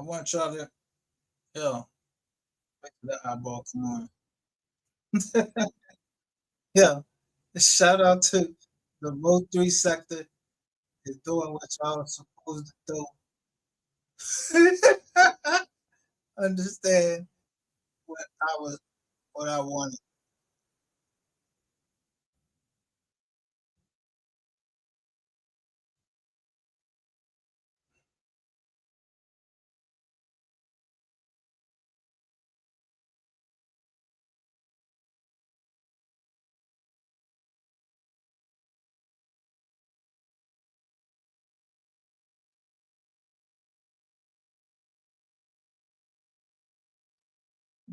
I want y'all to, yo, wait till the eyeball come on. Yeah, shout out to the MO3 sector is doing what y'all are supposed to do. Understand what I was, what I wanted.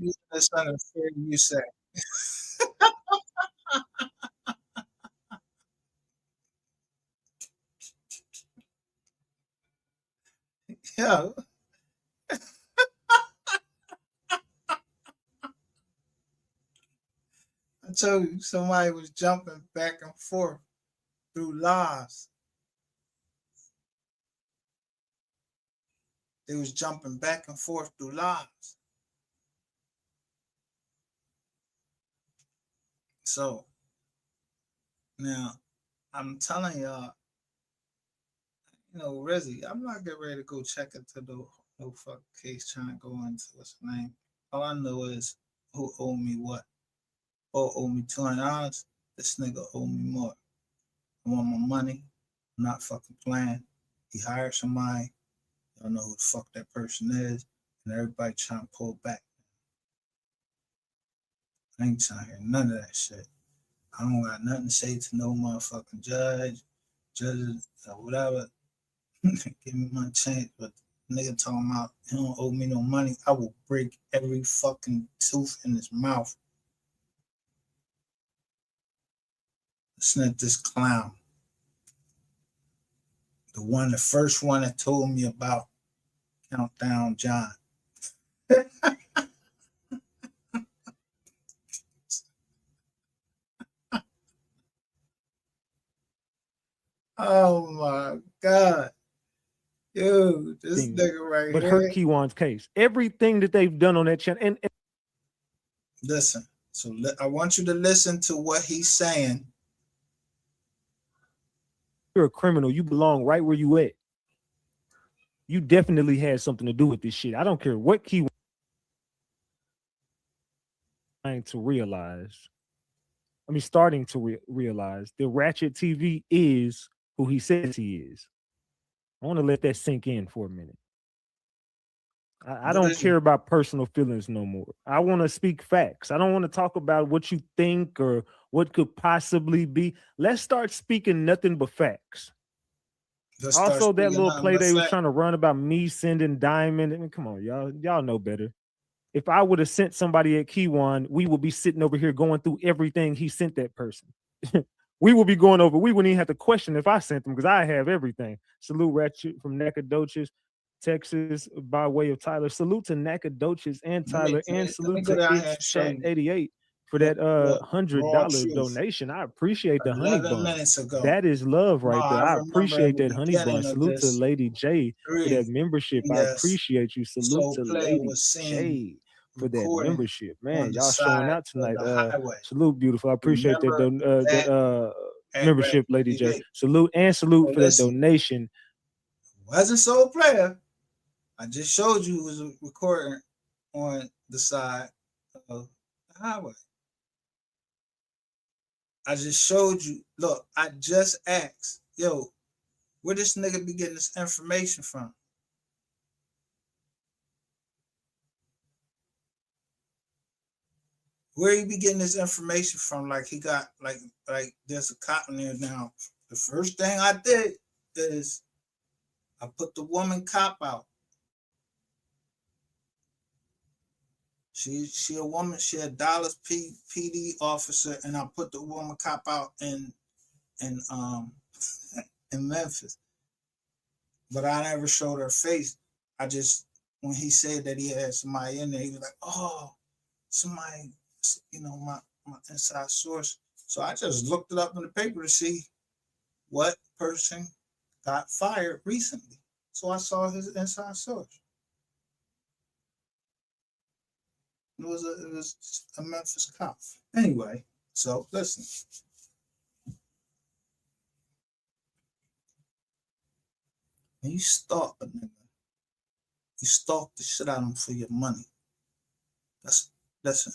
You understand the you say. Yeah, I told you somebody was jumping back and forth through lives. They was jumping back and forth through lives. So now I'm telling y'all, Rezzy, I'm not getting ready to go check into no fuck case trying to go into what's the name. All I know is who owe me what. Oh, owe me $200. This nigga owe me more. I want my money. I'm not fucking playing. He hired somebody. Y'all know who the fuck that person is, and everybody trying to pull back. I ain't trying to hear none of that shit. I don't got nothing to say to no motherfucking judges, or whatever. Give me my chance, but nigga talking about he don't owe me no money. I will break every fucking tooth in his mouth. Listen at this clown. The first one that told me about Countdown John. Oh my God. Dude, this nigga right but here. hurt Keywan's case. Everything that they've done on that channel. And listen, so I want you to listen to what he's saying. You're a criminal. You belong right where you at. You definitely had something to do with this shit. I don't care what Keywan trying to realize. I mean, starting to realize that Ratchettv is who he says he is. I want to let that sink in for a minute. I don't care about personal feelings no more. I want to speak facts. I don't want to talk about what you think or what could possibly be. Let's start speaking nothing but facts. Also, that little play they was trying to run about me sending Diamond. I mean, come on, y'all know better. If I would have sent somebody at Keywan, we would be sitting over here going through everything he sent that person. We will be going over. We wouldn't even have to question if I sent them because I have everything. Salute Ratchet from Nacogdoches, Texas, by way of Tyler. Salute to Nacogdoches and Tyler, and salute to It's Chat 88 for that $100 donation. I appreciate the honey bun. That is love right there. I appreciate that honey bun. Salute to Lady J for that membership. I appreciate you. Salute to Lady J for that membership. Man, y'all showing out tonight. Salute, beautiful. I appreciate that membership, Lady J. Salute for that donation. Wasn't Soul Player. I just showed you it was a recording on the side of the highway. I just showed you. Look, I just asked, yo, where this nigga be getting this information from? Where he be getting this information from? Like he got like there's a cop in there now. The first thing I did is I put the woman cop out. She a woman. She a Dallas PD officer, and I put the woman cop out in in Memphis. But I never showed her face. I just when he said that he had somebody in there, he was like, "Oh, somebody, my inside source." So I just looked it up in the paper to see what person got fired recently. So I saw his inside source. It was a Memphis cop. Anyway, so listen. When you stalk a nigga, you stalk the shit out of him for your money. Listen.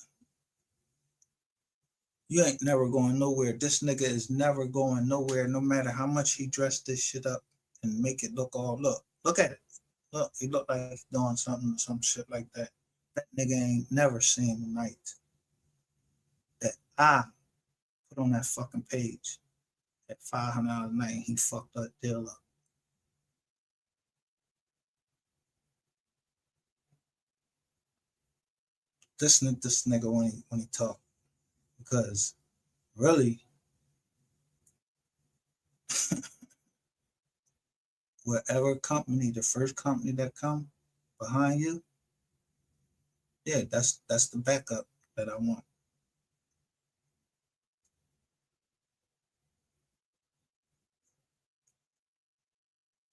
You ain't never going nowhere. This nigga is never going nowhere, no matter how much he dressed this shit up and make it look all look at it. Look, he look like he's doing some shit like that. That nigga ain't never seen the night that I put on that fucking page at $500 a night. He fucked that deal up. Listen to this nigga when he talk, because really, whatever company, the first company that come behind you, yeah, that's the backup that I want.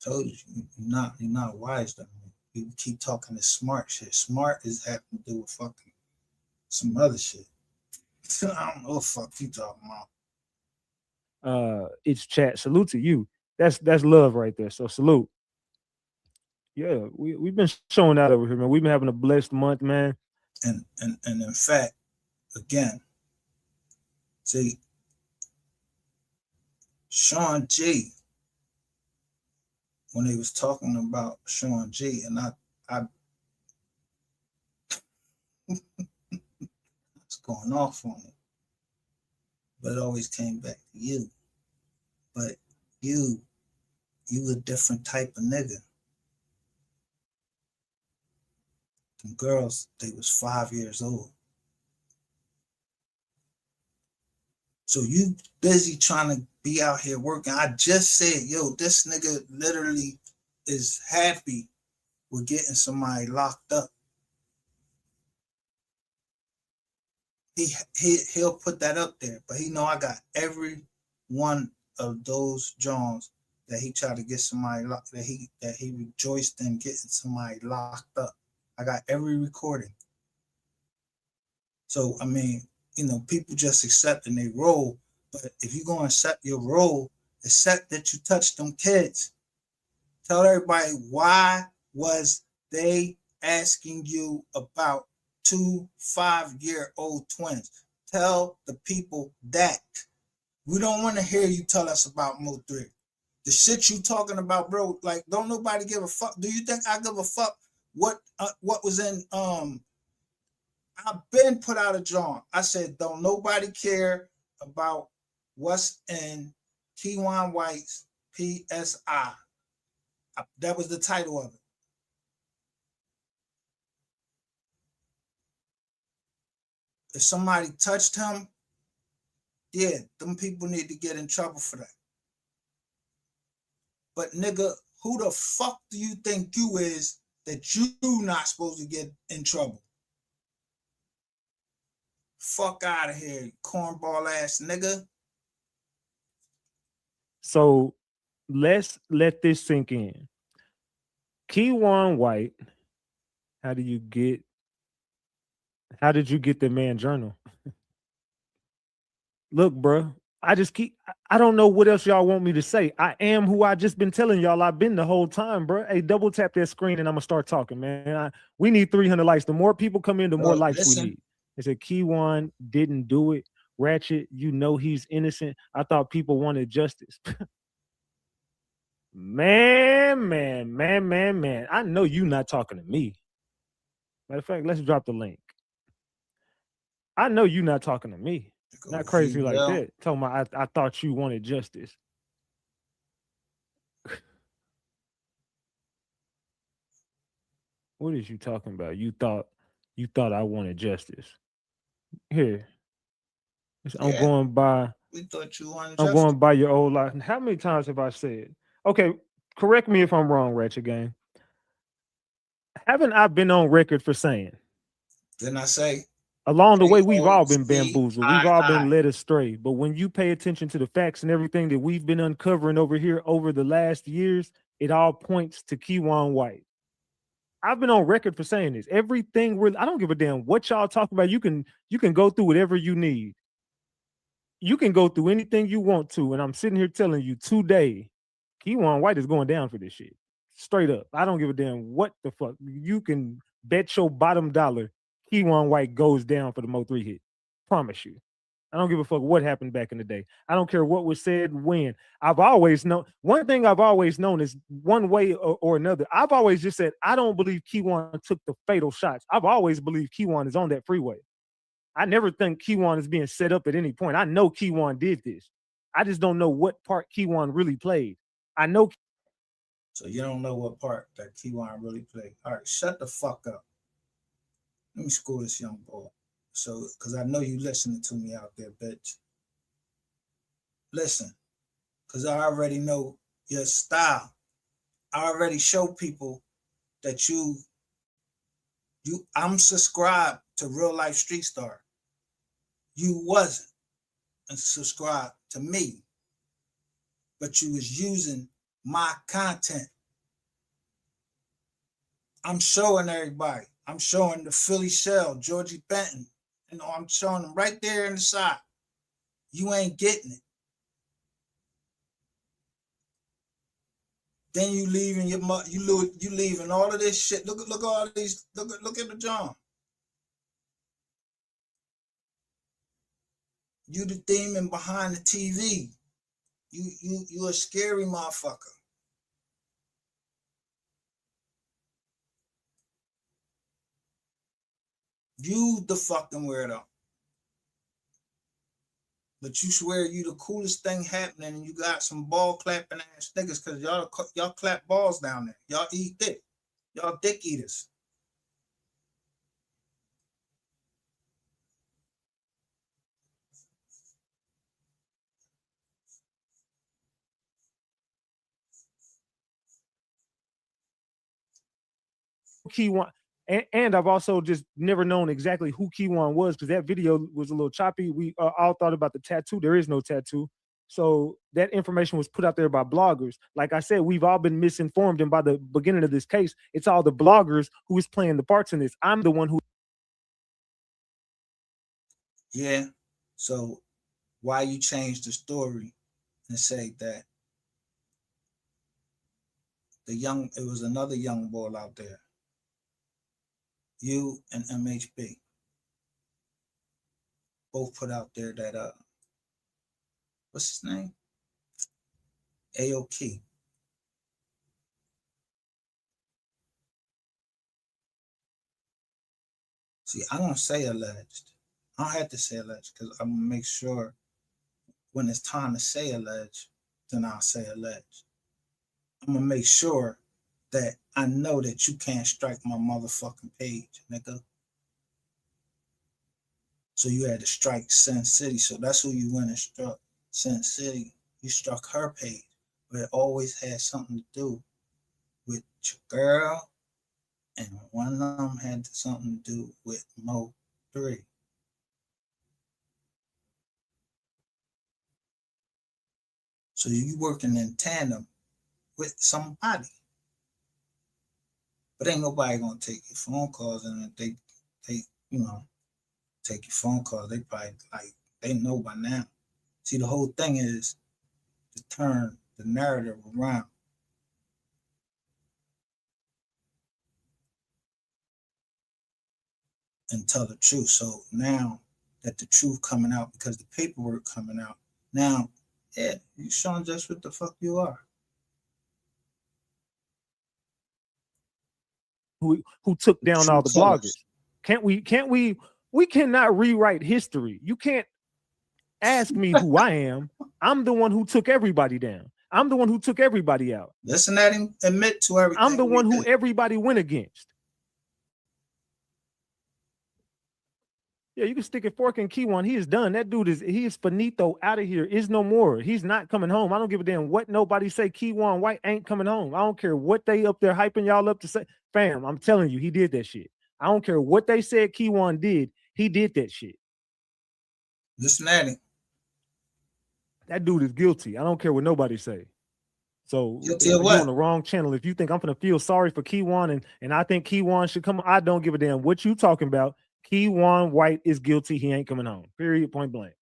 Told you, you're not wise though. You keep talking this smart shit. Smart is having to do with fucking some other shit. I don't know what the fuck you talking about. It's chat. Salute to you. That's love right there. So salute. Yeah, we've been showing out over here, man. We've been having a blessed month, man. And in fact, again, see, Sean G, when he was talking about Sean G, and I was going off on it, but it always came back to you. But you a different type of nigga. Them girls, they was 5 years old. So you busy trying to be out here working. I just said, yo, this nigga literally is happy with getting somebody locked up. He'll put that up there, but he know I got every one of those Jones that he tried to get somebody locked, that he rejoiced in getting somebody locked up. I got every recording. So I mean, you know, people just accepting their role, but if you're gonna accept your role, accept that you touched them kids. Tell everybody, why was they asking you about 2 5-year-old twins? Tell the people that. We don't want to hear you tell us about MO3. The shit you talking about, bro, like, don't nobody give a fuck. Do you think I give a fuck what was in I've been put out a John. I said, don't nobody care about what's in Keywan White's PSI. That was the title of it. If somebody touched him, yeah, them people need to get in trouble for that. But nigga, who the fuck do you think you is that you not supposed to get in trouble? Fuck out of here, cornball ass nigga. So let's let this sink in. Keywan White, how did you get the man journal? Look, bro, I don't know what else y'all want me to say. I am who I just been telling y'all I've been the whole time, bro. Hey, double tap that screen and I'm gonna start talking, man. We need 300 likes. The more people come in, the more likes we need. They said Keywan didn't do it. Ratchet, you know he's innocent. I thought people wanted justice. Man. I know you not talking to me. Matter of fact, let's drop the link. I know you not talking to me. Not crazy like that. Tell me, I thought you wanted justice. What is you talking about? You thought I wanted justice. Here. I'm going by. We thought you wanted justice. I'm going by your old life. How many times have I said? Okay, correct me if I'm wrong, Ratchet Gang. Haven't I been on record for saying? Didn't I say? Along the way, we've all been bamboozled. We've all been led astray. But when you pay attention to the facts and everything that we've been uncovering over here over the last years, it all points to Keywan White. I've been on record for saying this. Everything really, I don't give a damn what y'all talk about. You can go through whatever you need. You can go through anything you want to. And I'm sitting here telling you today, Keywan White is going down for this shit. Straight up. I don't give a damn what the fuck. You can bet your bottom dollar Keywan White goes down for the MO3 hit. Promise you. I don't give a fuck what happened back in the day. I don't care what was said when. I've always known, one thing I've always known is one way or another. I've always just said, I don't believe Keywan took the fatal shots. I've always believed Keywan is on that freeway. I never think Keywan is being set up at any point. I know Keywan did this. I just don't know what part Keywan really played. I know. So you don't know what part that Keywan really played. All right, shut the fuck up. Let me school this young boy. So, because I know you listening to me out there, bitch. Listen, because I already know your style. I already show people that I'm subscribed to Real Life Street Star. You wasn't and subscribed to me, but you was using my content. I'm showing everybody. I'm showing the Philly Shell, Georgie Benton. You know, I'm showing them right there in the side. You ain't getting it. Then you leaving you leaving all of this shit. Look at all of these. Look at the John. You the demon behind the TV. You a scary motherfucker. You the fucking weirdo. But you swear you the coolest thing happening and you got some ball clapping ass niggas because y'all clap balls down there. Y'all eat dick. Y'all dick eaters. Keywan, and I've also just never known exactly who Keywan was because that video was a little choppy. We all thought about the tattoo. There is no tattoo. So that information was put out there by bloggers. Like I said, we've all been misinformed. And by the beginning of this case, it's all the bloggers who is playing the parts in this. I'm the one who. Yeah. So why you change the story and say that it was another young boy out there, you and MHB, both put out there that what's his name? AOK. See, I don't say alleged. I don't have to say alleged because I'm gonna make sure when it's time to say alleged, then I'll say alleged. I'm gonna make sure that I know that you can't strike my motherfucking page, nigga. So you had to strike Sin City. So that's who you went and struck. Sin City. You struck her page. But it always had something to do with your girl. And one of them had something to do with MO3. So you working in tandem with somebody. But ain't nobody gonna take your phone calls, and if they take your phone calls, they probably they know by now. See, the whole thing is to turn the narrative around. And tell the truth. So now that the truth coming out because the paperwork coming out, now, yeah, you showing just what the fuck you are. Who took down all the bloggers. We cannot rewrite history. You can't ask me who I am. I'm the one who took everybody down. I'm the one who took everybody out. Listen at him admit to everything. I'm the one who everybody went against. Yeah, you can stick a fork in Keywan. He is done. That dude he is finito, out of here. Is no more. He's not coming home. I don't give a damn what nobody say. Keywan White ain't coming home. I don't care what they up there hyping y'all up to say. Fam, I'm telling you, he did that shit. I don't care what they said Keywan did. He did that shit. Listen at him. That dude is guilty. I don't care what nobody say. So Guilty of you on what? the wrong channel. If you think I'm gonna feel sorry for Keywan and I think Keywan should come, I don't give a damn what you talking about. Keywan White is guilty. He ain't coming home. Period. Point blank.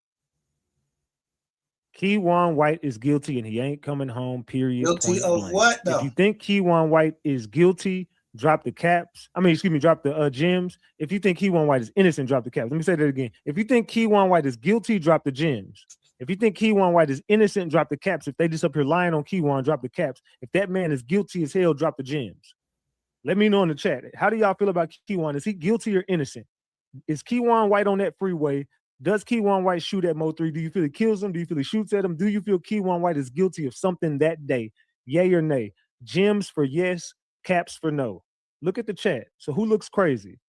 Keywan White is guilty and he ain't coming home. Period. Guilty Point of blank. what If though? you think Keywan White is guilty, drop the caps. I mean, excuse me, drop the gems. If you think Keywan White is innocent, drop the caps. Let me say that again. If you think Keywan White is guilty, drop the gems. If you think Keywan White is innocent, drop the caps. If they just up here lying on Keywan, drop the caps. If that man is guilty as hell, drop the gems. Let me know in the chat. How do y'all feel about Keywan? Is he guilty or innocent? Is Keywan White on that freeway? Does Keywan White shoot at MO3? Do you feel he kills him? Do you feel he shoots at him? Do you feel Keywan White is guilty of something that day? Yay or nay? Gems for yes, caps for no. Look at the chat. So who looks crazy?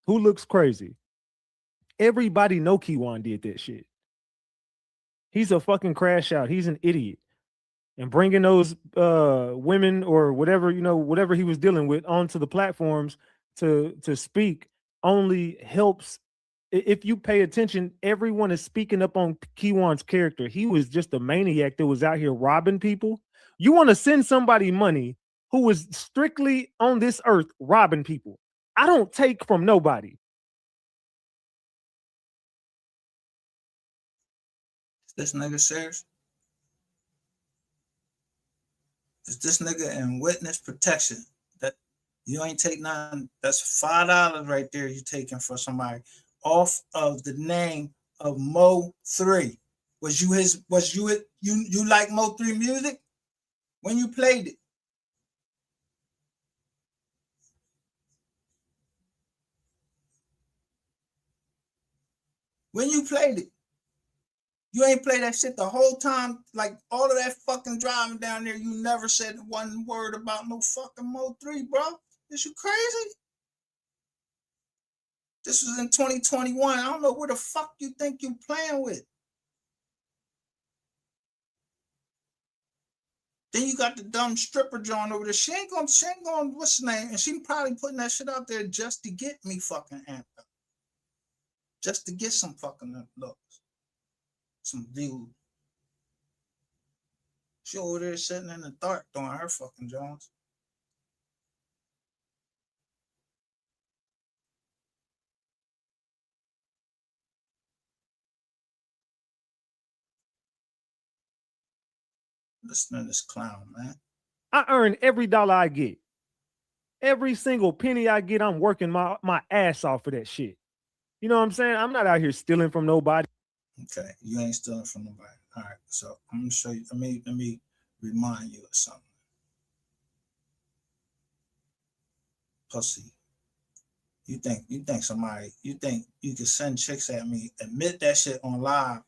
Who looks crazy? Everybody know Keywan did that shit. He's a fucking crash out. He's an idiot. And bringing those women or whatever, whatever he was dealing with onto the platforms to speak only helps. If you pay attention, everyone is speaking up on Keywan's character. He was just a maniac that was out here robbing people. You want to send somebody money who was strictly on this earth robbing people. I don't take from nobody. This nigga serious? Is this nigga in witness protection? That you ain't take nothing. That's $5 right there you taking for somebody off of the name of MO3. Was you you like MO3 music? When you played it? When you played it? You ain't play that shit the whole time, like all of that fucking driving down there. You never said one word about no fucking MO3, bro. Is you crazy? This was in 2021. I don't know where the fuck you think you playing with. Then you got the dumb stripper John over there. She ain't gonna, what's the name? And she probably putting that shit out there just to get me fucking amped up. Just to get some fucking looks. Some views. She over there sitting in the dark doing her fucking Jones. Listen to this clown, man. I earn every dollar I get. Every single penny I get, I'm working my ass off for that shit. You know what I'm saying? I'm not out here stealing from nobody. Okay, you ain't stealing from nobody. All right, so I'm gonna show you. Let me remind you of something. Pussy. You think you think you can send chicks at me, admit that shit on live,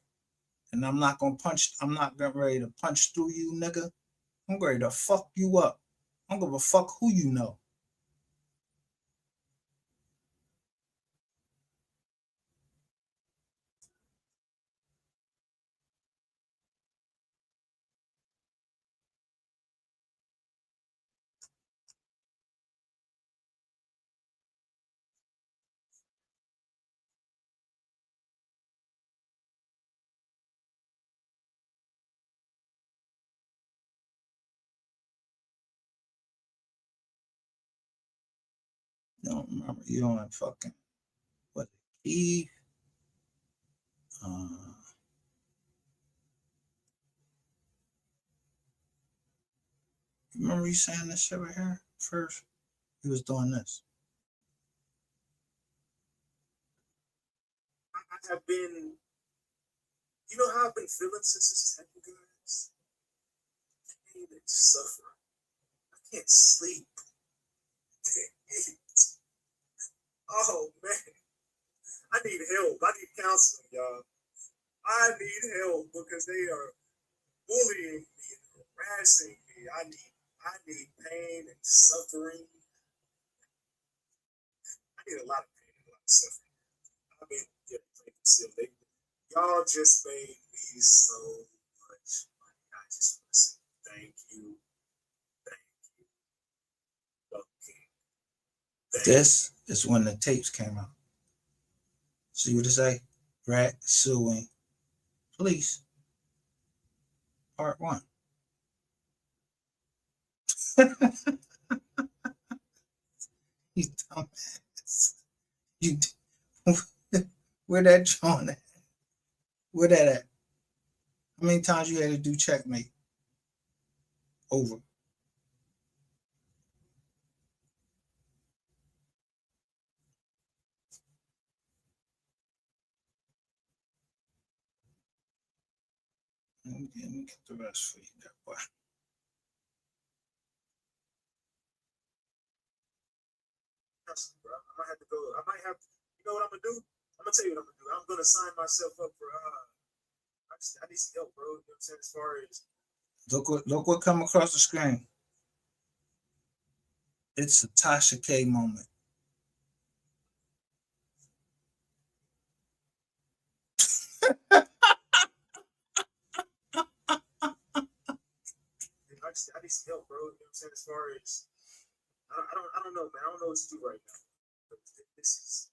and I'm not getting ready to punch through you, nigga. I'm ready to fuck you up. I don't give a fuck who you know. You don't remember? You don't fucking what? Eve. Uh, remember you saying this shit right here first? He was doing this. I have been, you know how I've been feeling since this happened, guys? Pain and suffering. I can't sleep. I can't eat. Oh man, I need help. I need counseling, y'all. I need help because they are bullying me and harassing me. I need pain and suffering. I need a lot of pain and a lot of suffering. I mean, yeah, they, y'all just made me so much money. I just want to say thank you. Thank you. Okay. This is when the tapes came out. See what it say? Rat suing police. Part 1. You dumbass. You where that John at? Where that at? How many times you had to do checkmate? Over. Let me get the rest for you, that boy. I might have to go. I might have to, you know what I'm gonna do? I'm gonna tell you what I'm gonna do. I'm gonna sign myself up for I need some help, bro. You know what I'm saying? As far as Look what come across the screen. It's a Tasha K moment. I need some help, bro. You know what I'm saying? As far as I don't know, man. I don't know what to do right now. But this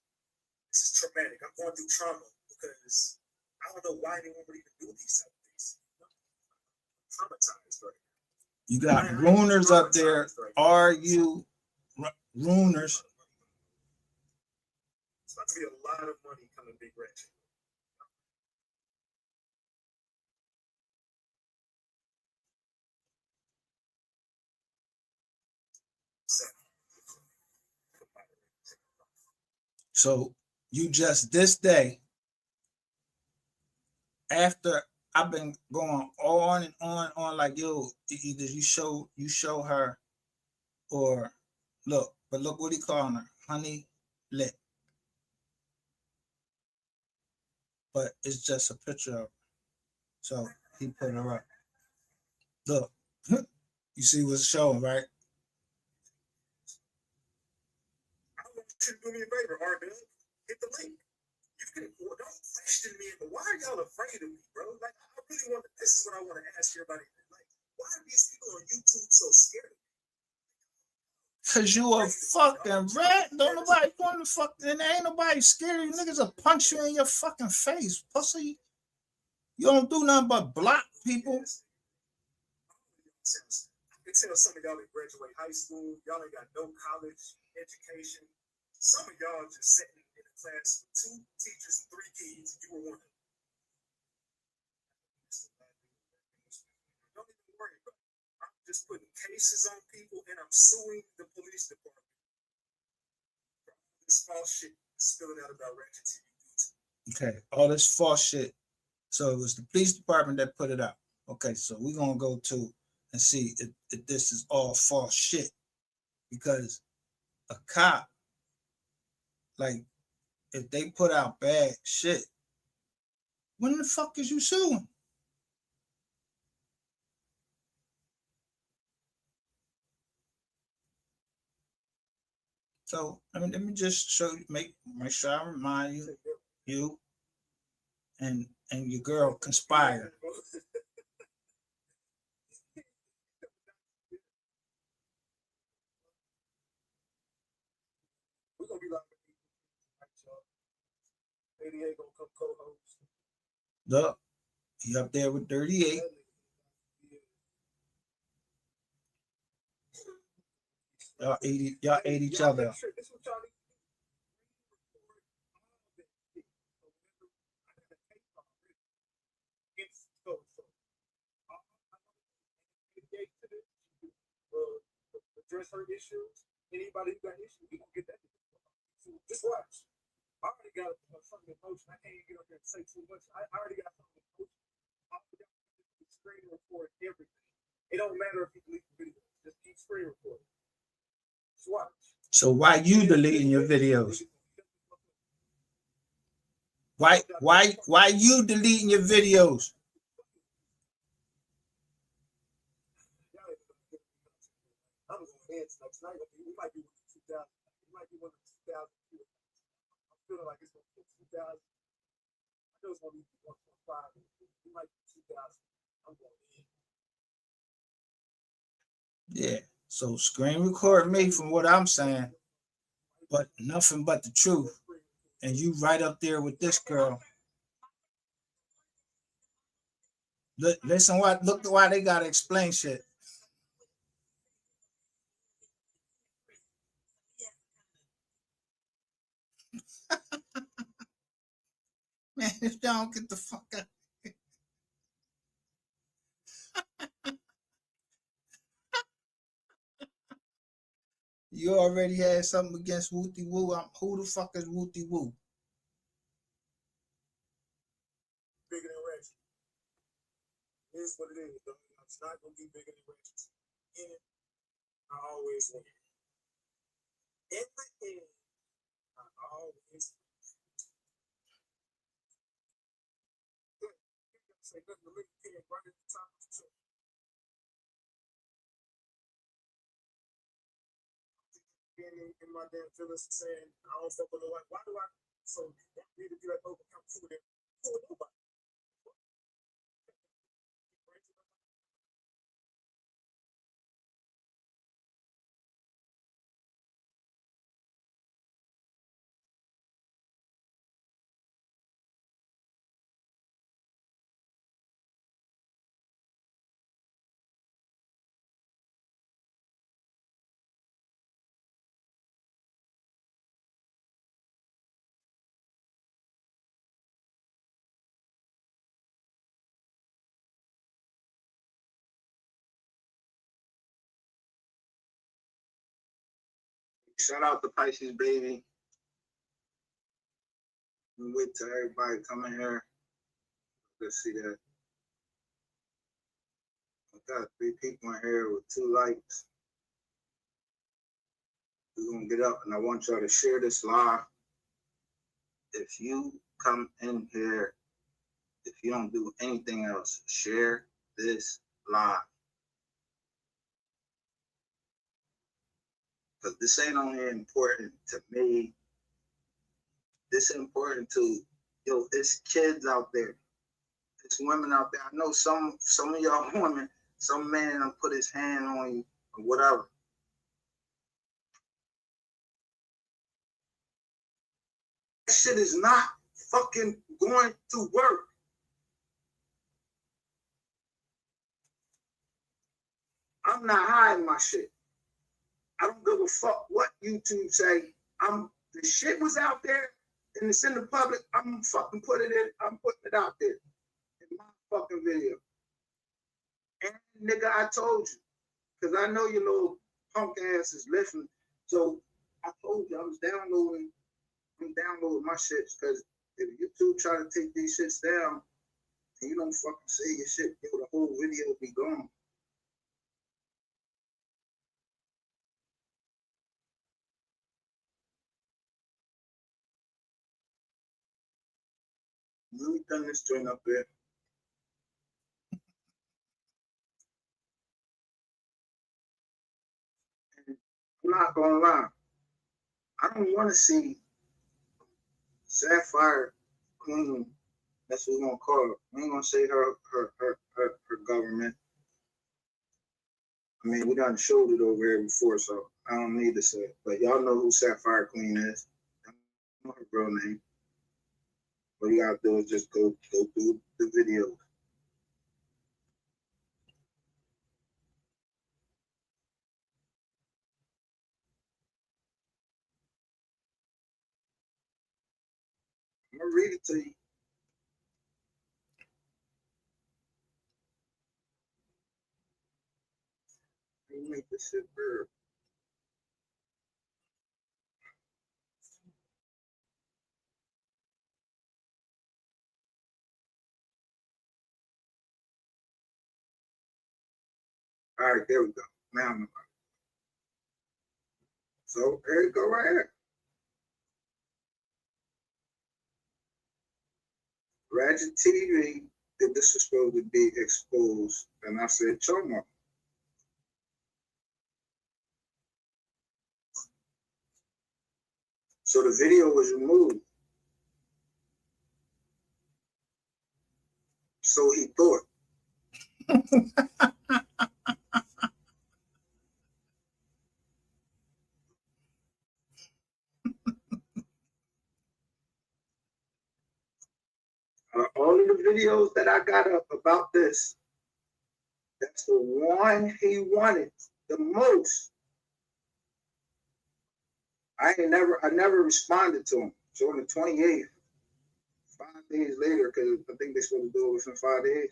is traumatic. I'm going through trauma because I don't know why anyone would even do these type of things. I'm traumatized right now. You got Runers up there. Are you Runers? It's about to be a lot of money coming Big Ratchet. So you just this day, after I've been going on and on like, yo, either you show her, or look what he calling her, honey lit. But it's just a picture of her. So he put her up. Look, you see what's showing, right? I want you to do me a favor, R. Hit the link. You can don't question me, but why are y'all afraid of me, bro? Like, I really want to, this is what I want to ask everybody. Like, why are these people on YouTube so scared? Cause you a fucking rat. Don't nobody want to fuck, and ain't nobody scared of you. Niggas will punch you in your fucking face, pussy. You don't do nothing but block people. I can tell some of y'all that graduate high school, y'all ain't got no college education. Some of y'all just sitting in a class with 2 teachers and 3 kids, and you were one of them. Don't even worry about it. I'm just putting cases on people, and I'm suing the police department for all this false shit spilling out about Ratchettv. Okay, all this false shit. So it was the police department that put it out. Okay, so we're gonna go to and see if this is all false shit. Because a cop, like, if they put out bad shit, when the fuck is you suing? So let me just show you, make sure I remind you and your girl conspire. We're gonna be like 88 gonna come co-host. Look, he up there with 38. Y'all ate each other. Address her issues. Anybody who got issues, we gonna get that. Just watch. I already got something in motion. I can't even get up there and say too much. I already got something in motion. I already got screen record everything. It don't matter if you delete the video. Just keep screen recording. Just watch. So why you deleting your videos? Why you deleting your videos? I'm going to tonight. We might be 2,000. We might be 1,000. I'm feeling like it's going to be 2,000. I know it's going to be 1.5. We might be 2,000. I'm going in. Yeah. So screen record me from what I'm saying, but nothing but the truth. And you right up there with this girl. Listen, look why they gotta explain shit. If y'all get the fuck out. You already had something against Wooty Woo. Who the fuck is Wooty Woo? Bigger than Ratchet. It is what it is. I'm not gonna be bigger than Ratchet. In it, I always win. In the end, I always win. Say nothing to look at right at the top of the show. Being in my damn feelings saying I don't fuck with nobody. Why do I? So that need to be like, oh, I'm cool with it. Cool with nobody. Shout out to Pisces, baby. We wait till everybody come in here. Let's see that. I got 3 people in here with 2 likes. We're gonna get up, and I want y'all to share this live. If you come in here, if you don't do anything else, share this live. Because this ain't only important to me. This is important to, it's kids out there. It's women out there. I know some of y'all women, some man done put his hand on you or whatever. That shit is not fucking going to work. I'm not hiding my shit. I don't give a fuck what YouTube say. The shit was out there and it's in the public. I'm fucking putting it out there in my fucking video. And nigga, I told you, because I know your little punk ass is listening. So I told you I'm downloading my shits, because if YouTube try to take these shits down and you don't fucking say your shit, the whole video be gone. Let me turn this joint up there. I'm not gonna lie. I don't want to see Sapphire Queen. That's what we're gonna call her. We ain't gonna say her government. I mean, we done showed it over here before, so I don't need to say it. But y'all know who Sapphire Queen is. I don't know her real name. What you gotta do is just go through the video. I'm gonna read it to you. Let me make this shit better. All right, there we go. Now I'm about it. So there you go right here. Ratchettv, that this was supposed to be exposed, and I said, Choma. So the video was removed. So he thought. All of the videos that I got up about this, that's the one he wanted the most. I never responded to him. So on the 28th, 5 days later, because I think they're supposed to do it within 5 days,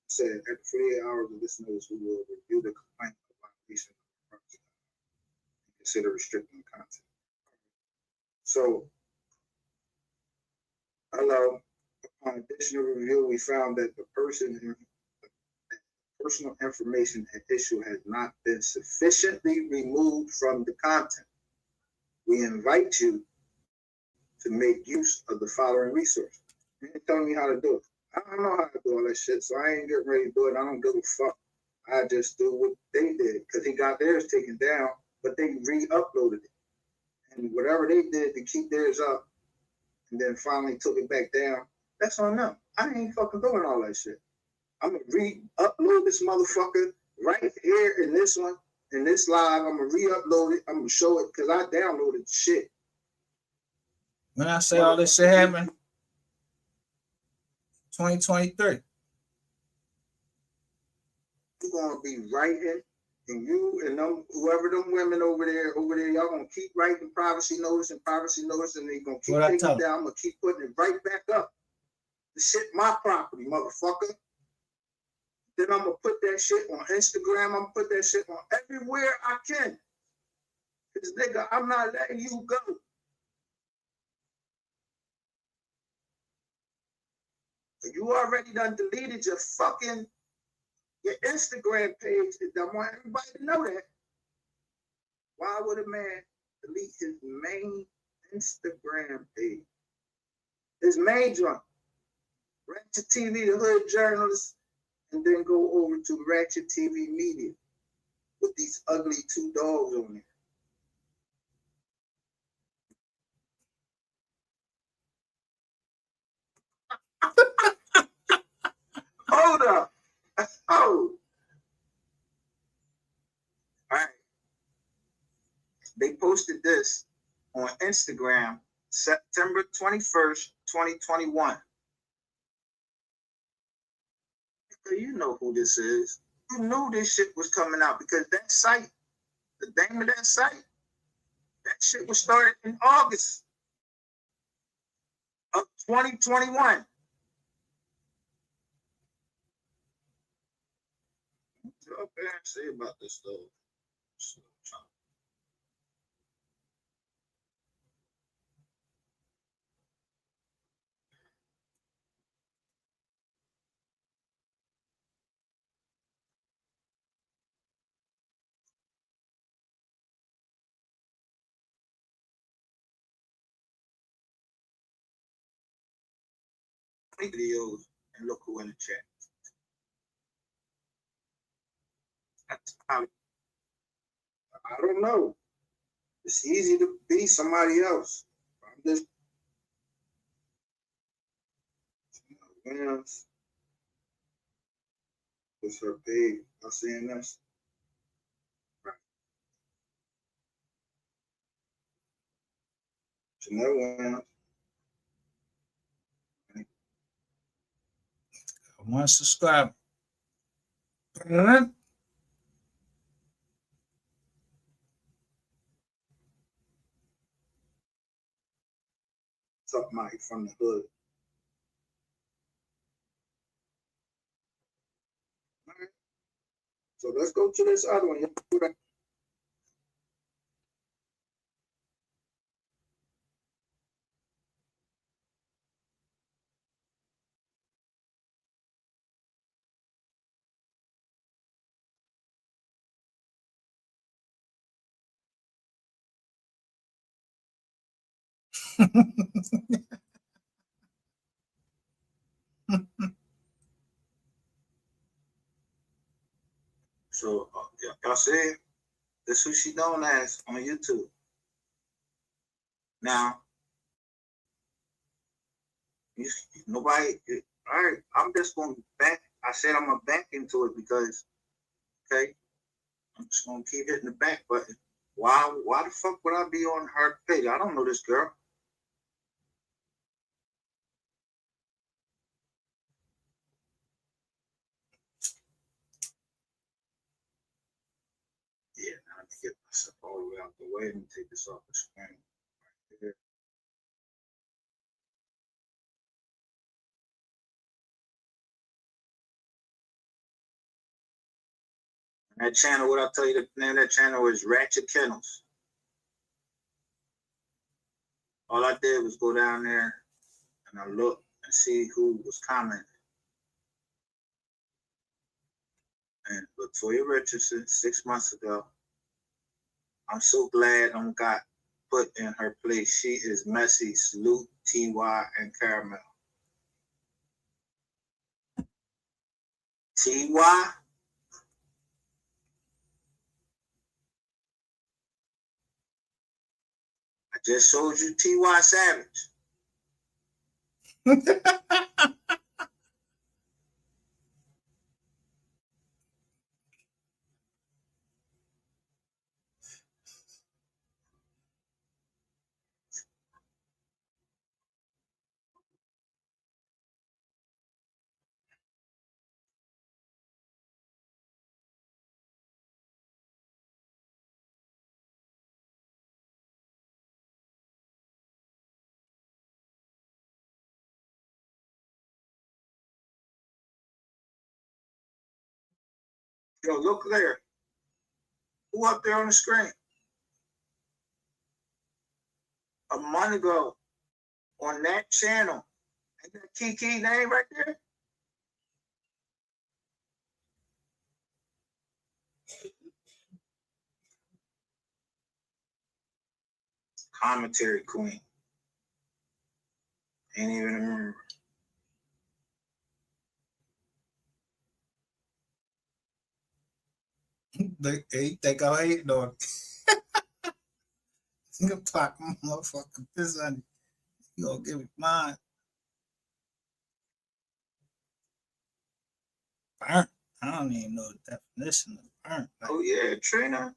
said after 48 hours of this notice, we will review the complaint of violation of privacy and consider restricting the content. So, hello. Upon additional review, we found that the personal information at issue has not been sufficiently removed from the content. We invite you to make use of the following resource. You ain't telling me how to do it. I don't know how to do all that shit, so I ain't getting ready to do it. I don't give a fuck. I just do what they did, because he got theirs taken down, but they re-uploaded it. And whatever they did to keep theirs up, and then finally took it back down, that's on them. I ain't fucking doing all that shit. I'm gonna re-upload this motherfucker right here in this one, in this live. I'm gonna re-upload it. I'm gonna show it because I downloaded shit. When I say all this shit happened, 2023. You're gonna be writing, and you and them, whoever them women over there, y'all gonna keep writing privacy notice, and they gonna keep taking it down. I'm gonna keep putting it right back up. The shit my property, motherfucker. Then I'm gonna put that shit on Instagram. I'm gonna put that shit on everywhere I can. Cause nigga, I'm not letting you go. You already done deleted your Instagram page. I want everybody to know that. Why would a man delete his main Instagram page? His main joint. Ratchettv, the hood journalist, and then go over to Ratchettv Media with these ugly 2 dogs on there. Hold up. Oh. All right. They posted this on Instagram September 21st, 2021. You know who this is. You knew this shit was coming out because that site, the name of that site, that shit was started in August of 2021. What your parents say about this though? Videos and look who in the chat. I don't know. It's easy to be somebody else. I'm just Williams. It's her page. I'm seeing this. Right. Janelle Williams. One subscriber. Somebody from the hood. All right. So let's go to this other one. So y'all see, this who she known as on YouTube. Now, nobody. All right, I'm just going back. I said I'm gonna back into it because, okay, I'm just gonna keep hitting the back button. Why the fuck would I be on her page? I don't know this girl. Yeah, now let me get myself all the way out the way. Let me take this off the screen. Right there. That channel, what I tell you, the name of that channel is Ratchet Kennels. All I did was go down there and I looked and see who was commenting. And Latoya Richardson, 6 months ago, I'm so glad I got put in her place. She is messy. Salute, T.Y, and Caramel. T.Y, I just showed you T.Y Savage. Yo, look there. Who up there on the screen? A month ago on that channel. Ain't that Kiki name right there? Commentary queen. Ain't even remember. They think I hate on it. You can pop my motherfucking piss on it. You gonna give it mine. Burnt. I don't even know the definition of burnt. Like, oh yeah, Trina.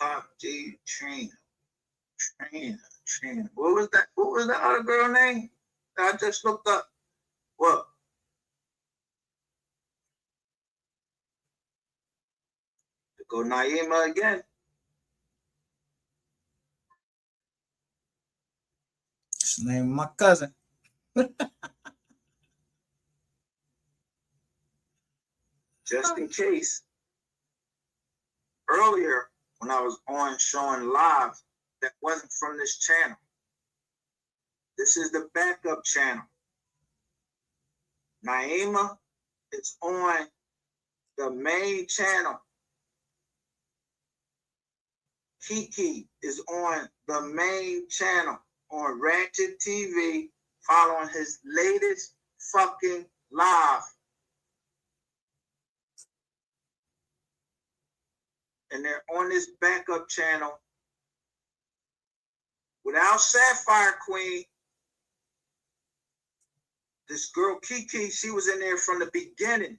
Top G Trina. Trina. What was that? What was the other girl name that I just looked up? What? To go Naima again. It's the name of my cousin. Just in case, earlier when I was on showing live, that wasn't from this channel. This is the backup channel. Naima is on the main channel. Kiki is on the main channel on Ratchettv, following his latest fucking live. And they're on this backup channel without Sapphire Queen. This girl Kiki, she was in there from the beginning.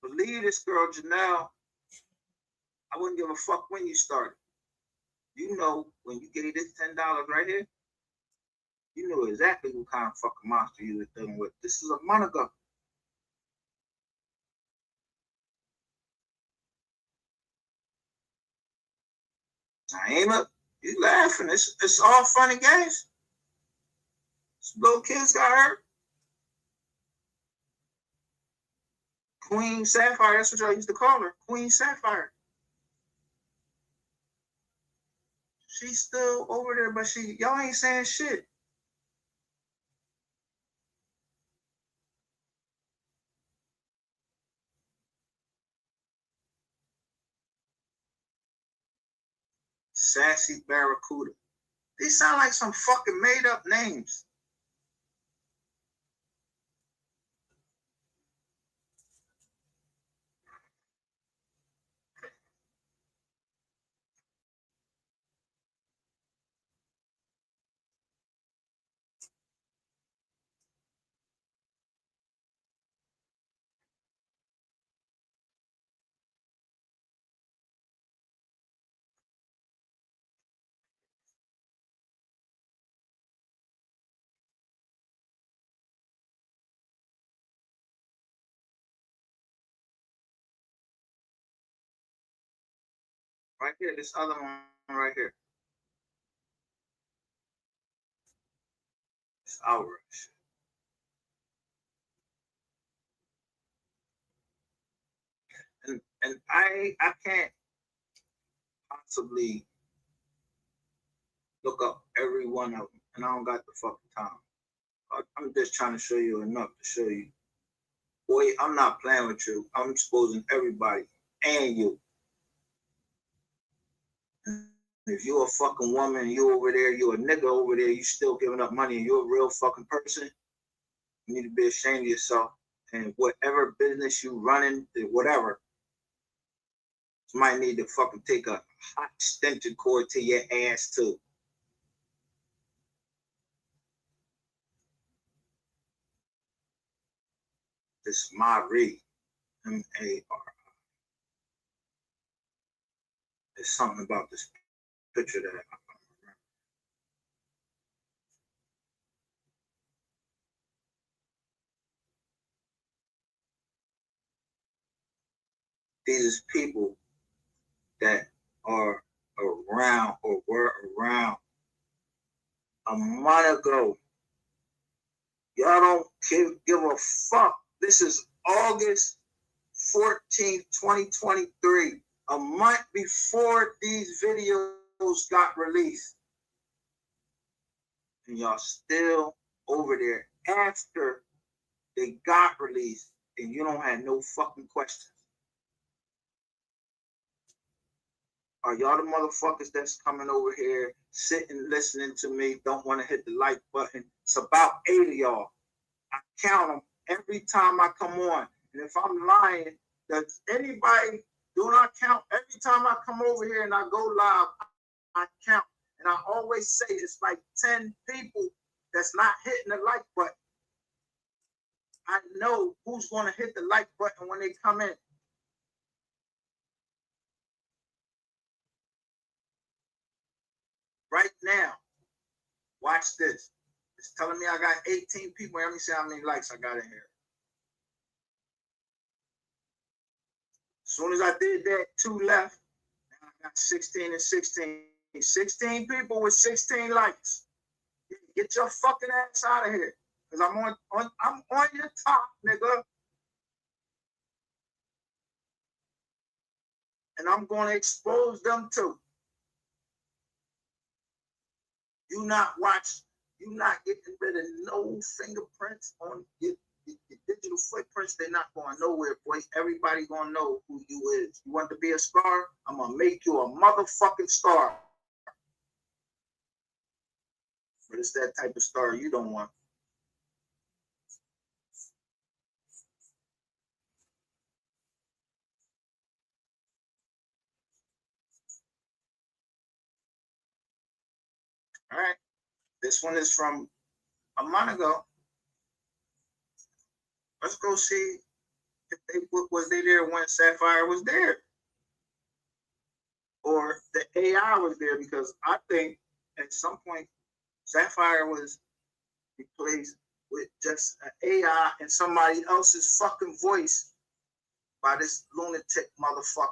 Believe this girl Janelle. I wouldn't give a fuck when you started. You know, when you gave this $10 right here, you knew exactly what kind of fucking monster you were dealing with. This is a month ago. Naima, you laughing. It's all fun and games. Some little kids got hurt. Queen Sapphire, that's what I used to call her. Queen Sapphire. She's still over there, but y'all ain't saying shit. Sassy Barracuda. These sound like some fucking made up names. Right here, this other one right here. It's outrage. And I can't possibly look up every one of them, and I don't got the fucking time. I'm just trying to show you enough to show you. Boy, I'm not playing with you. I'm exposing everybody and you. If you're a fucking woman, you over there, you a nigga over there, you still giving up money, and you're a real fucking person, you need to be ashamed of yourself. And whatever business you running, whatever, you might need to fucking take a hot extension cord to your ass too. This is MO3, M-A-R-I. There's something about this picture that I remember. These is people that are around or were around a month ago. Y'all don't give a fuck. This is August 14th, 2023, a month before these videos got released. And y'all still over there after they got released, and you don't have no fucking questions. Are y'all the motherfuckers that's coming over here, sitting, listening to me, don't want to hit the like button? It's about 8 of y'all. I count them every time I come on. And if I'm lying, does anybody do not count? Every time I come over here and I go live, I count. And I always say it's like 10 people that's not hitting the like button. I know who's going to hit the like button when they come in. Right now, watch this. It's telling me I got 18 people. Let me see how many likes I got in here. As soon as I did that, 2 left. Now I got 16 and 16. 16 people with 16 likes. Get your fucking ass out of here. Because I'm on your top, nigga. And I'm going to expose them too. You not getting rid of no fingerprints on your digital footprints. They're not going nowhere, boy. Everybody gonna know who you is. You want to be a star? I'm gonna make you a motherfucking star. But it's that type of star you don't want. All right. This one is from a month ago. Let's go see if was they there when Sapphire was there. Or the AI was there, because I think at some point Sapphire was replaced with just an AI and somebody else's fucking voice by this lunatic motherfucker.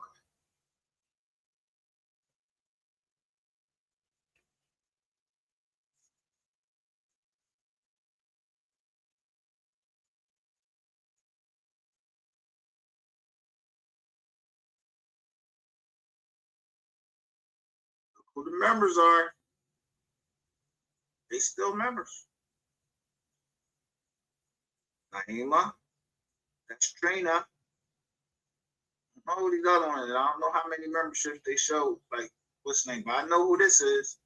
Look who the members are. They still members. Naima, that's Trina. All these other ones. I don't know how many memberships they showed. Like, what's the name? But I know who this is.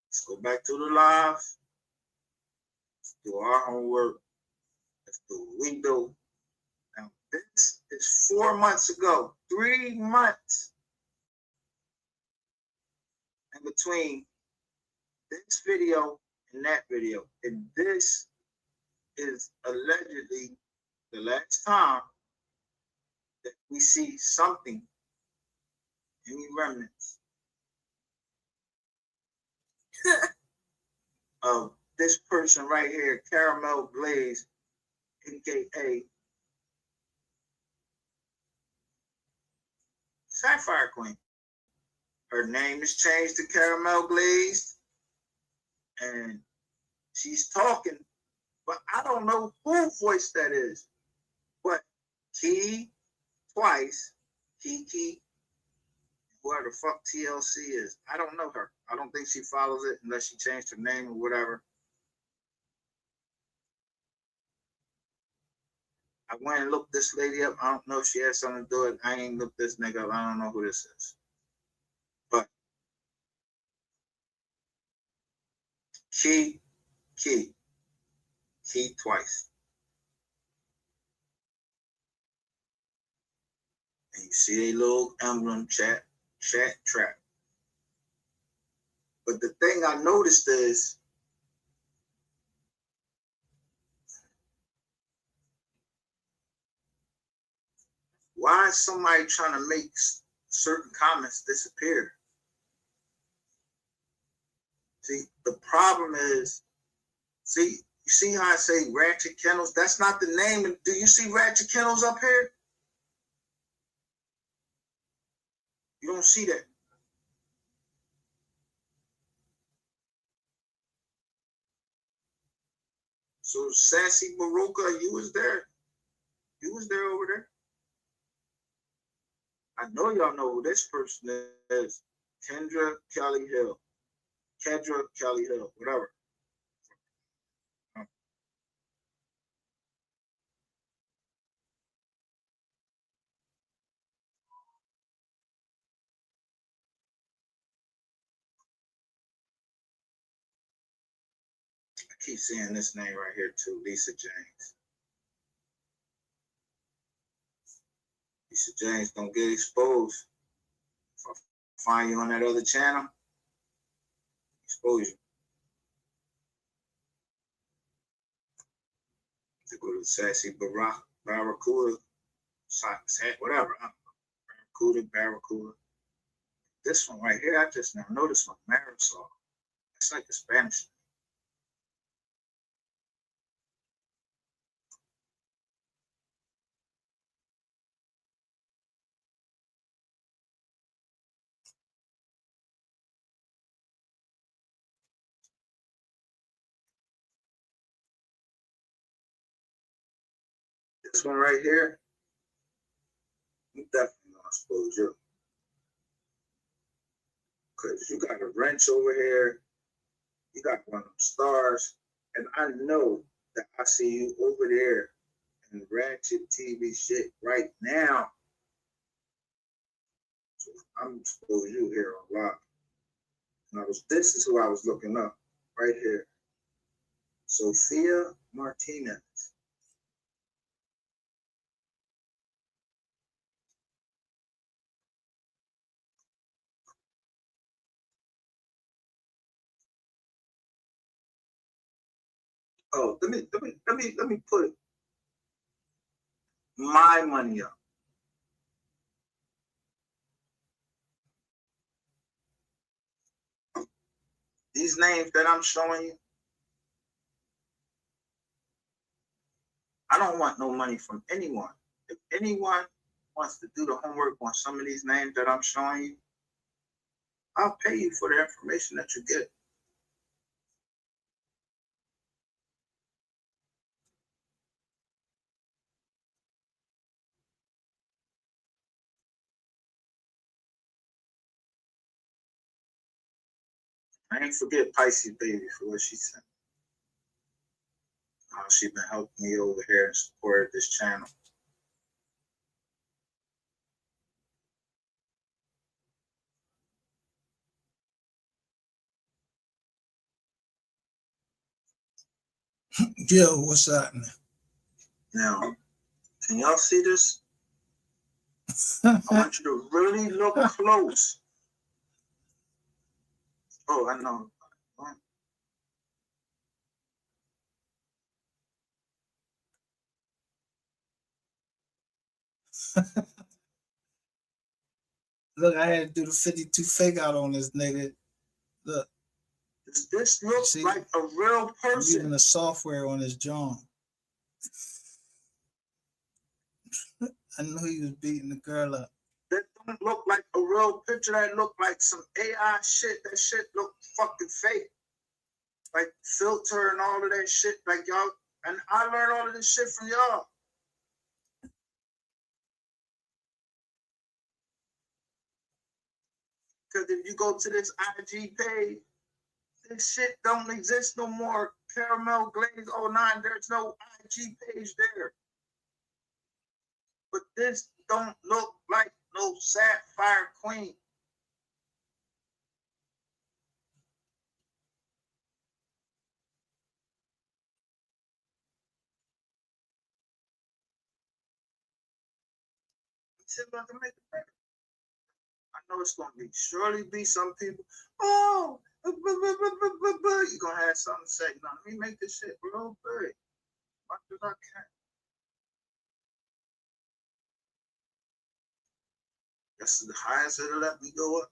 Let's go back to the live. Let's do our homework. Let's do what we do. Now, this is 4 months ago. 3 months in between this video and that video. And this is allegedly the last time that we see something, any remnants of this person right here, Caramel Glaze, aka Sapphire Queen. Her name is changed to Caramel Glaze, and she's talking, but I don't know whose voice that is. But Key Twice, Kiki, whoever the fuck TLC is. I don't know her. I don't think she follows it unless she changed her name or whatever. I went and looked this lady up. I don't know if she has something to do with it. I ain't looked this nigga up. I don't know who this is. But Key Twice. And you see a little emblem chat trap. But the thing I noticed is why is somebody trying to make certain comments disappear? See, the problem is, you see how I say Ratchet Kennels? That's not the name. Do you see Ratchet Kennels up here? You don't see that. So Sassy Baroka, you was there. You was there over there. I know y'all know who this person is. Kendra Kelly Hill, whatever. I keep seeing this name right here too, Lisa James. Lisa James, don't get exposed. If I find you on that other channel, expose you. To go to Sassy Barracuda, whatever. Barracuda. This one right here, I just now noticed one, Marisol. It's like the Spanish. This one right here, I'm definitely gonna expose you. Because you got a wrench over here, you got one of them stars, and I know that I see you over there in Ratchettv shit right now. So I'm exposing you here a lot. And this is who I was looking up right here. Sophia Martinez. Oh, let me put my money up. These names that I'm showing you, I don't want no money from anyone. If anyone wants to do the homework on some of these names that I'm showing you, I'll pay you for the information that you get. I ain't forget Pisces Baby for what she said. How she been helping me over here and supported this channel. Yo, what's happening? Now, can y'all see this? I want you to really look close. Oh, I know. Look, I had to do the 52 fake out on this nigga. Look. This looks like a real person. I'm using the software on his jaw. I knew he was beating the girl up. That don't look like a real picture. That look like some AI shit. That shit look fucking fake. Like filter and all of that shit. Like y'all, and I learned all of this shit from y'all. Because if you go to this IG page, this shit don't exist no more. Caramel Glaze 09, there's no IG page there. But this don't look like no Sapphire Queen. I know it's gonna be surely be some people. Oh, you're gonna have something to say. No, let me make this shit real big. Much as I can. That's the highest it'll let me go up.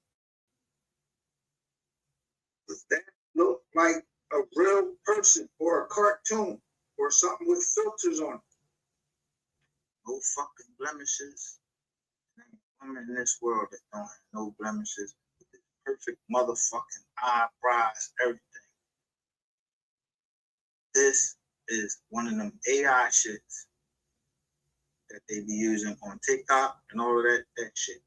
Does that look like a real person or a cartoon or something with filters on it? No fucking blemishes. There ain't women in this world that don't have no blemishes. Perfect motherfucking eyebrows, everything. This is one of them AI shits that they be using on TikTok and all of that shit.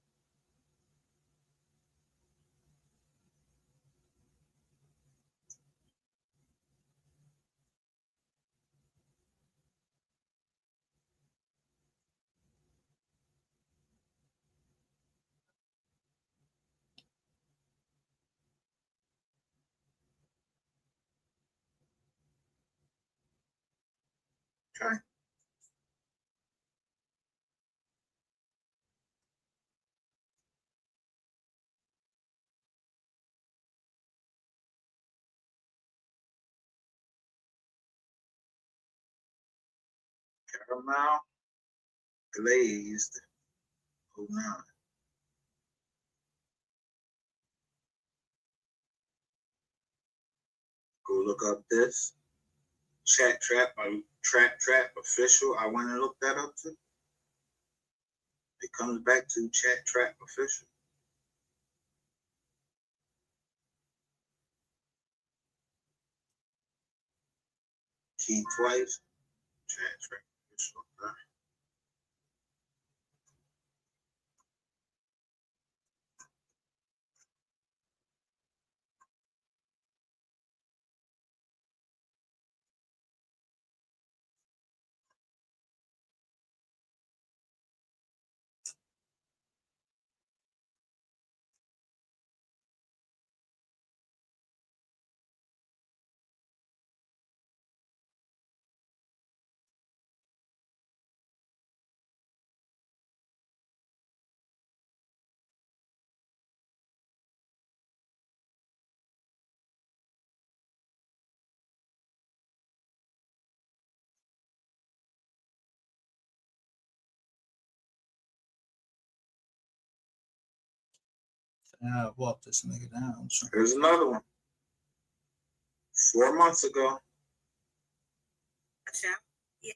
Okay. Caramel glazed 09. Go look up this Chat Trap official. I went and looked that up too. It comes back to Chat Trap official. Key twice. Chat Trap official. Okay. I walked this nigga down. Here's another one. 4 months ago. Yeah.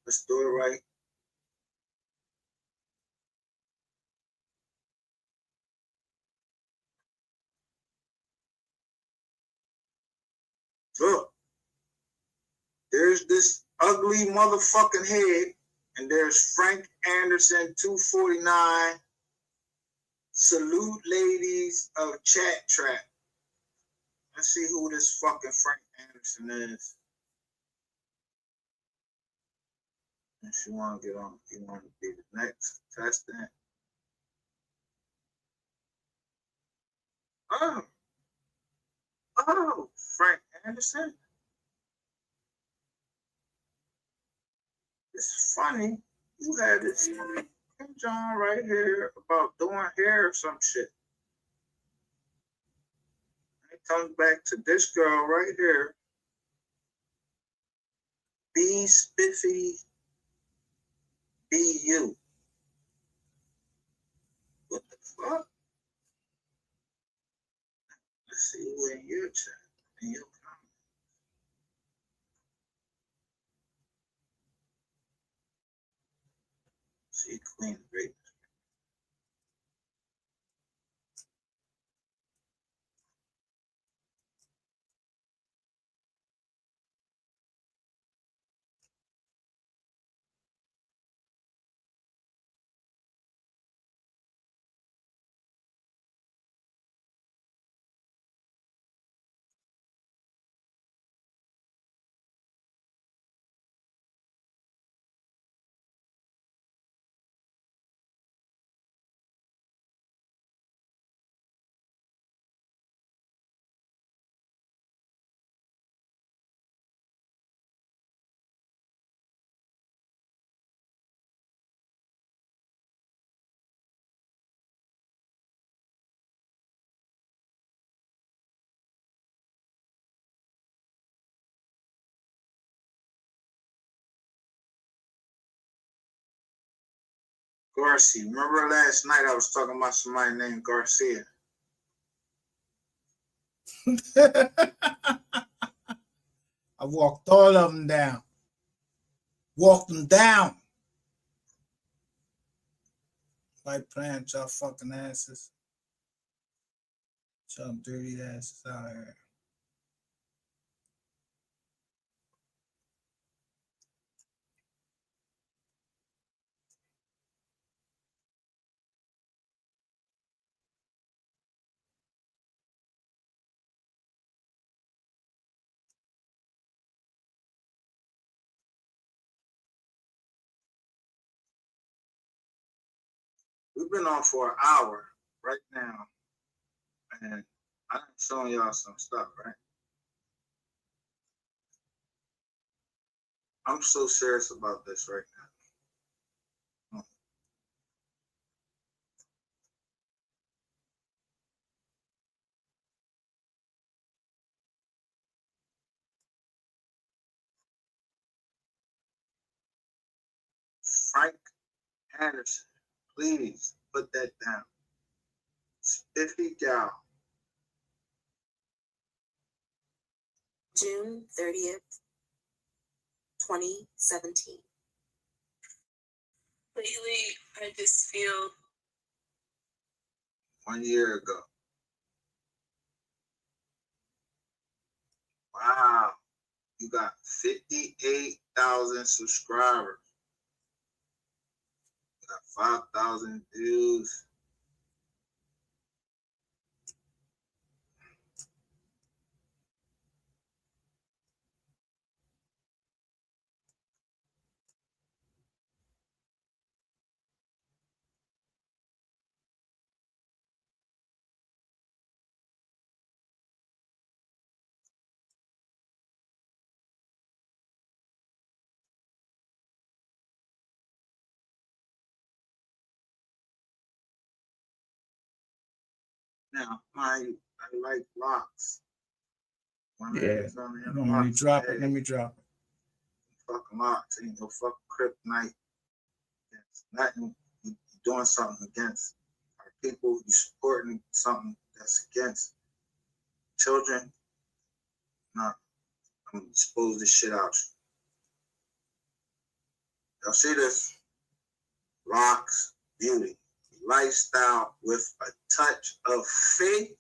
Let's do it right. Look, there's this ugly motherfucking head, and there's Frank Anderson 249. Salute ladies of Chat Trap. Let's see who this fucking Frank Anderson is. If you want to get on, you want to be the next contestant. Oh, Frank Anderson. It's funny. You had this John right here about doing hair or some shit. And it comes back to this girl right here. B Spiffy BU. What the fuck? Let's see who in your chat, in your comment. See Queen Great. Garcia. Remember last night I was talking about somebody named Garcia. I walked all of them down. Walked them down. Like playing y'all fucking asses. Y'all dirty asses out here. We've been on for an hour right now, and I'm showing y'all some stuff, right? I'm so serious about this right now. Frank Anderson, please put that down. Spiffy gal. June 30th, 2017. Lately, I just feel 1 year ago. Wow. You got 58,000 subscribers. You got 5,000 views. Now, I like locks. When let me drop it. Let me drop it. Fuck locks. Ain't no fucking kryptonite. It's nothing. You're doing something against our people. You're supporting something that's against children. No, I'm gonna expose this shit out. Y'all see this? Locks, beauty, lifestyle with a touch of faith.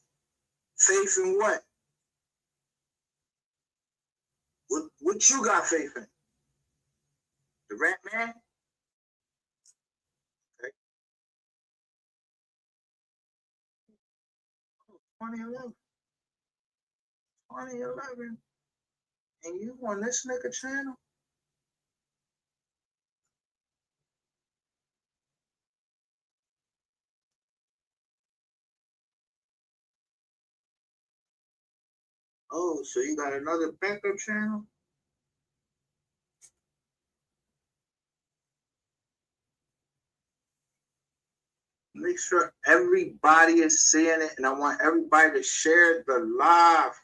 Faith in what? What you got faith in? The Rat Man? Okay. 2011. 2011. And you on this nigga channel? Oh, so you got another backup channel? Make sure everybody is seeing it, and I want everybody to share the live.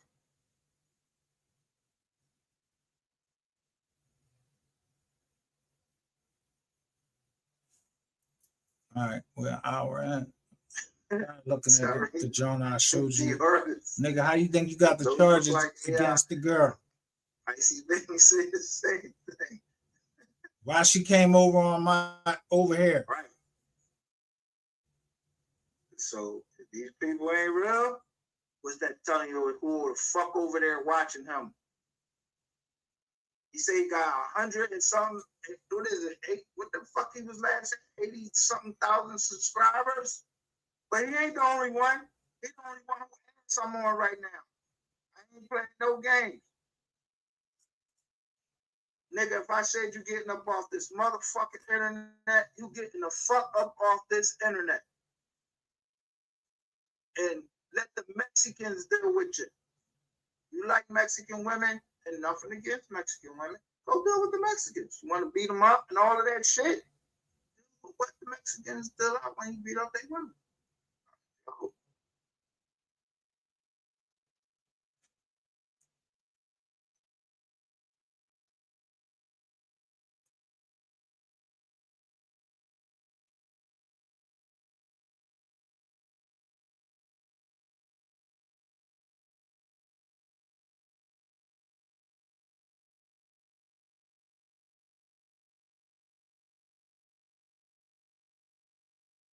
All right, we're an hour in. Looking at the John I showed you. Nigga, how you think you got the charges against the girl? I see they say the same thing. Why she came over on my over here? Right. So if these people ain't real, what's that telling you? Who the fuck over there watching him? He say he got 100 and something. What is it? What the fuck he was last? 80 something thousand subscribers. But he ain't the only one. He's the only one who has some on right now. I ain't playing no games. Nigga, if I said you getting up off this motherfucking internet, you getting the fuck up off this internet. And let the Mexicans deal with you. You like Mexican women, and nothing against Mexican women. Go deal with the Mexicans. You want to beat them up and all of that shit? What the Mexicans deal out when you beat up their women?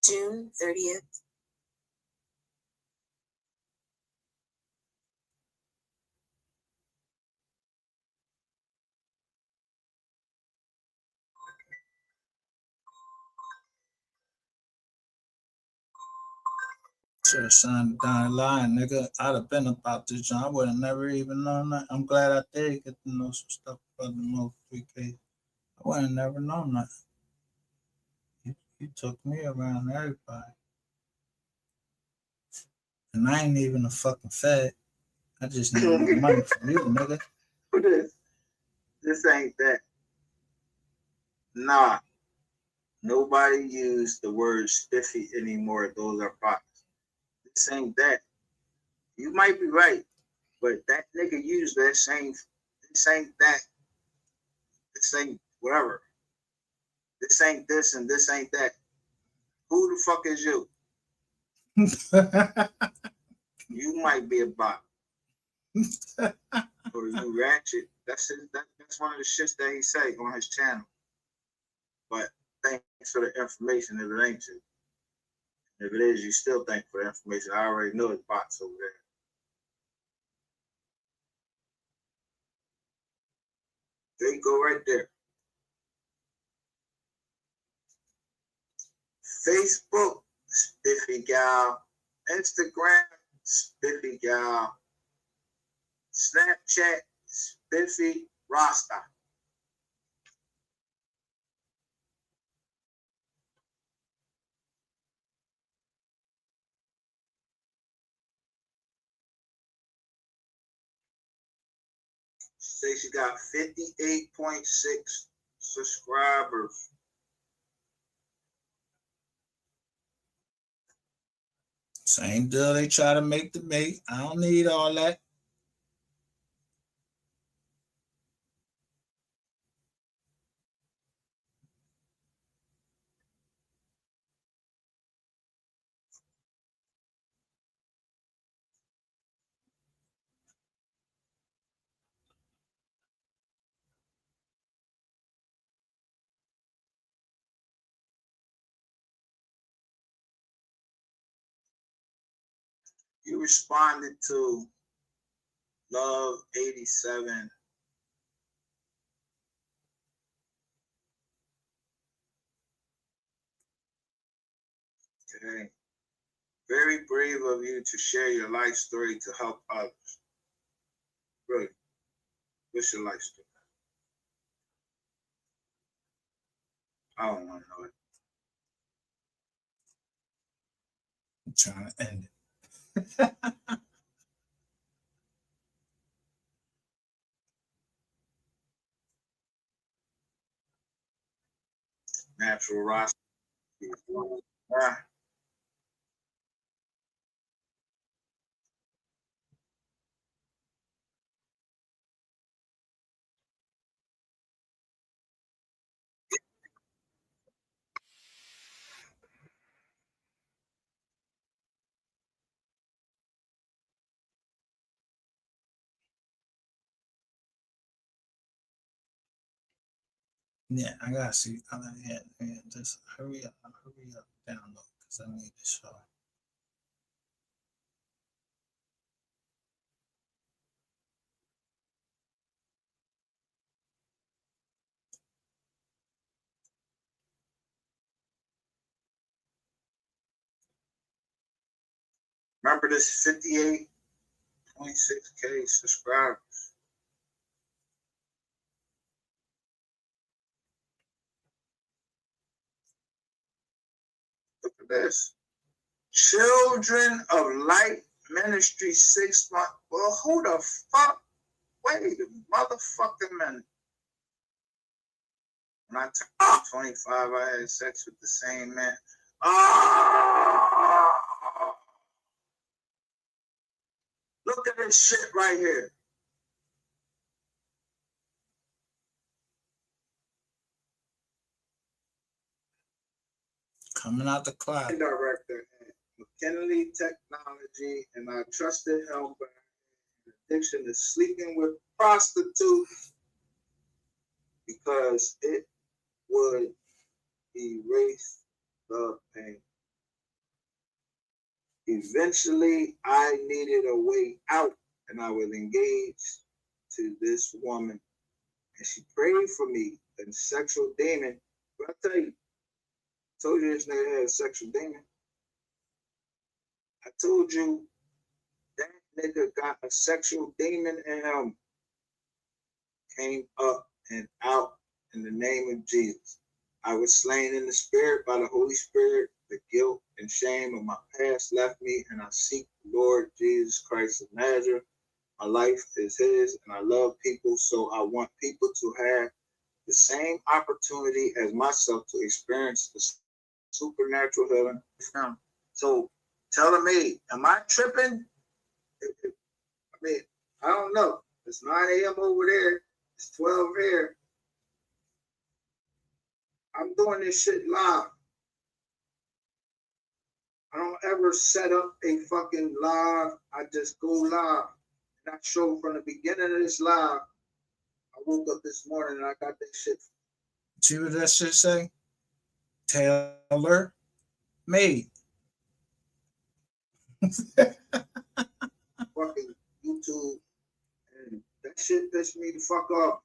June 30th. Should have signed down the line, nigga. I'd have been about this job. I would have never even known that. I'm glad I did get to know some stuff about the MO3 case. I would have never known that. You took me around everybody. And I ain't even a fucking fed. I just need money from you, nigga. This ain't that. Nah. Nobody use the word spiffy anymore. Those are bots. This ain't that. You might be right, but that nigga used that same. This ain't that. This ain't whatever. This ain't this and this ain't that. Who the fuck is you? You might be a bot. Or you ratchet. That's one of the shits that he say on his channel. But thanks for the information if it ain't you. If it is, you still thank for the information. I already know it's bots over there. There you go right there. Facebook, spiffy gal. Instagram, spiffy gal. Snapchat, spiffy Rasta. Say she got 58.6 subscribers. Same deal they try to make to me. I don't need all that. You responded to Love 87. Okay. Very brave of you to share your life story to help others. Really. What's your life story? I don't want to know it. I'm trying to end it. Natural roster. Yeah, I gotta see. Yeah, just hurry up, download, because I need to show. Remember this 58.6K subscribers. Look at this. Children of Light Ministry 6 months. Well, who the fuck? Wait a motherfucking minute. When I turned 25, I had sex with the same man. Oh! Look at this shit right here. Coming out the closet. Director at McKinley Technology, and I trusted helper in addiction to sleeping with prostitutes because it would erase the pain. Eventually, I needed a way out, and I was engaged to this woman, and she prayed for me, a sexual demon. But I tell you, I told you this nigga had a sexual demon. I told you that nigga got a sexual demon in him. Came up and out in the name of Jesus. I was slain in the spirit by the Holy Spirit. The guilt and shame of my past left me, and I seek the Lord Jesus Christ of Nazareth. My life is his, and I love people, so I want people to have the same opportunity as myself to experience the supernatural healing. So tell me, am I tripping? I mean, I don't know. It's 9 a.m. over there. It's 12 here. I'm doing this shit live. I don't ever set up a fucking live. I just go live. And I show from the beginning of this live. I woke up this morning and I got this shit. See what that shit say? Taylor made. Fucking YouTube. And that shit pissed me the fuck off.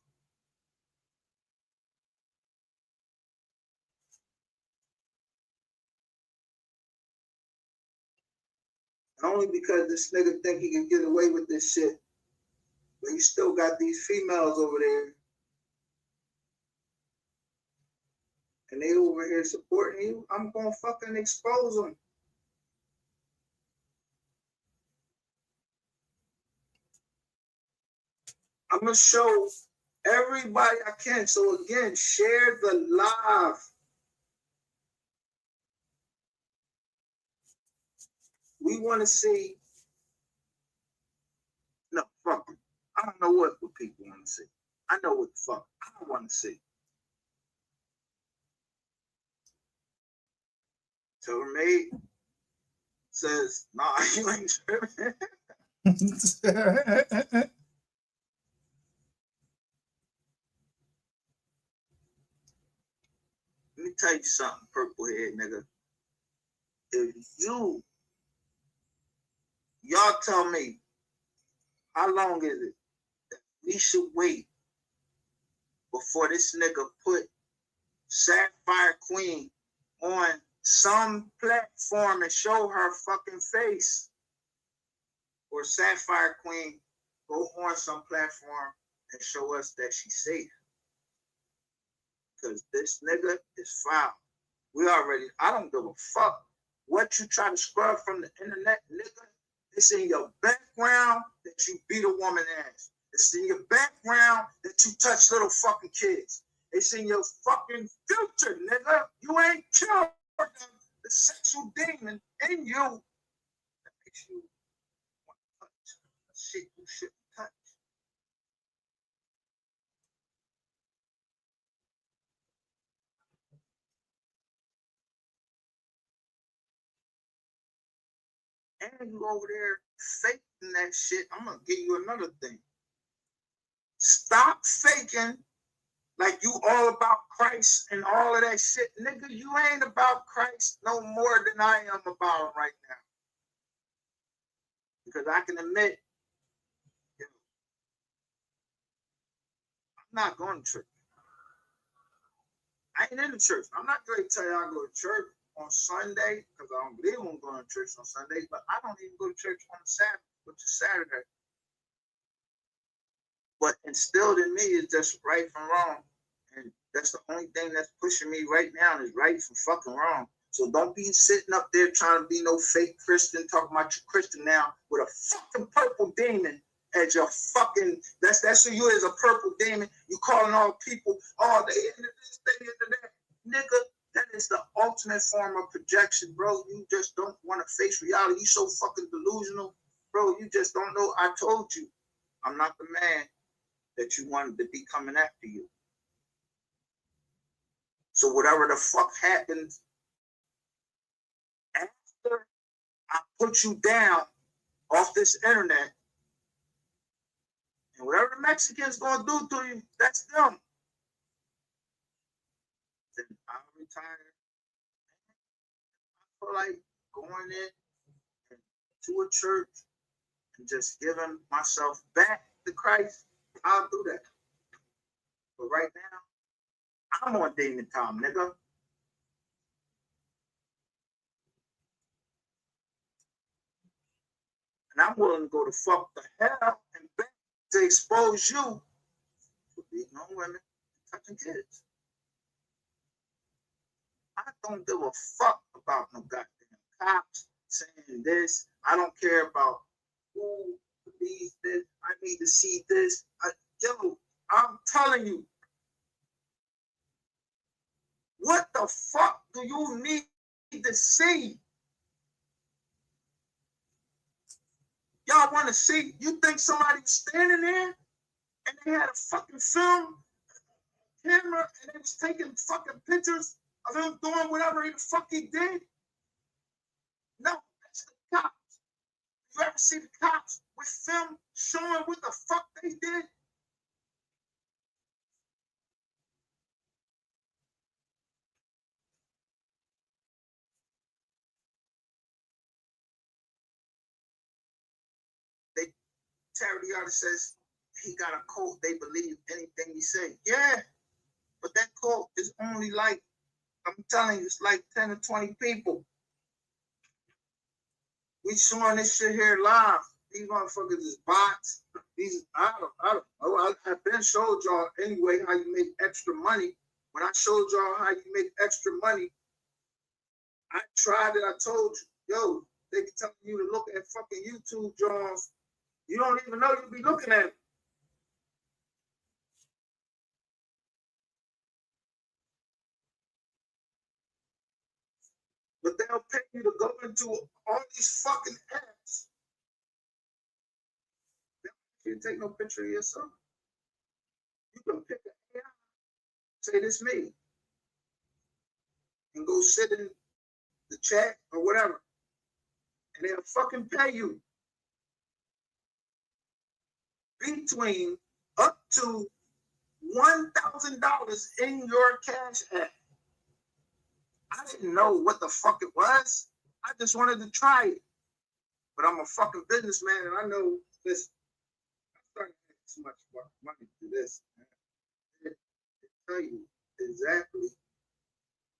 Only because this nigga think he can get away with this shit. But you still got these females over there. And they over here supporting you. I'm gonna fucking expose them. I'm gonna show everybody I can. So again, share the live. We want to see. No, fuck it. I don't know what people want to see. I know what the fuck I don't want to see. So her maid says, nah, you ain't tripping. Let me tell you something, purple head nigga. If y'all tell me, how long is it that we should wait before this nigga put Sapphire Queen on some platform and show her fucking face? Or Sapphire Queen go on some platform and show us that she's safe? Because this nigga is foul. I don't give a fuck what you try to scrub from the internet, nigga. It's in your background that you beat a woman ass. It's in your background that you touch little fucking kids. It's in your fucking future, nigga. You ain't killed the sexual demon in you that makes you want to touch shit you shouldn't touch. And you over there faking that shit. I'm gonna give you another thing. Stop faking like you all about Christ and all of that shit. Nigga, you ain't about Christ no more than I am about him right now. Because I can admit, I'm not going to church. I ain't in the church. I'm not going to tell you I go to church on Sunday because I don't believe I'm going to church on Sunday, but I don't even go to church on Sabbath, which is Saturday. What instilled in me is just right from wrong. And that's the only thing that's pushing me right now is right from fucking wrong. So don't be sitting up there trying to be no fake Christian, talking about you Christian now with a fucking purple demon as your fucking, that's who you is, a purple demon. You calling all people, oh, they into this, they into that. Nigga, that is the ultimate form of projection, bro. You just don't want to face reality. You so fucking delusional, bro. You just don't know. I told you, I'm not the man that you wanted to be coming after you. So whatever the fuck happens after I put you down off this internet, and whatever the Mexicans gonna do to you, that's them. Then I'll retire. I feel like going in and to a church and just giving myself back to Christ, I'll do that. But right now, I'm on demon time, nigga. And I'm willing to go to fuck the hell and back to expose you for beating on women and touching kids. I don't give a fuck about no goddamn cops saying this. I don't care about who believes this. I need to see this. Yo, I'm telling you, what the fuck do you need to see? Y'all want to see? You think somebody was standing there and they had a fucking film camera and they was taking fucking pictures of him doing whatever the fuck he did? No, that's the cops. You ever see the cops with film showing what the fuck they did? Charity artist says he got a cult. They believe anything he say. Yeah, but that cult is only like, I'm telling you, it's like 10 or 20 people. We showing this shit here live. These motherfuckers is bots. These, I don't know. I've been showed y'all anyway how you make extra money. When I showed y'all how you make extra money, I tried it. I told you, yo, they be telling you to look at fucking YouTube Johns. You don't even know you be looking at it. But they'll pay you to go into all these fucking apps. You can't take no picture of yourself. You can pick an AI, say this me, and go sit in the chat or whatever. And they'll fucking pay you between up to $1,000 in your cash app. I didn't know what the fuck it was. I just wanted to try it. But I'm a fucking businessman and I know this. I'm starting to make too much money to this. It tell you exactly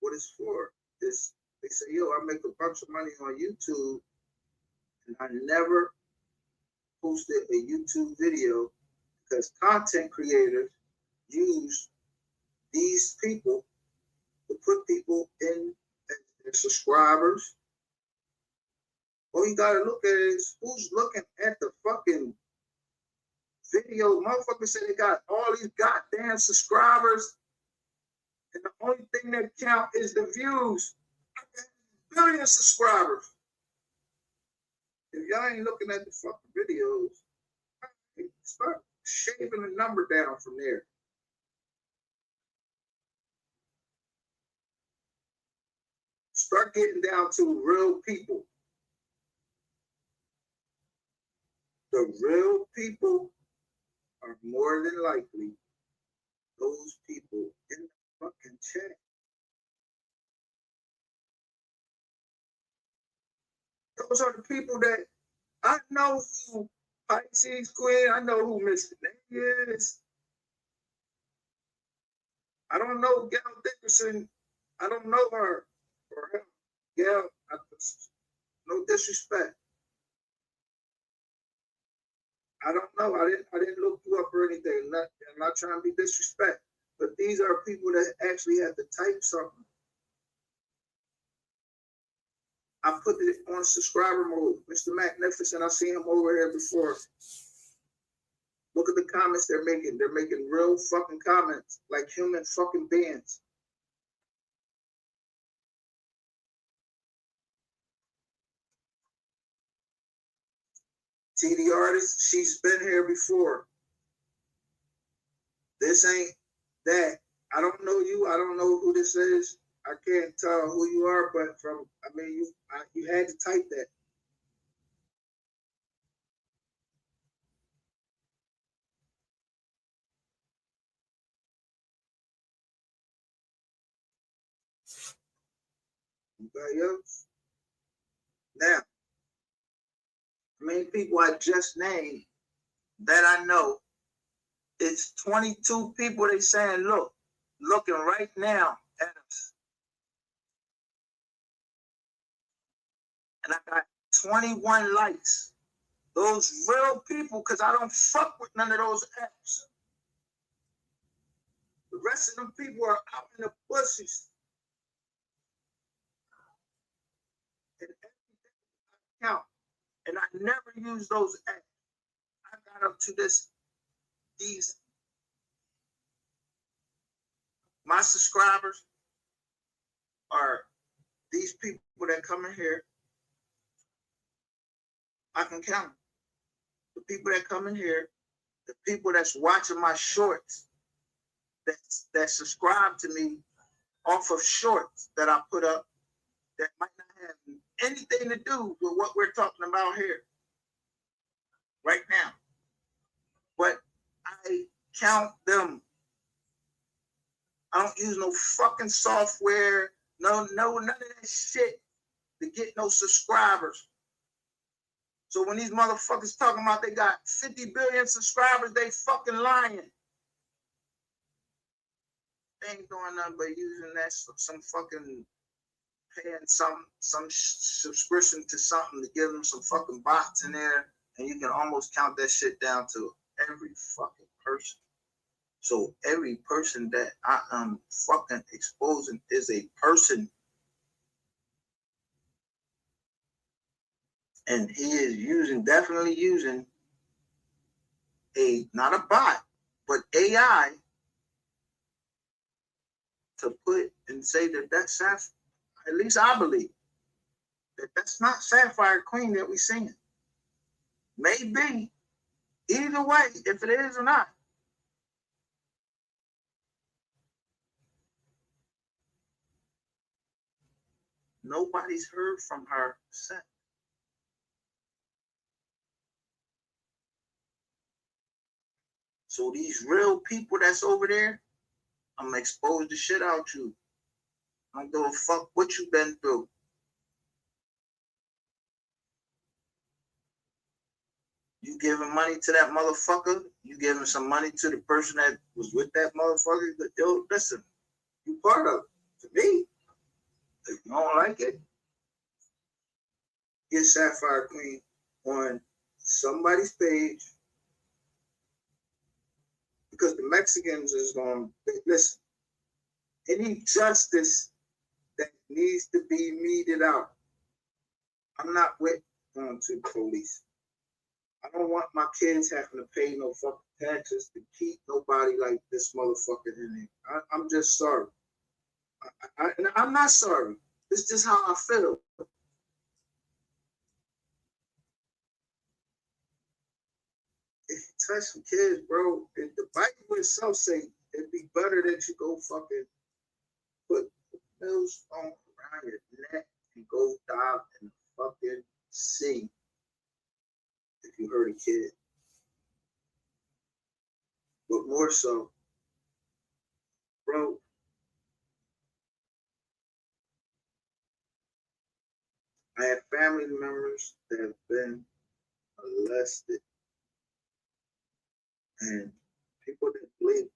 what it's for. It's, they say, yo, I make a bunch of money on YouTube and I never posted a YouTube video because content creators use these people to put people in as their subscribers. All you gotta look at is who's looking at the fucking video. Motherfuckers say they got all these goddamn subscribers, and the only thing that count is the views. Billion subscribers. If y'all ain't looking at the fucking videos, start shaving the number down from there. Start getting down to real people. The real people are more than likely those people in the fucking chat. Those are the people that I know who Pisces Queen, I know who Mr. Name is. I don't know Gail Dickerson. I don't know her or him. Gail, no disrespect. I don't know. I didn't look you up or anything. I'm not trying to be disrespect. But these are people that actually have to type something. I put it on subscriber mode. Mr. Magnificent, I've seen him over here before. Look at the comments they're making. They're making real fucking comments, like human fucking beings. TD artist, she's been here before. This ain't that. I don't know you. I don't know who this is. I can't tell who you are, but from, I mean, you had to type that. Anybody else? Now, Many people I just named that I know, it's 22 people they saying, looking right now at us. And I got 21 likes. Those real people, because I don't fuck with none of those apps. The rest of them people are out in the bushes. And everything I count. And I never use those apps. I got up to my subscribers are these people that come in here. I can count them. The people that come in here, the people that's watching my shorts, that subscribe to me off of shorts that I put up that might not have anything to do with what we're talking about here right now. But I count them. I don't use no fucking software, none of that shit to get no subscribers. So when these motherfuckers talking about they got 50 billion subscribers, they fucking lying. They ain't doing nothing but using that some fucking paying some subscription to something to give them some fucking bots in there, and you can almost count that shit down to every fucking person. So every person that I am fucking exposing is a person. And he is definitely using not a bot, but AI to put and say that that's Sapphire. At least I believe that that's not Sapphire Queen that we're seeing. Maybe. Either way, if it is or not. Nobody's heard from her since. So these real people that's over there, I'm gonna expose the shit out you. I don't give a fuck what you've been through. You giving money to that motherfucker, you giving some money to the person that was with that motherfucker. Yo, listen, you part of it. To me, if you don't like it, get Sapphire Queen on somebody's page. Because the Mexicans is going to listen. Any justice that needs to be meted out, I'm not with going to the police. I don't want my kids having to pay no fucking taxes to keep nobody like this motherfucker in there. I'm just sorry. I'm not sorry. It's just how I feel. If you touch some kids, bro, if the Bible itself say it'd be better that you go fucking put the millstone around your neck and go dive in the fucking sea if you hurt a kid. But more so, bro, I have family members that have been molested and people that believe.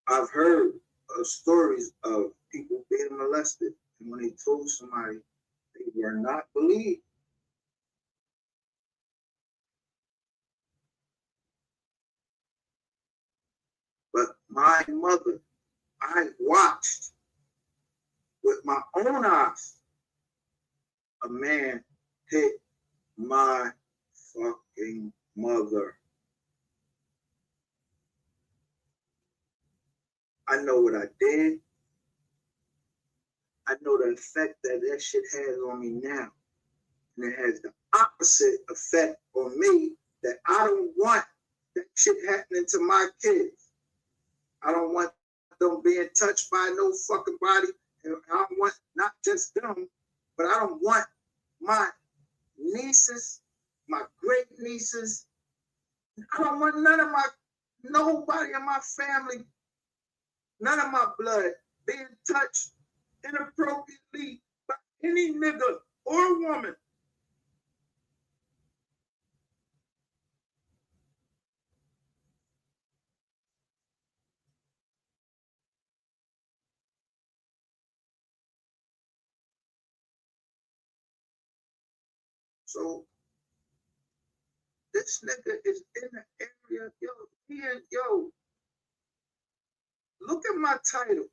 I've heard stories of people being molested, and when they told somebody, they were not believed. But my mother, I watched with my own eyes a man hit my fucking mother. I know what I did. I know the effect that shit has on me now. And it has the opposite effect on me that I don't want that shit happening to my kids. I don't want them being touched by no fucking body. And I don't want not just them, but I don't want my nieces, my great nieces. I don't want nobody in my family, none of my blood being touched inappropriately by any nigga or woman. So this nigga is in the area, yo, look at my title.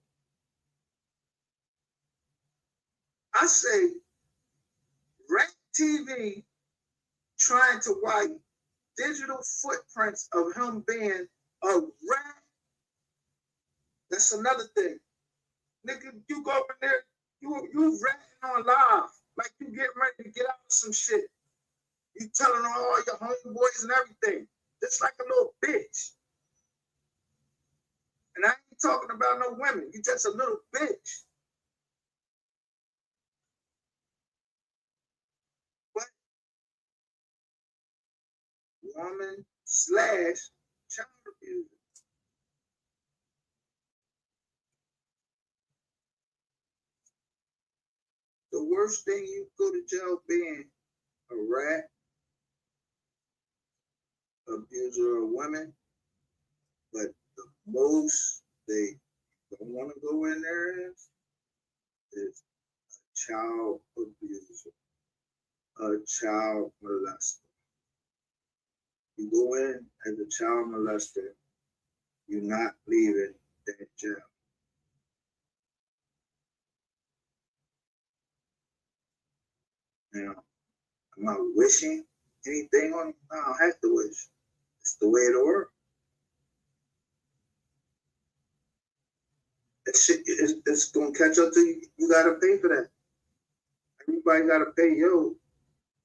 I say Ratchettv trying to wipe digital footprints of him being a rat. That's another thing. Nigga, you go in there, you ratting on live. Like you getting ready to get out of some shit. You telling all your homeboys and everything. Just like a little bitch. And I ain't talking about no women. You just a little bitch. But woman / child abuser. The worst thing you go to jail being a rat, abuser of women, but the most they don't want to go in there is a child abuser, a child molester. You go in as a child molester, you're not leaving that jail. Now, am I wishing anything on it? No, I don't have to wish. It's the way it'll work. That shit it's gonna catch up to you. You gotta pay for that. Everybody gotta pay, yo.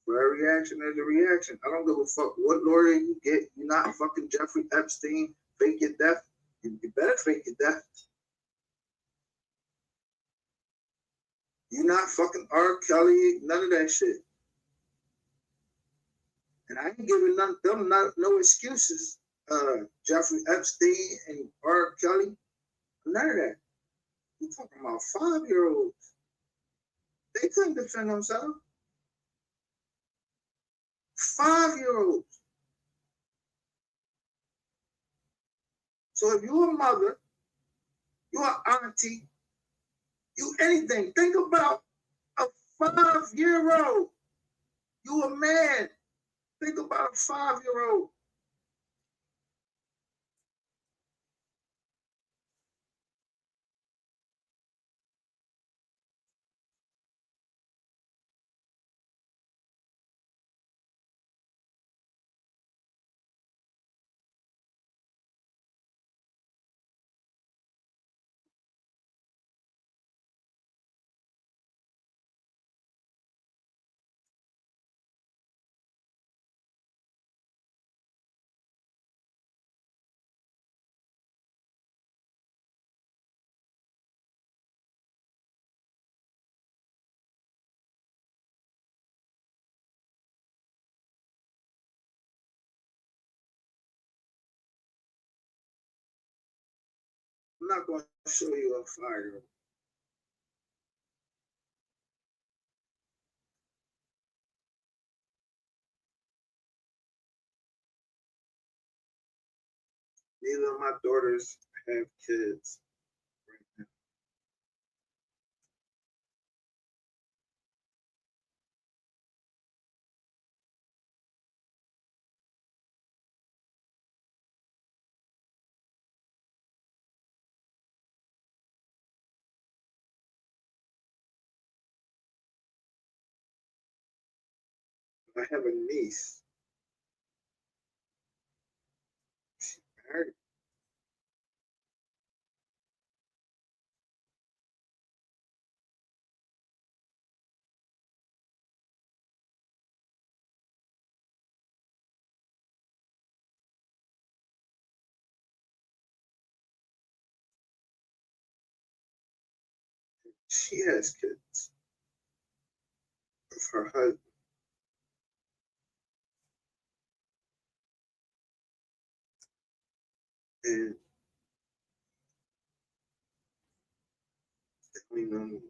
For every reaction, there's a reaction. I don't give a fuck what lawyer you get. You're not fucking Jeffrey Epstein. Fake your death. You better fake your death. You're not fucking R. Kelly. None of that shit. And I ain't giving them no excuses. Jeffrey Epstein and R. Kelly. None of that. You're talking about 5-year-olds. They couldn't defend themselves. 5-year-olds. So if you're a mother, you're an auntie, you anything, think about a 5-year-old. You a man. Think about a 5-year-old. I'm not going to show you a 5-year-old. Neither of my daughters have kids right now. I have a niece. She's married. She has kids with her husband. And they don't even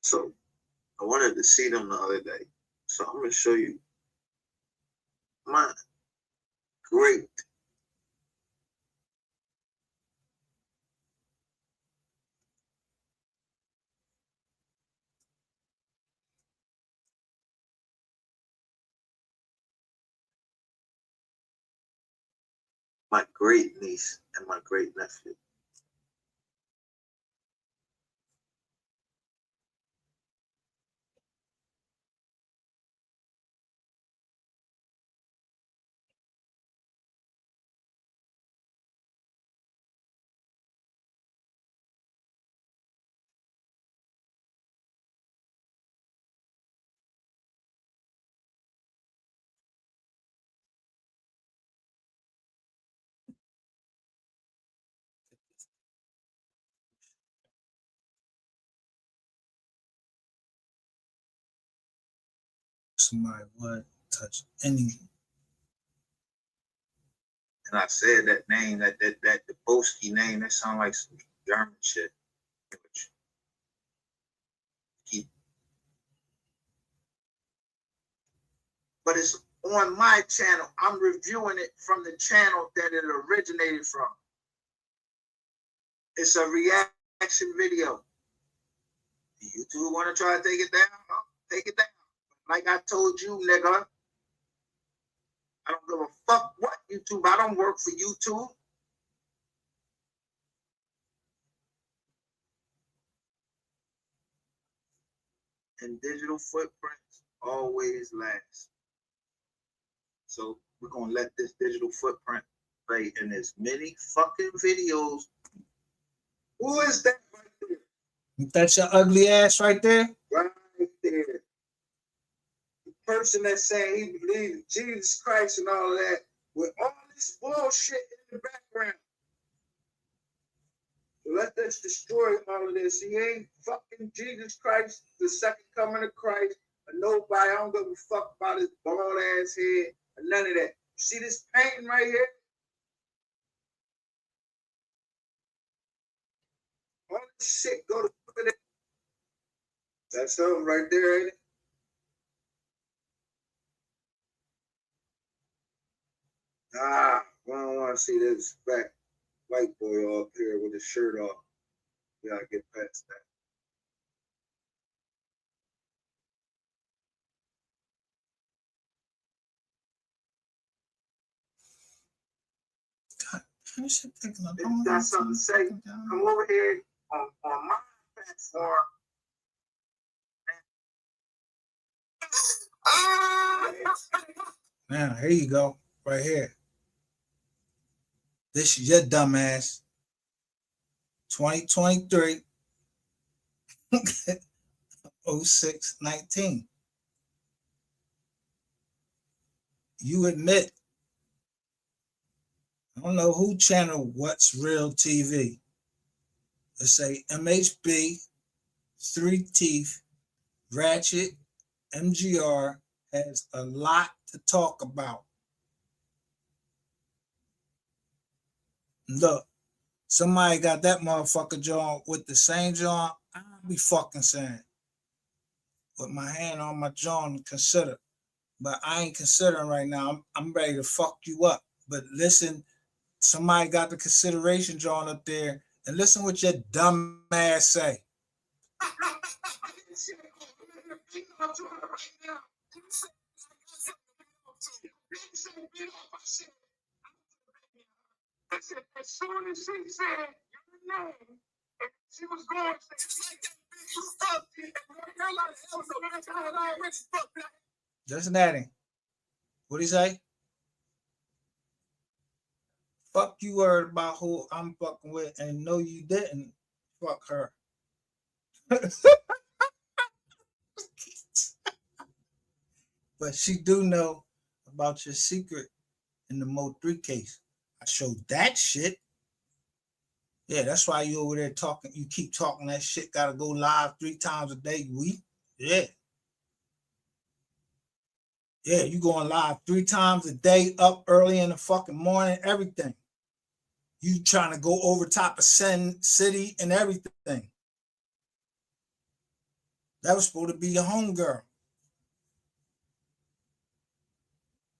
So I wanted to see them the other day. So I'm gonna show you my great niece and my great nephew. Somebody would touch any. And I said that name, that the Boski name, that sounds like some German shit. But it's on my channel. I'm reviewing it from the channel that it originated from. It's a reaction video. You two want to try to take it down? Take it down. Like I told you, nigga, I don't give a fuck what YouTube. I don't work for YouTube. And digital footprints always last. So we're gonna let this digital footprint play in as many fucking videos. Who is that right there? That's your ugly ass right there? Right there. The person that's saying he believes in Jesus Christ and all that, with all this bullshit in the background. Let us destroy all of this. He ain't fucking Jesus Christ, the second coming of Christ, or nobody. I don't give a fuck about his bald ass head or none of that. See this painting right here? All this shit go to look at it. That's something right there, ain't it? Nah, I don't want to see this back white boy up here with his shirt off. We gotta get past that. You should take a look. If you got something to say, come over here on my platform. Now, here you go, right here. This is your dumbass. 2023 06-19. You admit, I don't know who channel What's Real TV. Let's say MHB, Three Teeth, Ratchet, MGR has a lot to talk about. Look, somebody got that motherfucker jaw with the same jaw I'll be fucking saying. With my hand on my jaw and consider. But I ain't considering right now. I'm ready to fuck you up. But listen, somebody got the consideration drawn up there, and listen what your dumb ass say. As soon as she said your name, she was going just like that bitch you fucked and Listen at him. What'd he say? Fuck you heard about who I'm fucking with, and no, you didn't. Fuck her. But she do know about your secret in the MO3 case. I showed that shit. Yeah, that's why you over there talking. You keep talking that shit. Gotta go live 3 times a day. Yeah. Yeah, you going live 3 times a day, up early in the fucking morning, everything. You trying to go over top of Sin City and everything. That was supposed to be your homegirl.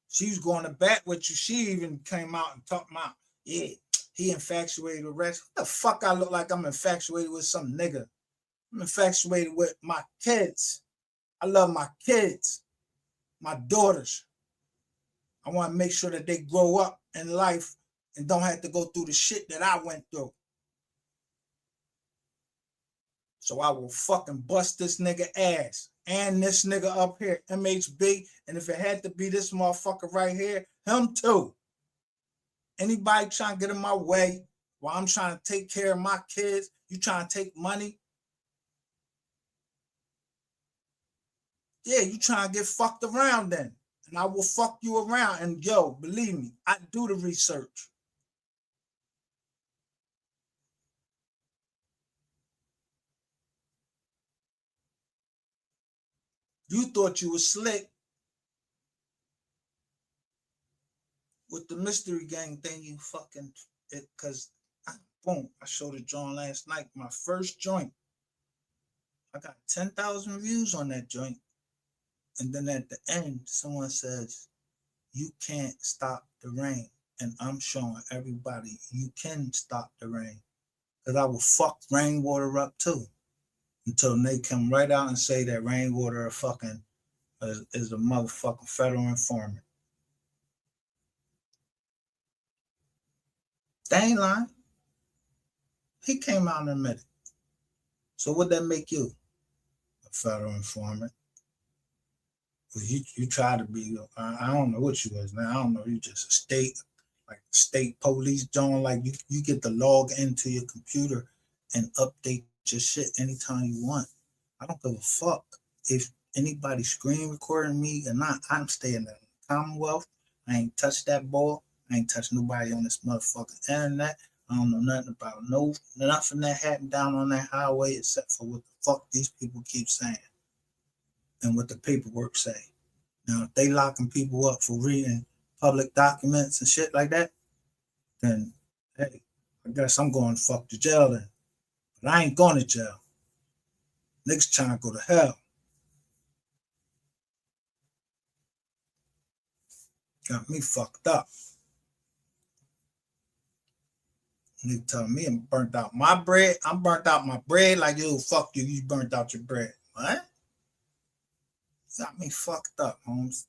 She was going to bat with you. She even came out and talked about, yeah, he infatuated with Rex. What the fuck I look like I'm infatuated with some nigga? I'm infatuated with my kids. I love my kids, my daughters. I want to make sure that they grow up in life and don't have to go through the shit that I went through. So I will fucking bust this nigga ass and this nigga up here, MHB. And if it had to be this motherfucker right here, him too. Anybody trying to get in my way while I'm trying to take care of my kids, you trying to take money? Yeah, you trying to get fucked around then. And I will fuck you around. And yo, believe me, I do the research. You thought you was slick with the mystery gang thing, you fucking it, cause boom, I showed a joint last night, my first joint. I got 10,000 views on that joint. And then at the end, someone says, you can't stop the rain. And I'm showing everybody you can stop the rain. Cause I will fuck rainwater up too. Until they come right out and say that rainwater fucking is a motherfucking federal informant. They ain't lying. He came out and admitted. So what that make you? A federal informant. Well, you try to be, I don't know what you is now. I don't know, you just a state police, John, like you get to log into your computer and update your shit anytime you want. I don't give a fuck if anybody screen recording me or not. I'm staying in the Commonwealth. I ain't touched that ball. I ain't touched nobody on this motherfucking internet. I don't know nothing about nothing that happened down on that highway except for what the fuck these people keep saying and what the paperwork say. Now, if they locking people up for reading public documents and shit like that, then hey, I guess I'm going to fuck to jail then. But I ain't going to jail. Niggas trying to go to hell. Got me fucked up. Nigga telling me I'm burnt out my bread. I'm burnt out my bread like, yo, fuck you, you burnt out your bread. What? Got me fucked up, Holmes.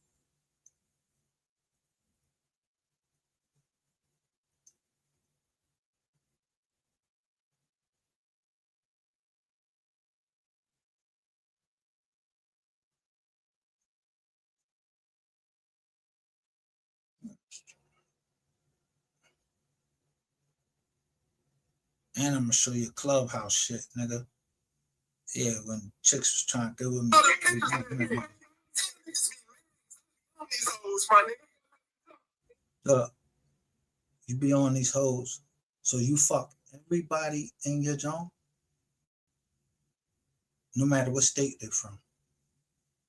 And I'm gonna show you clubhouse shit, nigga. Yeah, when chicks was trying to get with me. Look, you be on these hoes, so you fuck everybody in your joint, no matter what state they're from.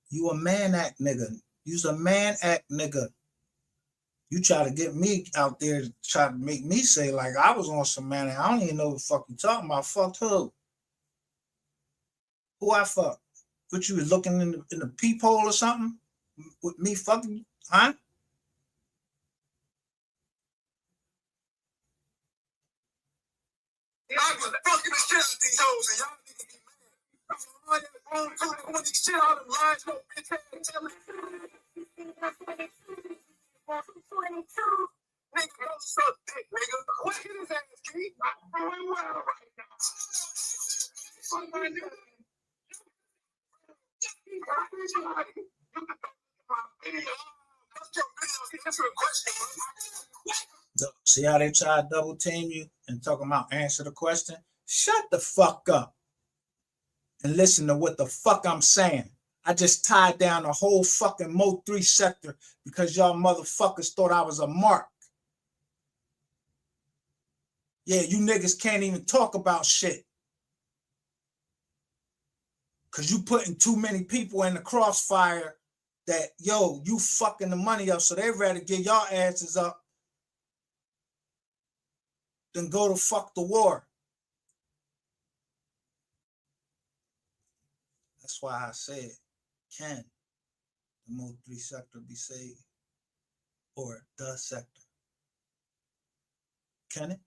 You a man act nigga. You's a man act nigga. You try to get me out there to try to make me say like I was on some man. I don't even know what the fuck you talking about. Fucked who? Who I fuck? What you was looking in the peephole or something? With me fucking, huh? I was fucking the shit out these hoes and y'all niggas be mad. I'm on these shit out of lines, no bitch ass telling. Nigga, go suck dick, nigga. What hit his ass, Keith? I'm doing well right now. Fuck my nigga. See how they try to double team you and talking about answer the question? Shut the fuck up and listen to what the fuck I'm saying. I just tied down the whole fucking MO3 sector because y'all motherfuckers thought I was a mark. Yeah, you niggas can't even talk about shit. Cause you putting too many people in the crossfire that, yo, you fucking the money up, so they rather get y'all asses up than go to fuck the war. That's why I said, can the MO3 sector be saved? Or the sector? Can it?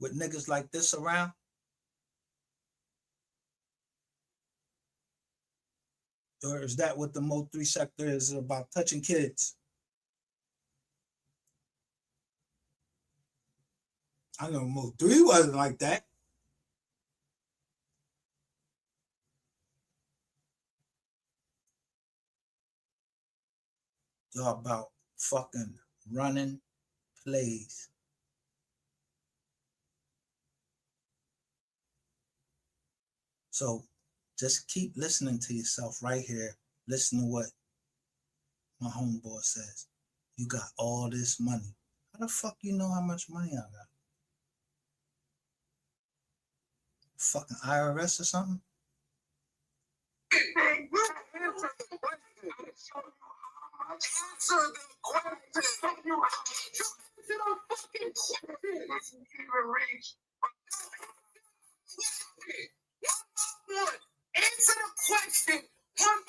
With niggas like this around? Or is that what the MO3 sector is about, touching kids? I know MO3 wasn't like that. Y'all about fucking running plays. So just keep listening to yourself right here. Listen to what my homeboy says. You got all this money. How the fuck you know how much money I got? Fucking IRS or something? Answer the question. You answer the fucking question. One. Answer the question. One.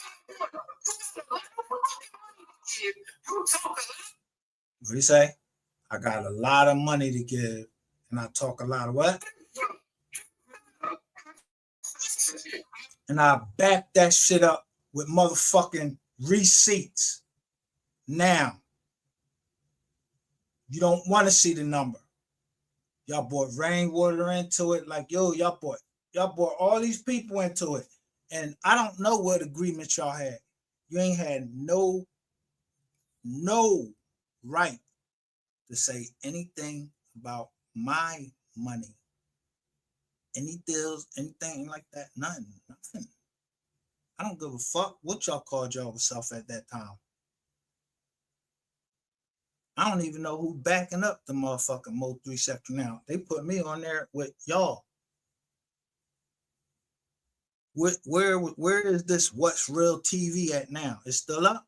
You talk a lot. What do you say? I got a lot of money to give, and I talk a lot of what? And I back that shit up with motherfucking receipts. Now, you don't want to see the number. Y'all brought rainwater into it, like, yo, y'all brought all these people into it. And I don't know what agreement y'all had. You ain't had no right to say anything about my money. Any deals, anything like that, nothing. I don't give a fuck what y'all called yourself at that time. I don't even know who backing up the motherfucking MO3 sector now. They put me on there with y'all. Where is this What's Real TV at now? It's still up?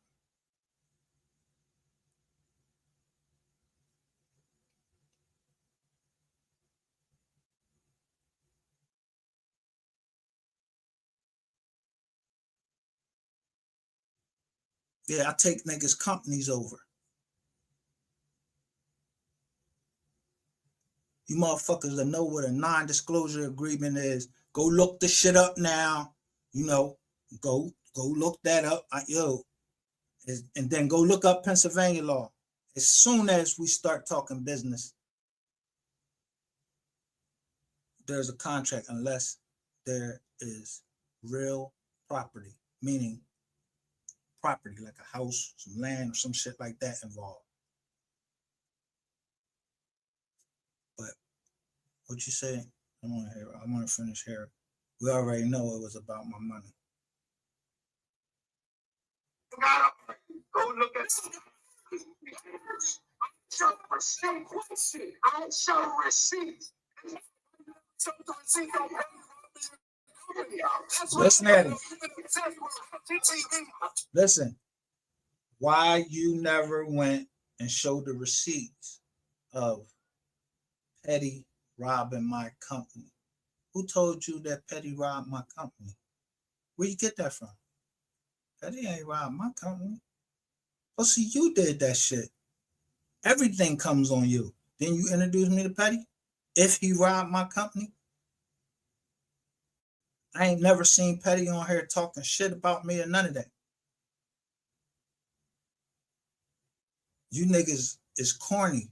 Yeah, I take niggas' companies over. You motherfuckers that know what a non-disclosure agreement is, go look the shit up now. You know, go look that up. And then go look up Pennsylvania law. As soon as we start talking business, there's a contract unless there is real property, meaning property like a house, some land, or some shit like that involved. But what you say? I want to finish here. We already know it was about my money. Go look at I show receipts. Listen at him. Listen. Why you never went and showed the receipts of Petty robbing my company? Who told you that Petty robbed my company? Where you get that from? Petty ain't robbed my company. Oh, see, you did that shit. Everything comes on you. Then you introduce me to Petty? If he robbed my company? I ain't never seen Petty on here talking shit about me or none of that. You niggas is corny.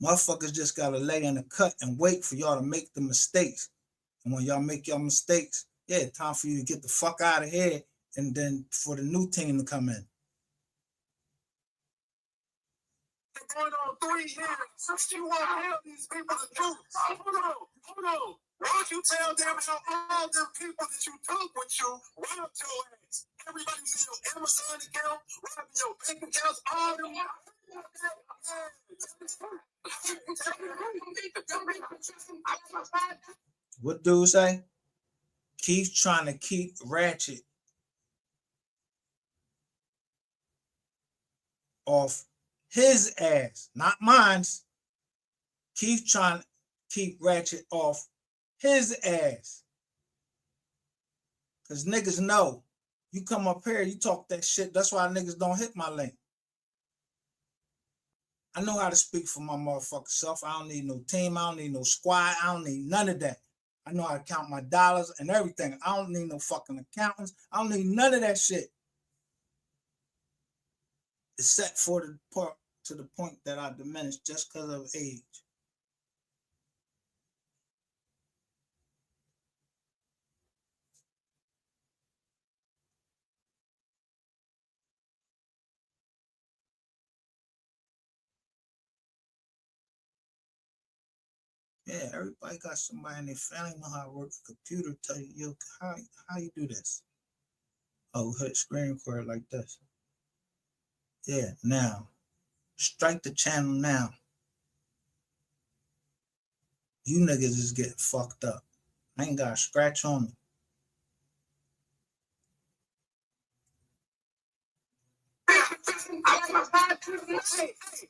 Motherfuckers just gotta lay in the cut and wait for y'all to make the mistakes. And when y'all make your mistakes, yeah, time for you to get the fuck out of here and then for the new team to come in. Going on 3 years. Since you want to tell these people the truth. Hold on. Why don't you tell them how all them people that you took with you robbed your ass? Everybody's in your Amazon account, robbing your bank accounts, all them. What dude say? Keith trying to keep Ratchet off his ass, not mine's. Keith trying to keep Ratchet off his ass. Because niggas know. You come up here, you talk that shit. That's why niggas don't hit my lane. I know how to speak for my motherfucking self. I don't need no team. I don't need no squad. I don't need none of that. I know how to count my dollars and everything. I don't need no fucking accountants. I don't need none of that shit. Except for the part to the point that I diminished just because of age. Yeah, everybody got somebody in their family know how to work a computer. Tell you, yo, how you do this? Oh, hit screen record like this. Yeah, now strike the channel now. You niggas is getting fucked up. I ain't got a scratch on me.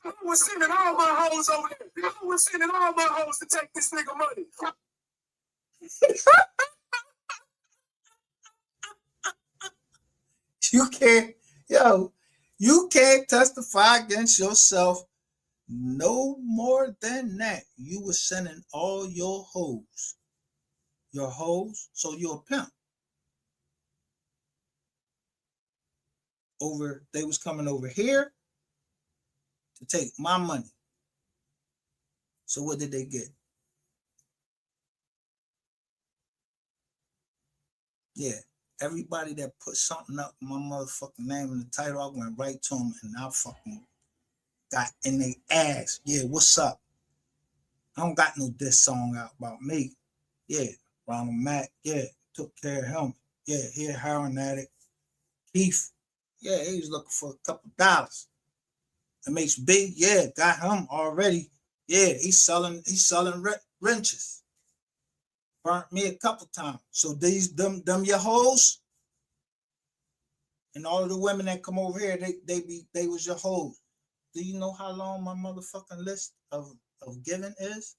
I was sending all my hoes over there. I was sending all my hoes to take this nigga money. You can't testify against yourself no more than that. You were sending all your hoes. So you're a pimp. They was coming over here to take my money. So what did they get? Yeah, everybody that put something up, my motherfucking name in the title, I went right to them and I fucking got in their ass. Yeah, what's up? I don't got no diss song out about me. Yeah, Ronald Mack, yeah, took care of him. Yeah, he a heroin addict. Keith, yeah, he was looking for a couple dollars. MHB, yeah, got him already. Yeah, he's selling wrenches. Burnt me a couple times. So them your hoes, and all of the women that come over here, they was your hoes. Do you know how long my motherfucking list of giving is?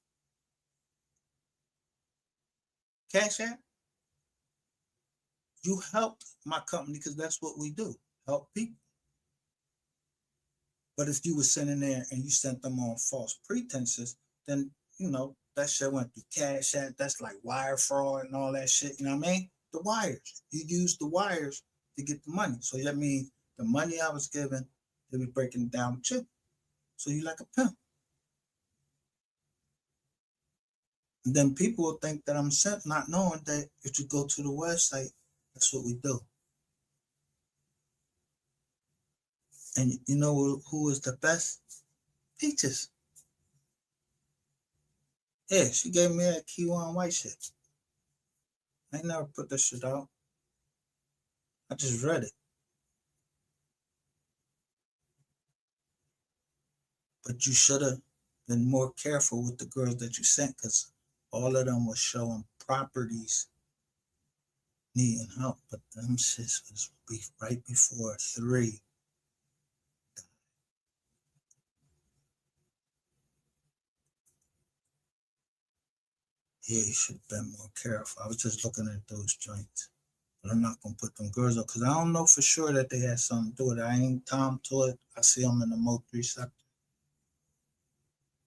Cash App? You helped my company because that's what we do. Help people. But if you were sitting there and you sent them on false pretenses, then, that shit went through Cash App. That's like wire fraud and all that shit. You know what I mean? The wires. You use the wires to get the money. So that means the money I was given, they be breaking it down with you. So you like a pimp. And then people will think that I'm sent, not knowing that if you go to the website, that's what we do. And you know who is the best? Peaches. Yeah, she gave me that Key-One White shit. I ain't never put that shit out. I just read it. But you should have been more careful with the girls that you sent, because all of them were showing properties needing help. But them shits was right before 3. Yeah, you should have been more careful. I was just looking at those joints. But I'm not going to put them girls up because I don't know for sure that they had something to do with it. I ain't Tom to it. I see them in the MO3 sector.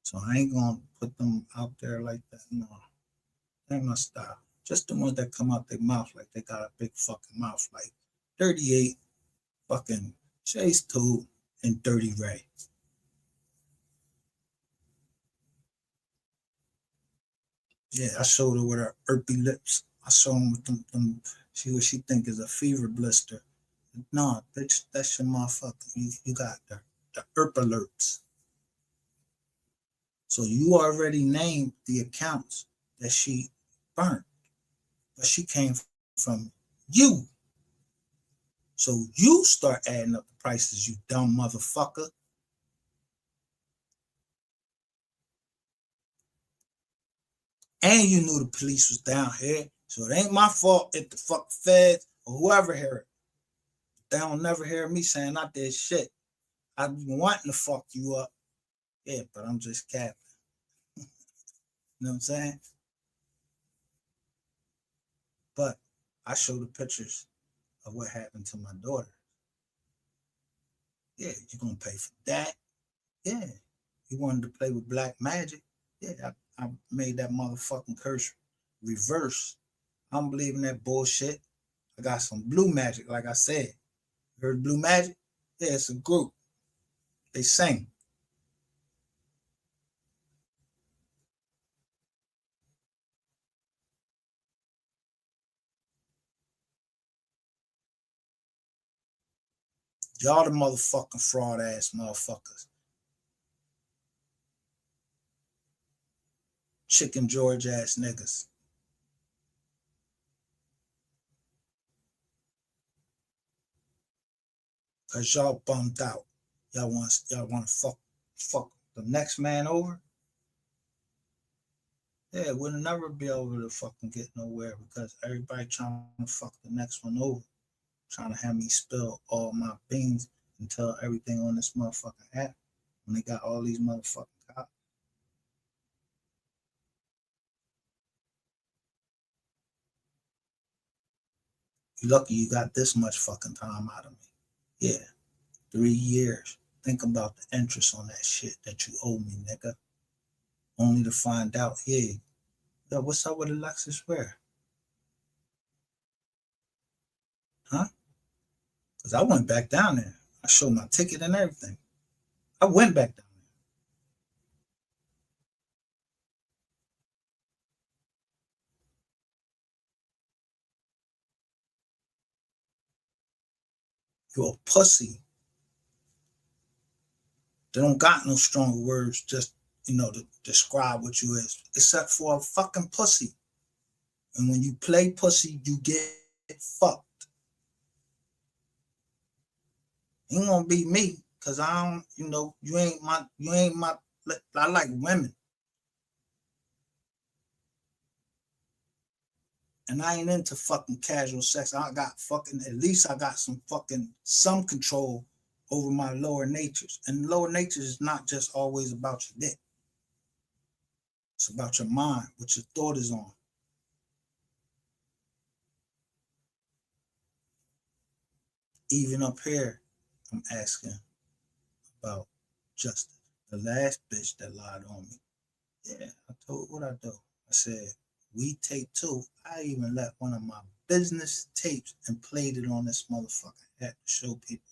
So I ain't going to put them out there like that. No, that ain't my style. Just the ones that come out their mouth like they got a big fucking mouth, like 38, fucking Chase 2, and Dirty Ray. Yeah, I showed her with her irpy lips. I showed them with them see what she think is a fever blister. No, bitch, that's your motherfucker. You got the irp alerts. So you already named the accounts that she burnt, but she came from you. So you start adding up the prices, you dumb motherfucker. And you knew the police was down here. So it ain't my fault if the fuck feds or whoever hear it. They don't never hear me saying I did shit. I be wanting to fuck you up. Yeah, but I'm just capping. You know what I'm saying? But I show the pictures of what happened to my daughter. Yeah, you gonna pay for that? Yeah. You wanted to play with black magic? Yeah, I made that motherfucking curse reverse. I don't believe in that bullshit. I got some blue magic, like I said. Heard blue magic? Yeah, it's a group. They sing. Y'all the motherfucking fraud ass motherfuckers. Chicken George ass niggas. Cause y'all bummed out. Y'all want to fuck the next man over? Yeah, we'll never be able to fucking get nowhere because everybody trying to fuck the next one over. Trying to have me spill all my beans and tell everything on this motherfucking app when they got all these motherfucking cops. You lucky you got this much fucking time out of me. Yeah, 3 years. Think about the interest on that shit that you owe me, nigga. Only to find out, yeah, yo, what's up with Alexis Ware? Huh? Because I went back down there. I showed my ticket and everything. I went back down there. You're a pussy. They don't got no stronger words just, to describe what you is, except for a fucking pussy. And when you play pussy, you get fucked. Ain't gonna be me, cause I don't, you ain't my, I like women. And I ain't into fucking casual sex. At least I got some control over my lower natures. And lower natures is not just always about your dick. It's about your mind, what your thought is on. Even up here, I'm asking about justice. The last bitch that lied on me. Yeah, I told what I do. I said, we tape two. I even let one of my business tapes and played it on this motherfucker app to show people.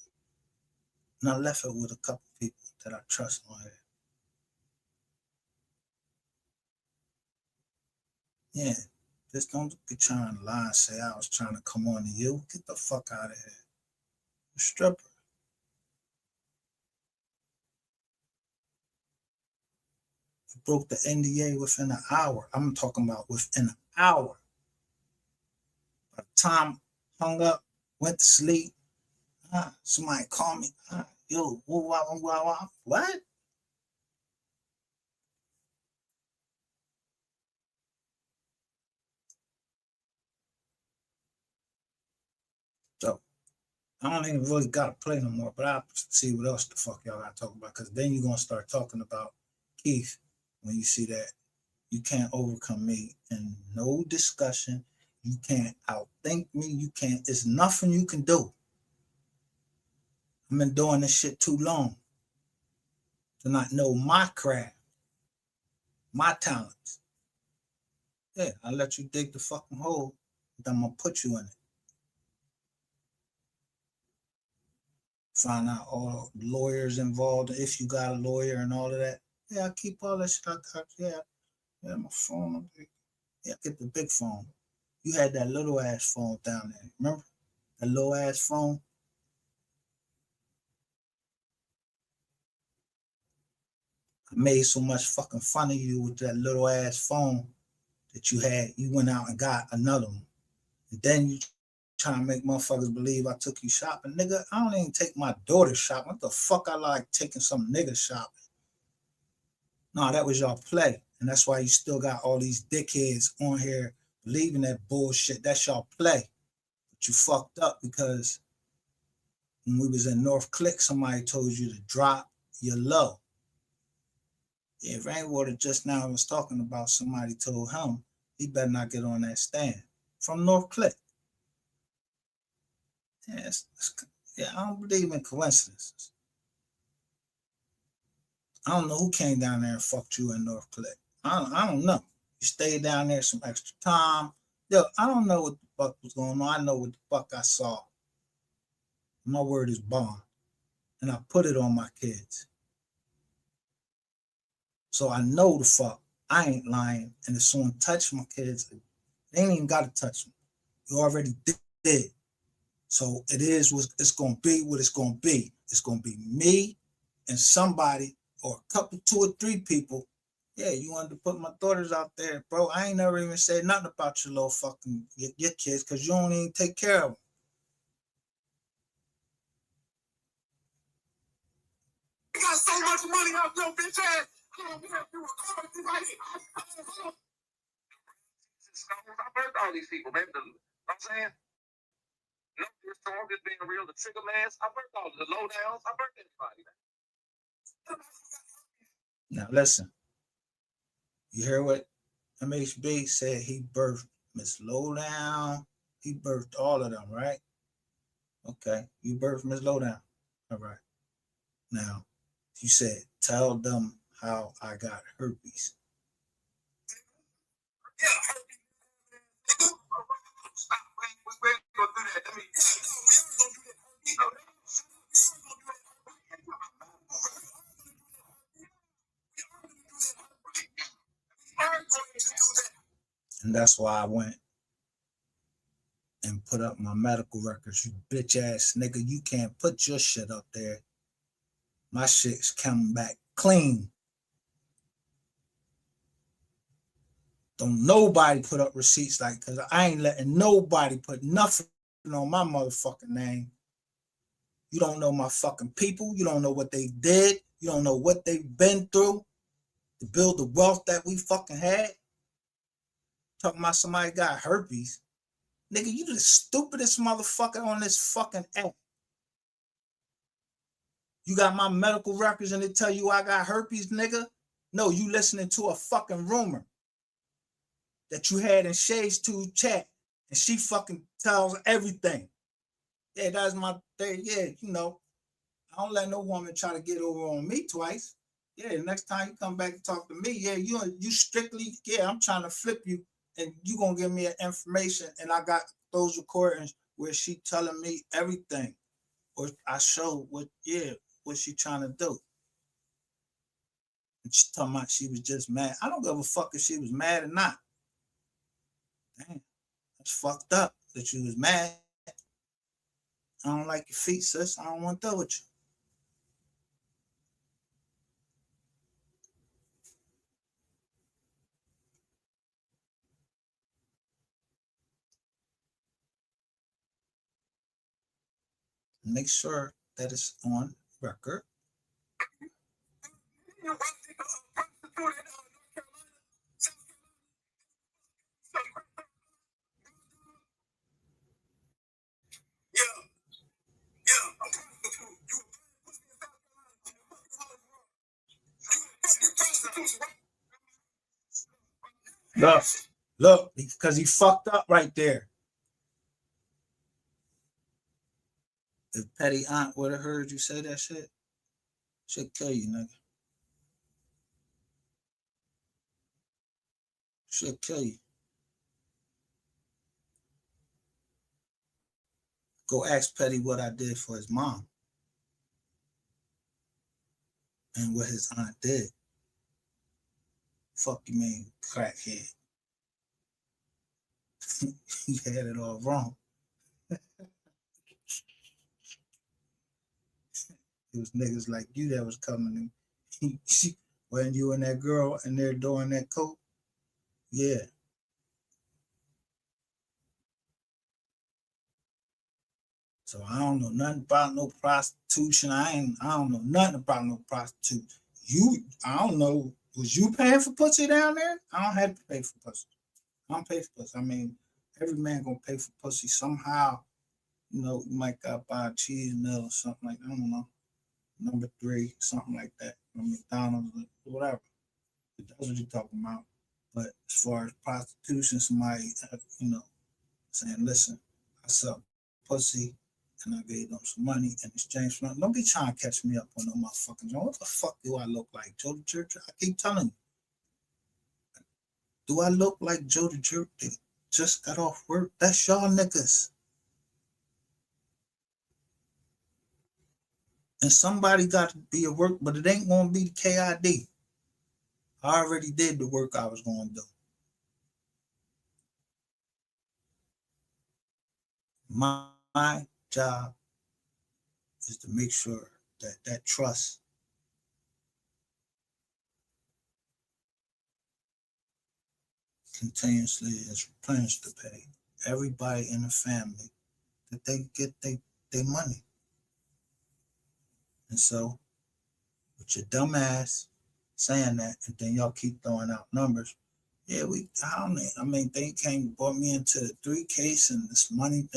And I left it with a couple people that I trust on here. Yeah, just don't be trying to lie and say I was trying to come on to you. Get the fuck out of here. A stripper. You broke the NDA within an hour. I'm talking about within an hour. By the time I hung up, went to sleep, somebody called me. Yo, what? So I don't even really gotta play no more, but I'll see what else the fuck y'all gotta talk about. Cause then you're gonna start talking about Keith when you see that you can't overcome me in no discussion. You can't outthink me. You can't, it's nothing you can do. I've been doing this shit too long to not know my craft, my talents. Yeah, I let you dig the fucking hole, then I'm gonna put you in it. Find out all the lawyers involved, if you got a lawyer and all of that. Yeah, I keep all that shit. Yeah, my phone. Yeah, get the big phone. You had that little ass phone down there. Remember that little ass phone? I made so much fucking fun of you with that little ass phone that you had. You went out and got another one. And then you trying to make motherfuckers believe I took you shopping. Nigga, I don't even take my daughter shopping. What the fuck I like taking some nigga shopping? No, that was y'all play. And that's why you still got all these dickheads on here believing that bullshit. That's y'all play. But you fucked up because when we was in North Click, somebody told you to drop your low. Yeah, Rainwater just now was talking about somebody told him he better not get on that stand from North Click. Yeah, yeah, I don't believe in coincidences. I don't know who came down there and fucked you in North Click. I don't know. You stayed down there some extra time. Yo, I don't know what the fuck was going on. I know what the fuck I saw. My word is bond. And I put it on my kids. So I know the fuck. I ain't lying. And if someone touched my kids, they ain't even got to touch them. You already did. So it is what it's going to be what it's going to be. It's going to be me and somebody or a couple, 2 or 3 people. Yeah, you wanted to put my daughters out there, bro. I ain't never even said nothing about your little fucking, your kids, because you don't even take care of them. You got so much money off your bitch ass. I birthed all these people, man. You know what I'm saying? No, this song is being real. The trigger mass. I birthed all the lowdowns. I birthed everybody, man. Now listen, you hear what MHB said? He birthed Miss Lowdown. He birthed all of them, right? Okay, you birthed Miss Lowdown. All right. Now, you said, tell them how I got herpes. Yeah, herpes. Stop. We ain't gonna do that. I mean, we are gonna do that. And that's why I went and put up my medical records. You bitch ass nigga, you can't put your shit up there. My shit's coming back clean. Don't nobody put up receipts like, cause I ain't letting nobody put nothing on my motherfucking name. You don't know my fucking people. You don't know what they did. You don't know what they've been through to build the wealth that we fucking had. Talking about somebody got herpes. Nigga, you the stupidest motherfucker on this fucking app. You got my medical records and they tell you I got herpes, nigga? No, you listening to a fucking rumor that you had in Shay's 2 chat. And she fucking tells everything. Yeah, that's my thing. Yeah, you know, I don't let no woman try to get over on me twice. Yeah, next time you come back and talk to me, yeah, you strictly, yeah, I'm trying to flip you and you gonna give me information. And I got those recordings where she telling me everything. Or I show what she trying to do. And she talking about she was just mad. I don't give a fuck if she was mad or not. Damn, that's fucked up that you was mad. I don't like your feet, sis. I don't want to deal with you. Make sure that it's on record. Look, because he fucked up right there. If Petty Aunt would have heard you say that shit, she'd kill you, nigga. She'll kill you. Go ask Petty what I did for his mom and what his aunt did. Fuck you mean, crackhead. You had it all wrong. It was niggas like you that was coming in. When you and that girl and they're doing that coke, yeah. So I don't know nothing about no prostitution. I don't know nothing about no prostitute. I don't know. Was you paying for pussy down there? I don't have to pay for pussy. I don't pay for pussy. I mean, every man gonna pay for pussy somehow. You know, you might got buy a cheese meal or something like that. I don't know. Number 3, something like that. From McDonald's or whatever. That's what you're talking about. But as far as prostitution, somebody, you know, saying, listen, I sell pussy and I gave them some money in exchange for nothing. Don't be trying to catch me up on no motherfucking joint. What the fuck do I look like, Joe the Jerk? I keep telling you. Do I look like Joe the Jerk that just got off work? That's y'all niggas. And somebody got to be at work, but it ain't gonna be the KID. I already did the work I was gonna do. My job is to make sure that that trust continuously is replenished to pay everybody in the family that they get their money. And so, with your dumb ass saying that, and then y'all keep throwing out numbers. Yeah, I mean, they came and brought me into the 3 case and this money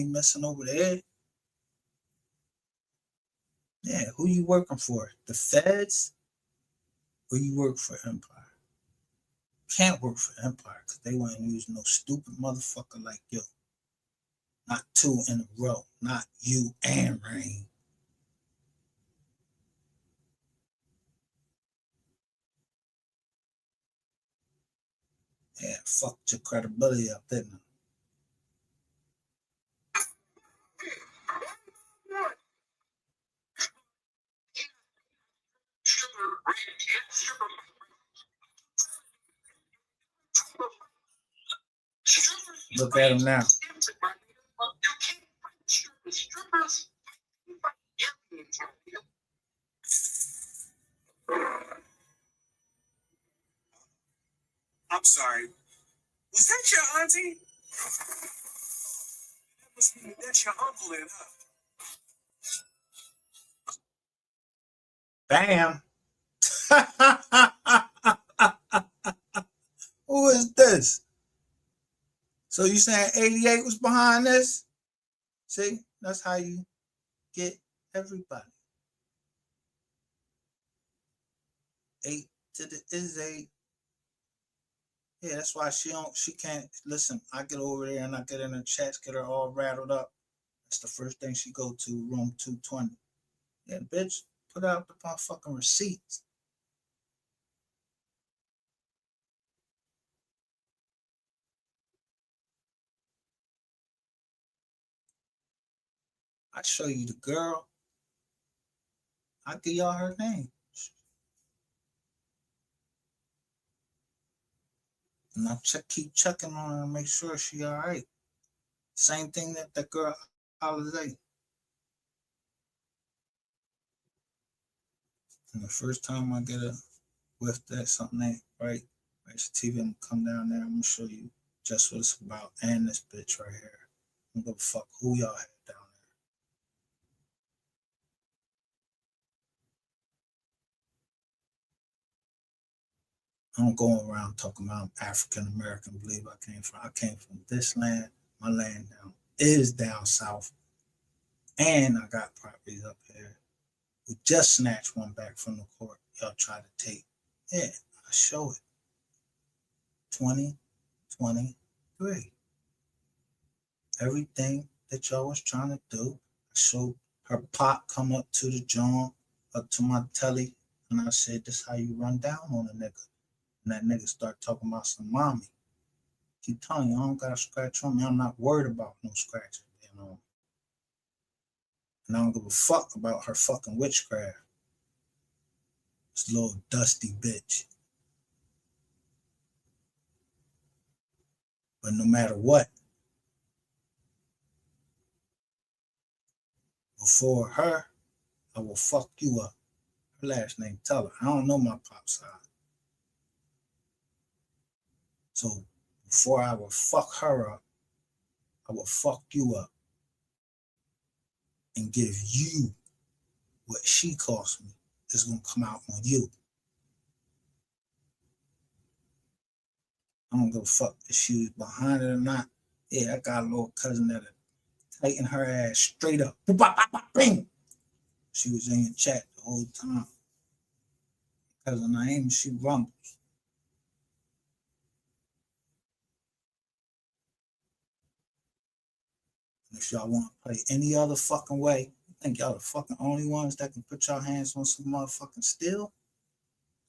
missing over there. Yeah, who you working for? The feds? Or you work for Empire? Can't work for Empire because they wouldn't use no stupid motherfucker like you. Not 2 in a row. Not you and Rain. Yeah, fucked your credibility up, didn't it? Look at him now. I'm sorry. Was that your auntie? That must mean that's your uncle then, huh? Bam. Who is this? So you saying 88 was behind this? See, that's how you get everybody. 8 to the is 8. Yeah, that's why she can't listen. I get over there and I get in her chats, get her all rattled up. That's the first thing she go to, room 220. Yeah, bitch, put out the motherfucking receipts. I show you the girl. I give y'all her name. And I keep checking on her and make sure she all right. Same thing that the girl Holiday. And the first time I get a whiff that something ain't right, Ratchettv, I'm gonna come down there. I'm gonna show you just what it's about and this bitch right here. I don't give a fuck who y'all had down there. I don't go around talking about I'm African American. Believe I came from this land. My land now is down south, and I got properties up here. We just snatched one back from the court. Y'all try to take. Yeah, I show it. 2023. Everything that y'all was trying to do. I showed her pop come up to the joint, up to my telly, and I said, this how you run down on a nigga. And that nigga start talking about some mommy. Keep telling you, I don't got a scratch on me. I'm not worried about no scratches, you know. And I don't give a fuck about her fucking witchcraft. This little dusty bitch. But no matter what, before her, I will fuck you up. Her last name Teller. I don't know my pop's side. So before I will fuck her up, I will fuck you up and give you what she cost me. It's gonna come out on you. I don't give a fuck if she was behind it or not. Yeah, I got a little cousin that'll tighten her ass straight up. Bing! She was in your chat the whole time. Cousin Naima, she rumbles. If y'all want to play any other fucking way, you think y'all the fucking only ones that can put y'all hands on some motherfucking steel?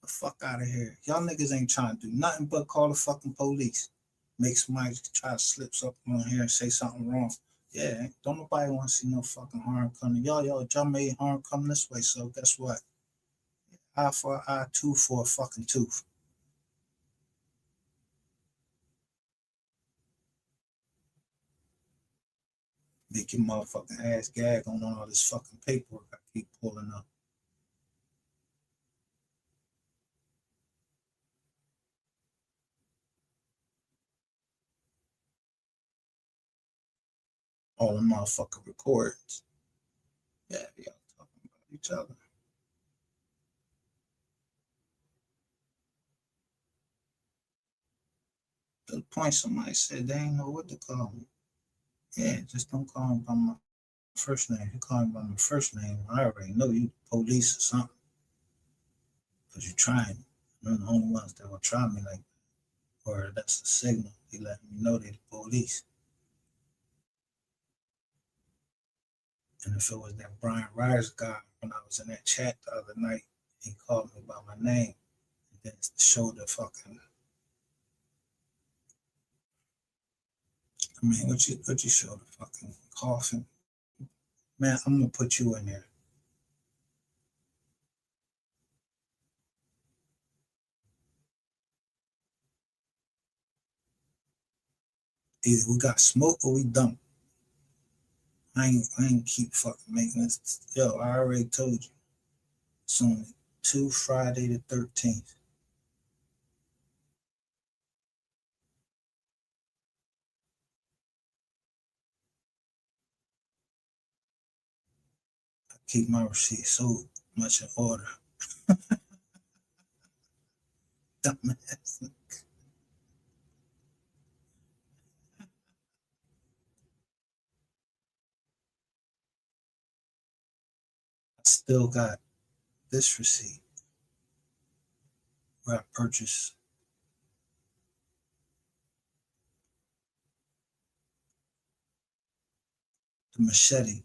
The fuck out of here. Y'all niggas ain't trying to do nothing but call the fucking police. Make somebody try to slip something on here and say something wrong. Yeah, don't nobody want to see no fucking harm coming. Y'all made harm come this way, so guess what? Eye for an eye, tooth for a fucking tooth. Make your motherfucking ass gag on all this fucking paperwork I keep pulling up. All the motherfucking records. Yeah, y'all talking about each other. To the point somebody said they ain't know what to call me. Yeah, just don't call me by my first name. You call me by my first name, I already know you police or something. Because you're trying. You're the only ones that will try me like that. Or that's a signal. They letting me know they're the police. And if it was that Brian Ryers guy, when I was in that chat the other night, he called me by my name. And then showed the fucking. I mean, what you show the fucking coffin? Man, I'm gonna put you in there. Either we got smoke or we don't. I ain't keep fucking making this. Yo, I already told you. It's only 2 Friday the 13th. I keep my receipts so much in order. Dumbass. I still got this receipt where I purchased the machete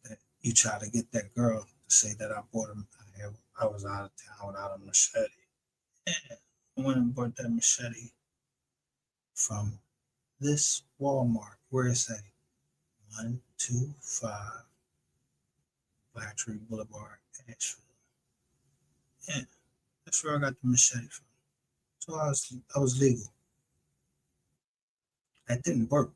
that you try to get that girl to say that I bought him. I was out of town without a machete. Yeah, I went and bought that machete from this Walmart. Where is that? 125 Black Tree Boulevard, Asheville. Yeah, that's where I got the machete from. So I was legal. That didn't work.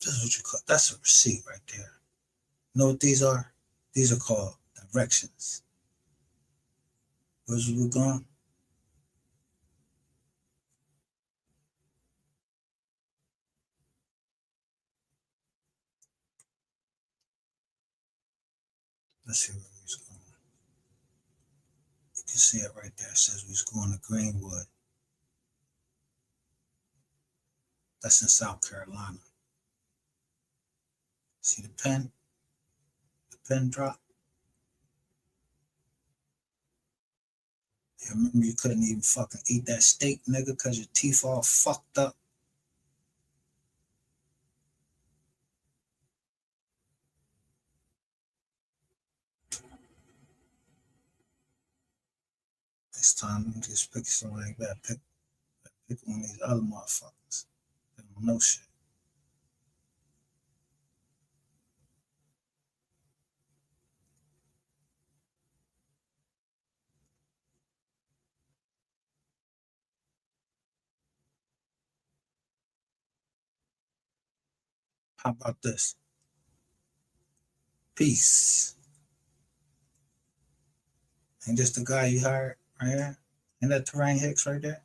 That's what you call. That's a receipt right there. You know what these are? These are called directions. Where's we going? Let's see where we's going. You can see it right there. It says we's going to Greenwood. That's in South Carolina. See the pen? The pen drop? Yeah, remember you couldn't even fucking eat that steak, nigga, because your teeth all fucked up? This time, you just pick something like that. Pick one of these other motherfuckers. They don't know shit. How about this? Peace. Ain't this the guy you hired right here? Ain't that Terrain Hicks right there?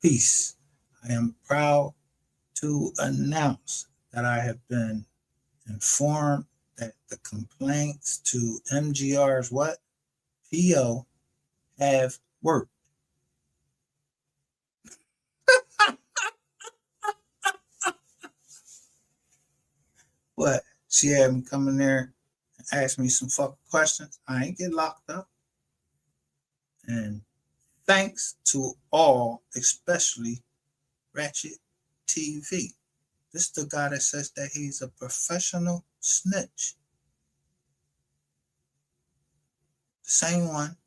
Peace. I am proud to announce that I have been informed that the complaints to MGR's what? PO have work. But she had me come in there and ask me some fucking questions. I ain't get locked up. And thanks to all, especially Ratchettv. This is the guy that says that he's a professional snitch. The same one,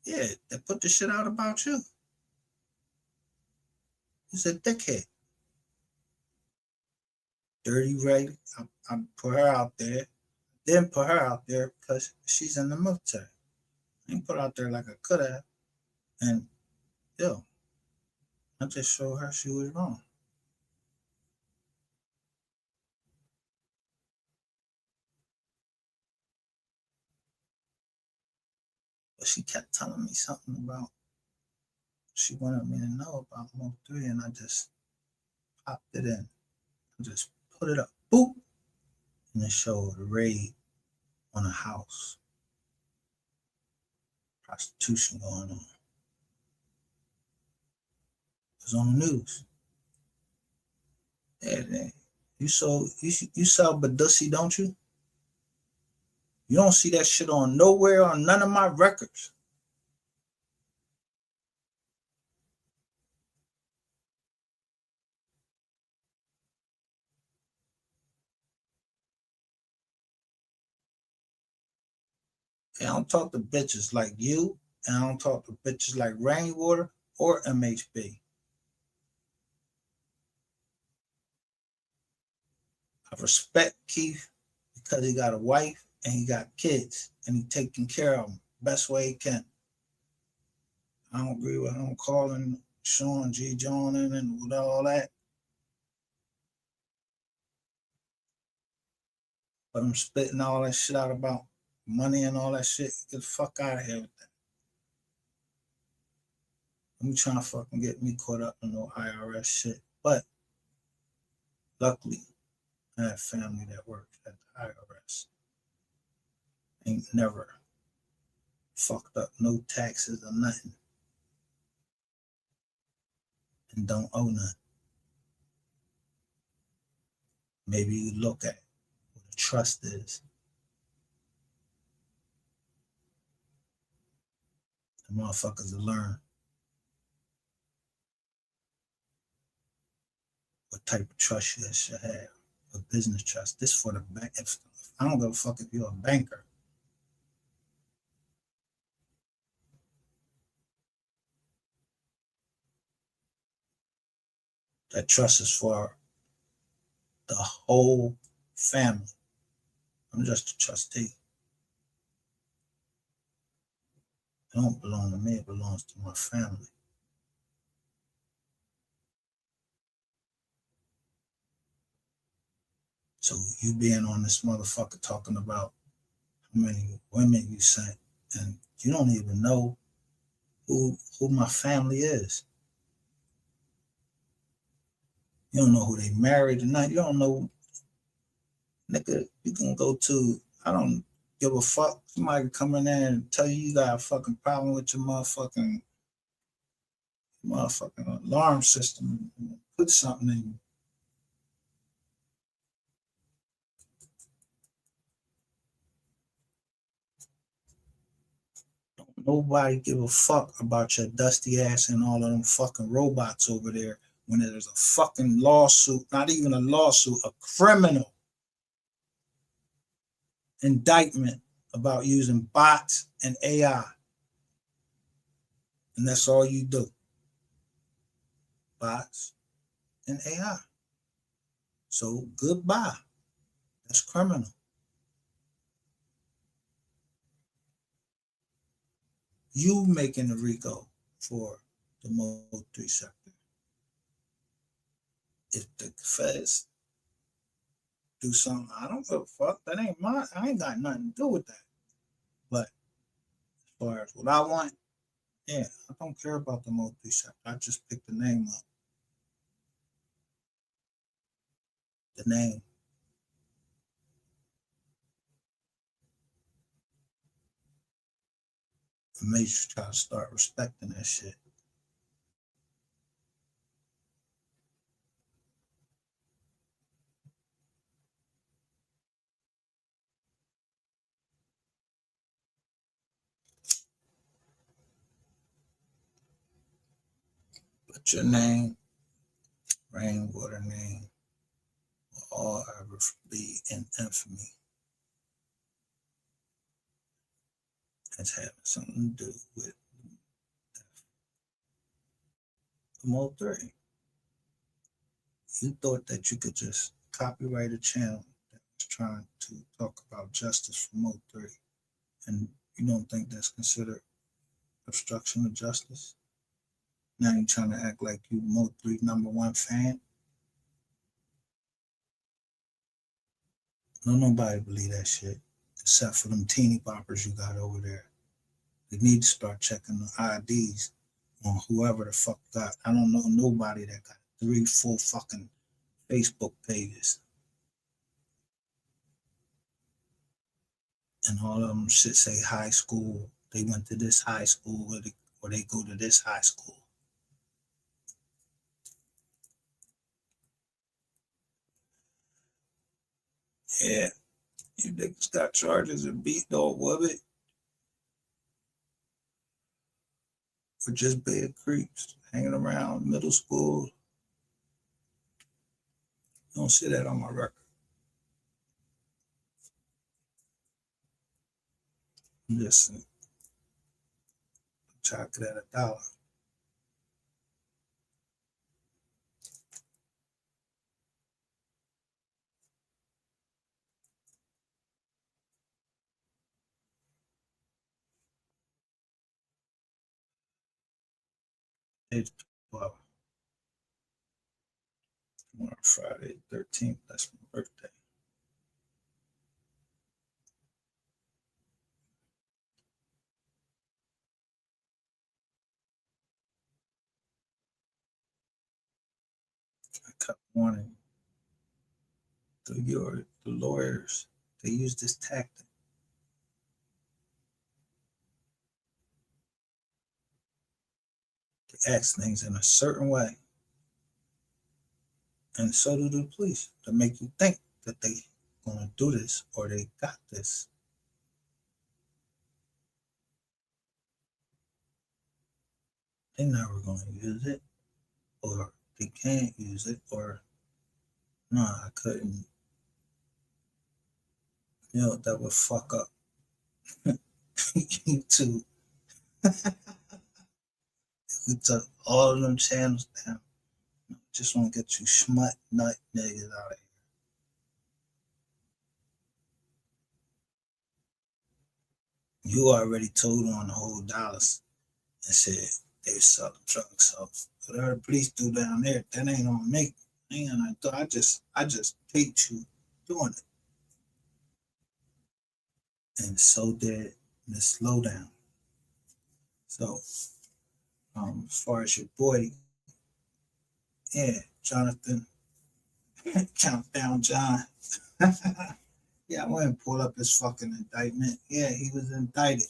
yeah, that put the shit out about you. He's a dickhead. Dirty Ray, I put her out there. Didn't put her out there because she's in the military. I ain't put her out there like I could have. And, yo, I just showed her she was wrong. But she kept telling me something about, she wanted me to know about MO3, and I just popped it in. I just put it up, boop, and it showed a raid on a house. Prostitution going on. It was on the news. Yeah, you sell Badussy, don't you? You don't see that shit on nowhere on none of my records. And I don't talk to bitches like you, and I don't talk to bitches like Rainwater or MHB. I respect Keith because he got a wife and he got kids and he taking care of them best way he can. I don't agree with him calling Sean G. John and with all that. But I'm spitting all that shit out about money and all that shit. Get the fuck out of here with that. I'm trying to fucking get me caught up in no IRS shit. But luckily, I have family that works at the IRS. Ain't never fucked up no taxes or nothing. And don't owe nothing. Maybe you look at what a trust is. The motherfuckers will learn what type of trust you should have. A business trust. This for the bank. I don't give a fuck if you're a banker. That trust is for the whole family. I'm just a trustee. It don't belong to me, it belongs to my family. So you being on this motherfucker talking about how many women you sent, and you don't even know who my family is. You don't know who they married or not. You don't know, nigga, you can go to, I don't give a fuck. Somebody come in there and tell you got a fucking problem with your motherfucking alarm system. Put something in you. Nobody give a fuck about your dusty ass and all of them fucking robots over there when there's a fucking lawsuit, not even a lawsuit, a criminal indictment about using bots and AI. And that's all you do. Bots and AI. So goodbye. That's criminal. You making the RICO for the MO3 sector. If the feds do something, I don't give a fuck. That ain't mine. I ain't got nothing to do with that. But as far as what I want, yeah, I don't care about the MO3 sector. I just picked the name up. The name. It made you try to start respecting that shit. But your name, Rainwater name, will all ever be in infamy as having something to do with MO3. You thought that you could just copyright a channel that was trying to talk about justice for MO3, and you don't think that's considered obstruction of justice? Now you're trying to act like you MO3 #1 fan? No, nobody believe that shit, except for them teeny boppers you got over there. They need to start checking the IDs on whoever the fuck got. I don't know nobody that got 3 full fucking Facebook pages. And all of them should say high school. They went to this high school, or they go to this high school. Yeah, you niggas got charges and beat dog with it, for just being creeps, hanging around middle school. You don't see that on my record. Listen, chocolate at $1. It's 12. Tomorrow, Friday, 13th. That's my birthday. I kept warning the lawyers. They use this tactic. They ask things in a certain way, and so do the police, to make you think that they gonna do this or they got this. They never gonna use it, or they can't use it, or no, I couldn't. You know, that would fuck up YouTube. We took all of them channels down. Just want to get you smut nut niggas out of here. You already told on the whole dollars and said they was selling drugs. So whatever the police do down there, that ain't on me. I just hate you doing it. And so did Miss Slowdown. So as far as your boy, yeah, Jonathan, Countdown John. Yeah, I went and pulled up his fucking indictment. Yeah, he was indicted.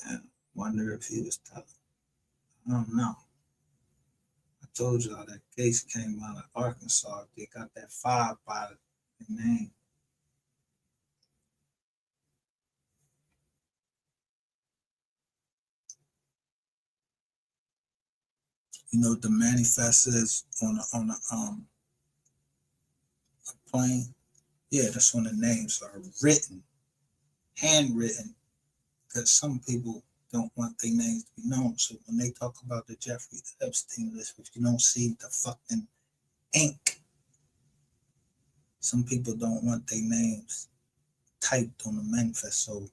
And wonder if he was telling. I don't know. I told y'all that case came out of Arkansas. They got that 5 by the name. You know what the manifest is on a plane? Yeah, that's when the names are written, handwritten, because some people don't want their names to be known. So when they talk about the Jeffrey Epstein list, if you don't see the fucking ink, some people don't want their names typed on the manifest. So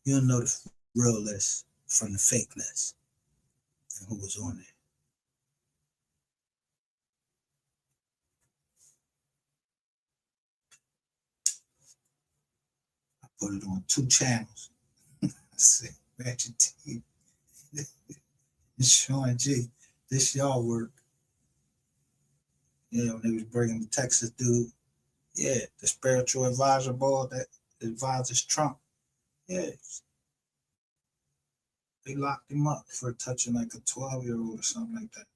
you'll know the real list from the fake list and who was on it. I put it on 2 channels. I said, Ratchettv and Sean G. This y'all work. Yeah, when they was bringing the Texas dude. Yeah, the spiritual advisor board that advises Trump. Yeah, they locked him up for touching like a 12-year-old or something like that.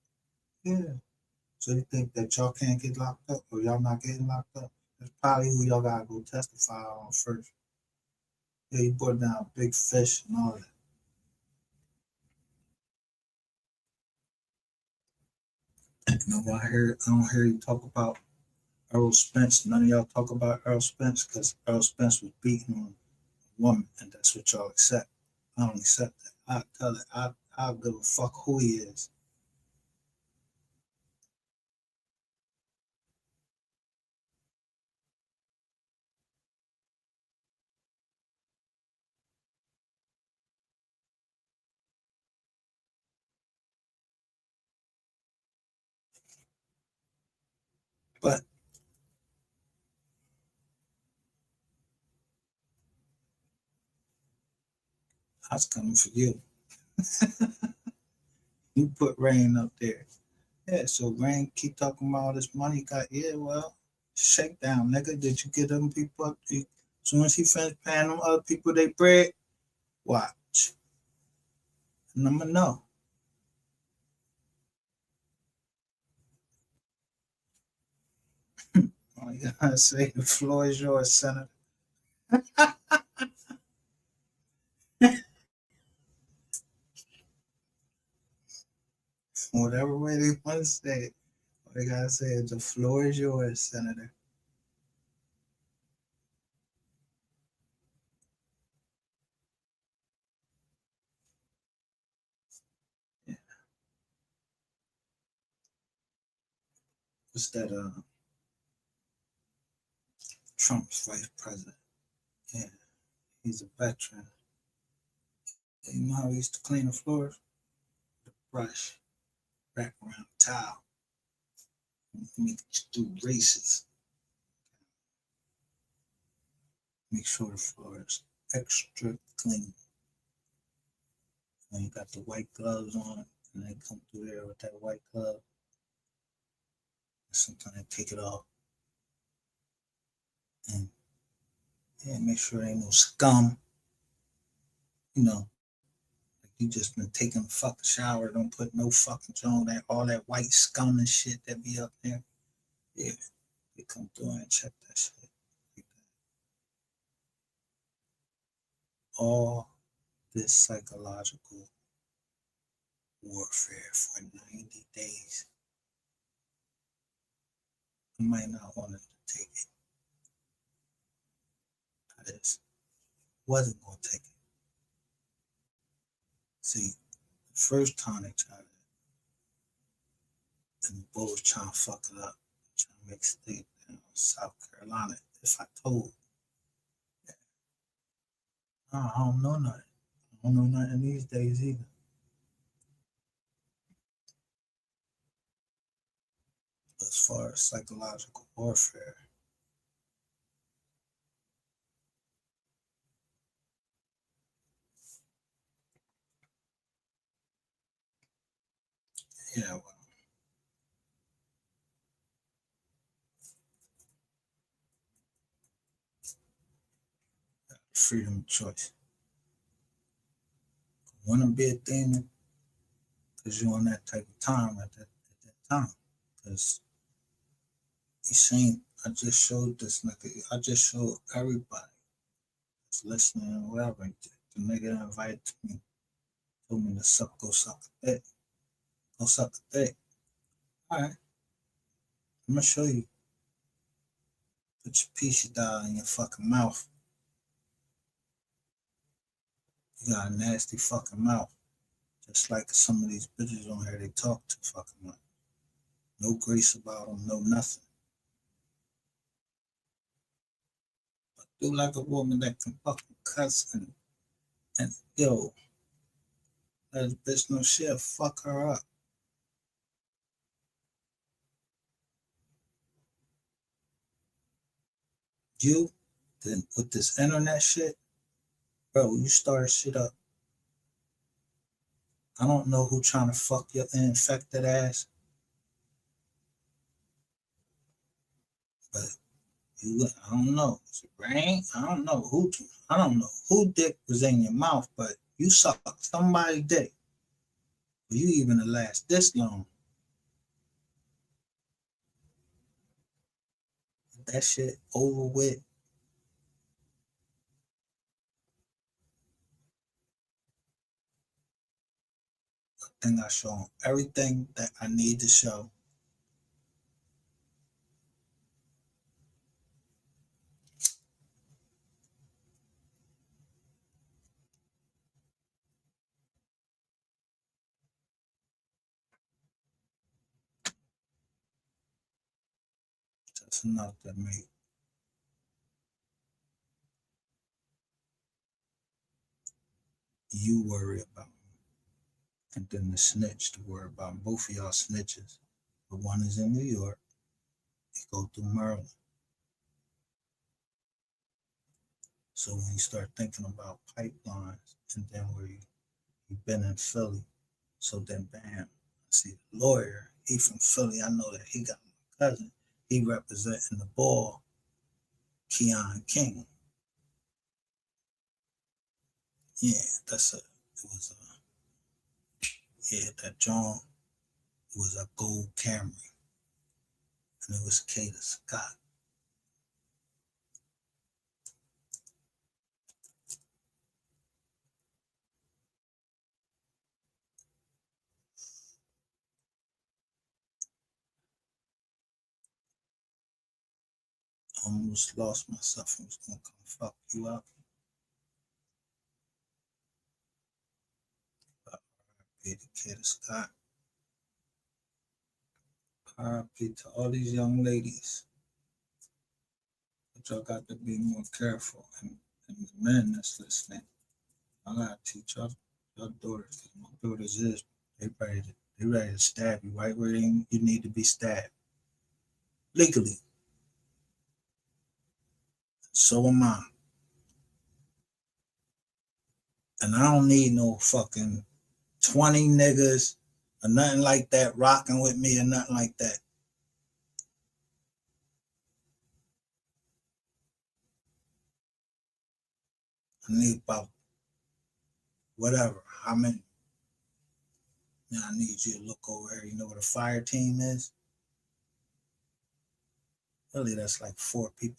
Yeah. So you think that y'all can't get locked up or y'all not getting locked up? That's probably who y'all gotta go testify on first. Yeah, he brought down big fish and all that. You know what I don't hear you talk about Earl Spence. None of y'all talk about Earl Spence because Earl Spence was beating on a woman, and that's what y'all accept. I don't accept that. I tell it, I'll give a fuck who he is. But I was coming for you. You put Rain up there. Yeah, so Rain keep talking about all this money he got. Yeah, well, shakedown, nigga. Did you get them people up? As soon as he finished paying them other people they bread, watch. And I'm gonna know. All you gotta say, the floor is yours, Senator. Whatever way they want to say it. All you gotta say is the floor is yours, Senator. Yeah. What's that? Trump's vice president. Yeah, he's a veteran. You know how he used to clean the floors? The brush, wrap around towel, make it do races. Make sure the floor is extra clean. And you got the white gloves on, and they come through there with that white glove. And sometimes they take it off. And yeah, make sure there ain't no scum. You know, like you just been taking a fucking shower, don't put no fucking on that all that white scum and shit that be up there. Yeah, they come through and check that shit. Like that. All this psychological warfare for 90 days. I might not want to take it. I just wasn't going to take it. See, the first time they tried it, and the Bulls trying to fuck it up, trying to make state in South Carolina. If I told, I don't know nothing. I don't know nothing these days either. But as far as psychological warfare, yeah, well, freedom of choice. Want to be a demon because you're on that type of time at that time. Because he saying, I just showed this nigga, I just showed everybody that's listening and whatever. The nigga invited me, told me to go suck a dick. Go suck a dick. All right, I'm gonna show you. Put your piece of dye in your fucking mouth. You got a nasty fucking mouth. Just like some of these bitches on here, they talk too fucking much. No grace about them, no nothing. But do like a woman that can fucking cuss and yo, let a bitch know shit, fuck her up. You, then with this internet shit, bro, you start shit up. I don't know who trying to fuck your infected ass, but I don't know. Is it rain? I don't know who. I don't know who dick was in your mouth, but you sucked somebody dick. For you even to last this long. That shit over with. I think I shown everything that I need to show. That's enough to make you worry about me. And then the snitch to worry about. Both of y'all snitches. The one is in New York. They go through Maryland. So when you start thinking about pipelines and then where you've been in Philly, so then bam, I see the lawyer, he from Philly. I know that he got my cousin. He representing the ball, Keon King. Yeah, that John, it was a gold Camry. And it was Kata Scott. I almost lost myself and was gonna come fuck you up. R.I.P. to Kata Scott. R.I.P. to all these young ladies. But y'all got to be more careful. And the men that's listening, I gotta teach your daughters. My daughters they ready to stab you right where you need to be stabbed. Legally. So am I. And I don't need no fucking 20 niggas or nothing like that rocking with me or nothing like that. I need about whatever, how many. Now I need you to look over here. You know what a fire team is? Really, that's like 4 people.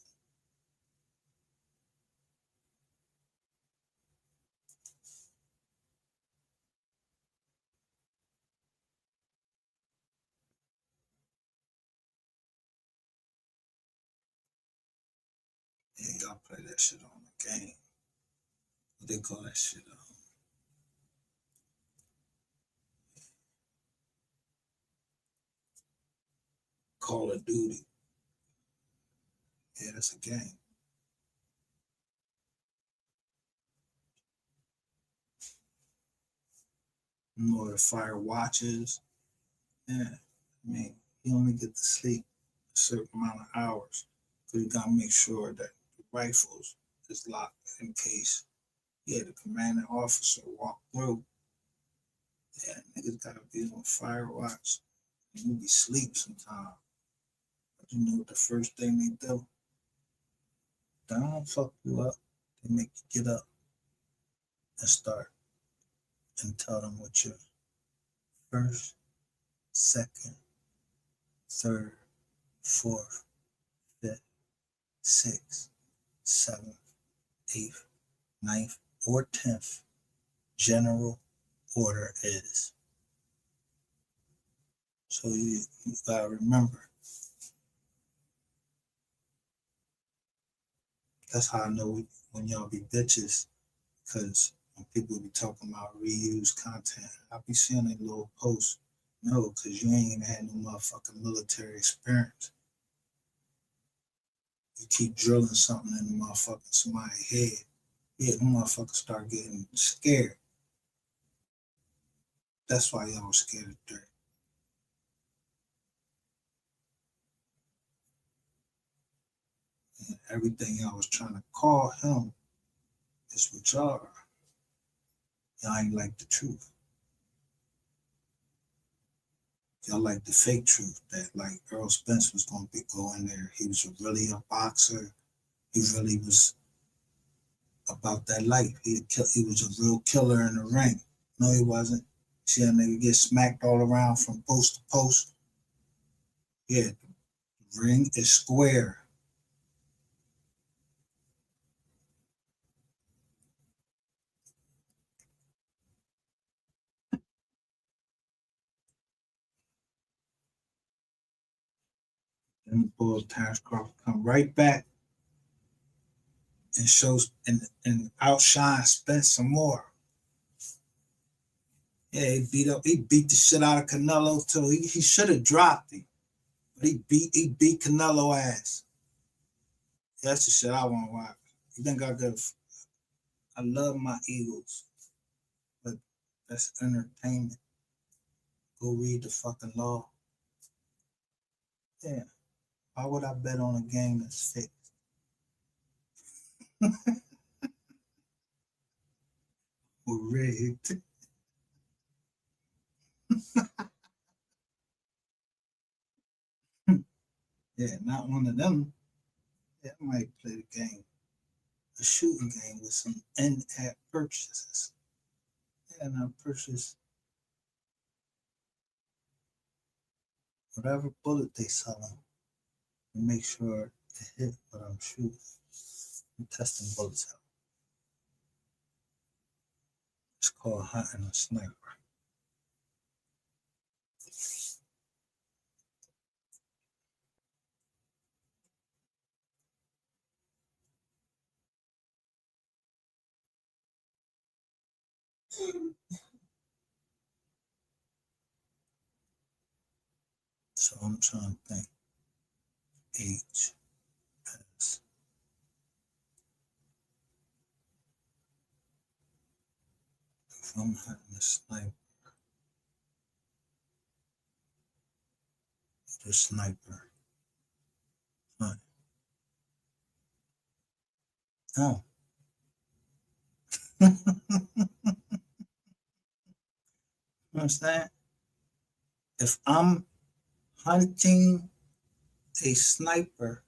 Yeah, y'all play that shit on the game. What they call that shit? Call of Duty. Yeah, that's a game. You know what a fire watches? Yeah, I mean, you only get to sleep a certain amount of hours. So you gotta make sure that the rifles is locked in case, yeah, the commanding officer walk through. Yeah, niggas gotta be on fire watch. You be sleep sometimes. But you know what the first thing they do? They don't fuck you up. They make you get up and start and tell them what your first, second, third, fourth, fifth, sixth, seventh, eighth, ninth, or 10th general order is. So you gotta remember. That's how I know when y'all be bitches, because when people be talking about reuse content, I be seeing a little post. No, because you ain't even had no motherfucking military experience. You keep drilling something in the motherfucking somebody's head. Yeah, the motherfuckers start getting scared. That's why y'all scared of dirt. And everything y'all was trying to call him is what y'all are. Y'all ain't like the truth. Y'all like the fake truth that like Earl Spence was gonna be going there. He was really a boxer. He really was about that life. He was a real killer in the ring. No, he wasn't. See that nigga get smacked all around from post to post. Yeah, the ring is square. Then the bull Terrence Crawford come right back and shows and outshine Spence some more. Yeah, he beat the shit out of Canelo too. He should have dropped him, but he beat Canelo ass. That's the shit I want to watch. You think I could? I love my Eagles, but that's entertainment. Go read the fucking law. Yeah, why would I bet on a game that's fake? Or rigged? Yeah, not one of them. Yeah, I might play the game, a shooting game with some in-app purchases. Yeah, and I purchase whatever bullet they selling and make sure it hit what I'm shooting. I'm testing bullets out. It's called hunting a sniper. So I'm trying to think. H S. If I'm hunting a sniper, the sniper. Hunt. Oh. Understand? If I'm hunting a sniper,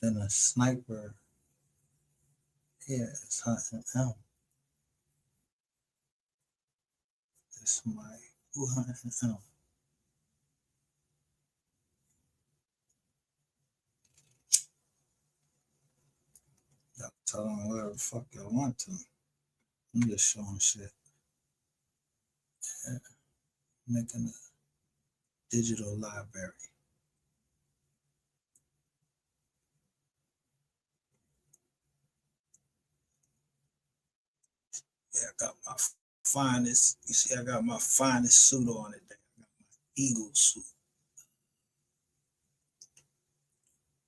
then a sniper here is hunting L. It's my who hunting L. Y'all tell them whatever the fuck y'all want to. I'm just showing shit. Yeah. Making a digital library. Yeah, I got my finest. You see, I got my finest suit on today. I got my eagle suit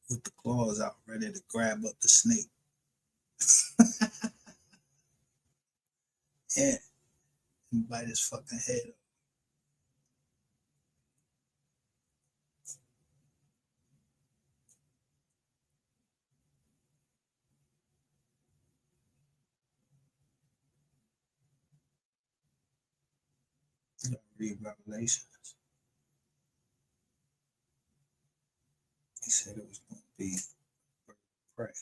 with the claws out, ready to grab up the snake. Yeah, and bite his fucking head off. You gotta read Revelations. He said it was going to be bird of prey.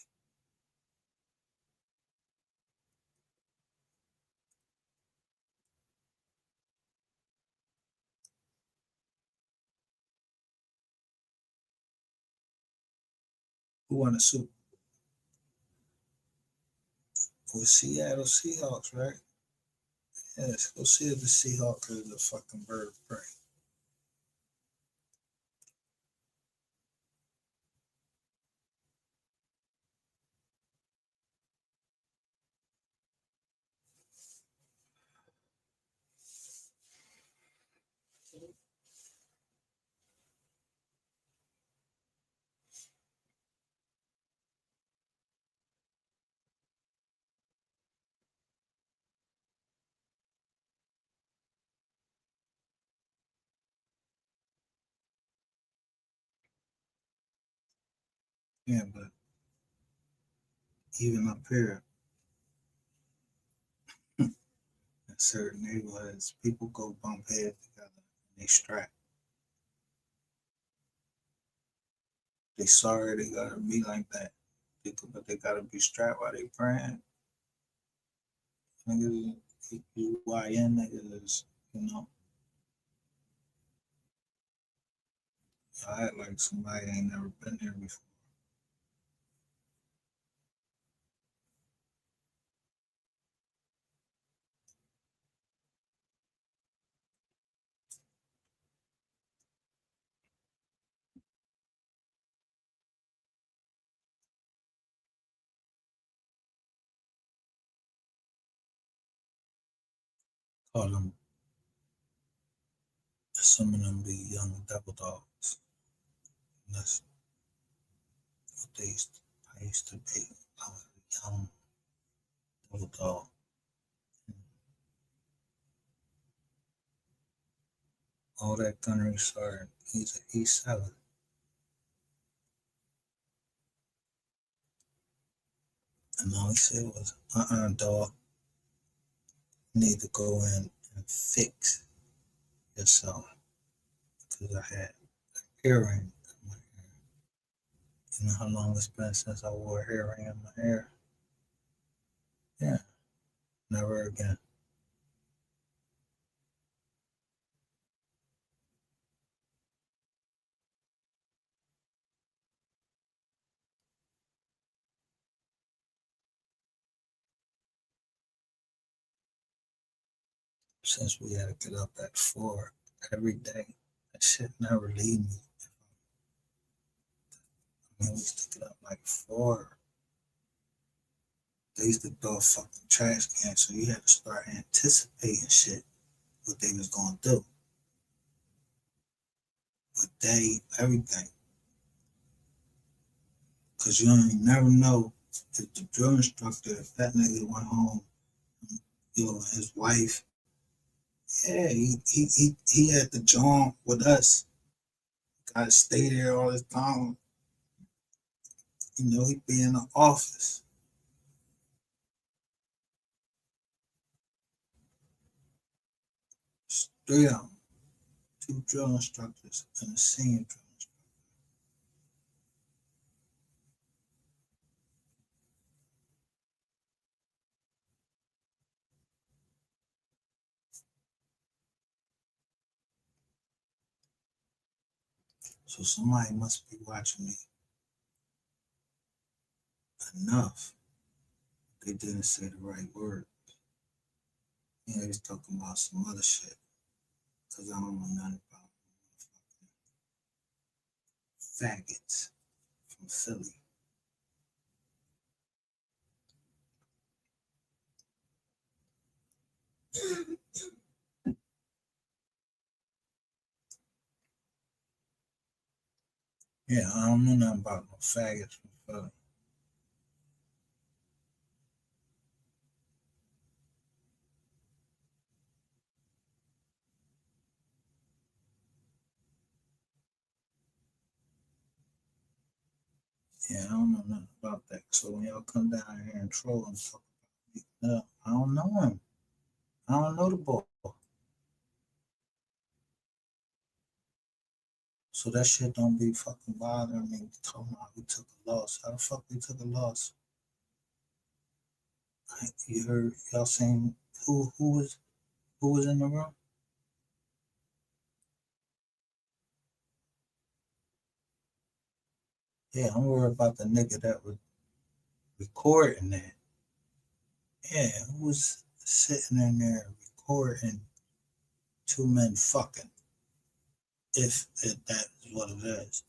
Who won the Super Bowl? Seattle Seahawks, right? Yes, go see if the Seahawks is a fucking bird of prey. Yeah, but even up here in certain neighborhoods, people go bump heads together. They strapped. They sorry they gotta be like that. But they gotta be strapped while they praying. Niggas, YN niggas, you know. I act like somebody ain't never been there before. Call them, some of them be young devil dogs. And that's what I used to be. I was a young devil dog. All that gunnery started. He's an E7. And all he said was, dog, you need to go in and fix yourself. Because I had earring in my ear. You know how long it's been since I wore an earring in my ear? Yeah, never again. Since we had to get up at 4 every day, that shit never leave me. I mean, we used to get up like 4. They used to throw a fucking trash can, so you had to start anticipating shit, what they was gonna do. What day, everything. Cause you never know if the drill instructor, if that nigga went home, you know, his wife, yeah, he had to join with us. Gotta stay there all the time. You know, he'd be in the office. 3 of them, 2 drill instructors and a senior drill instructor. So somebody must be watching me enough. They didn't say the right word. You know, they was talking about some other shit. Cause I don't know nothing about faggots from Philly. Yeah, I don't know nothing about no faggots from Philly. Yeah, I don't know nothing about that. So when y'all come down here and troll and talk about me, no, I don't know him. I don't know the boy. So that shit don't be fucking bothering me. Talking about we took a loss. How the fuck we took a loss? You heard y'all saying who was in the room? Yeah, I'm worried about the nigga that was recording that. Yeah, who was sitting in there recording 2 men fucking? If that is what it is.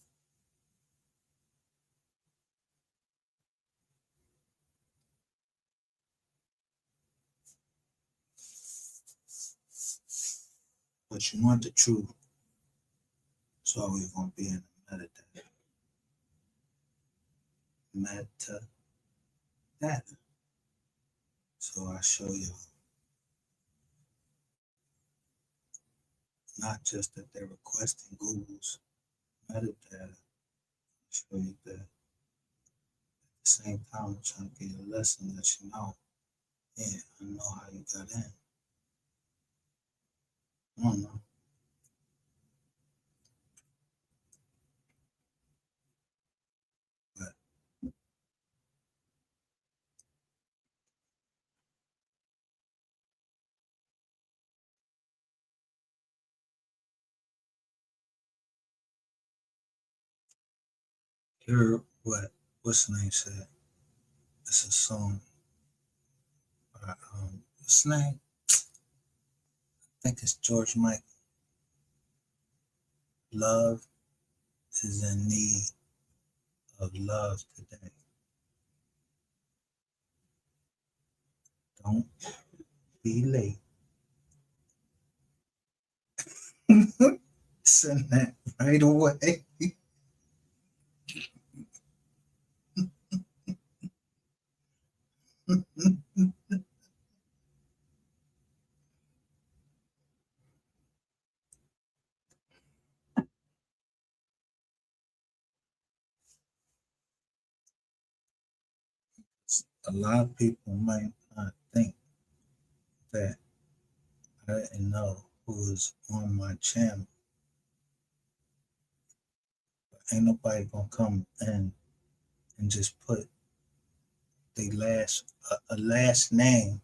But you want the truth. It's always gonna be in the metadata. Metadata. So I show you not just that they're requesting Google's metadata. I show you that at the same time I'm trying to get you a lesson that you know. Yeah, I know how you got in. I don't know. hear what's the name said? It's a song by what's the name? I think it's George Michael. Love is in need of love today. Don't be late. Send that right away. A lot of people might not think that I didn't know who was on my channel. But ain't nobody gonna come in and just put a last name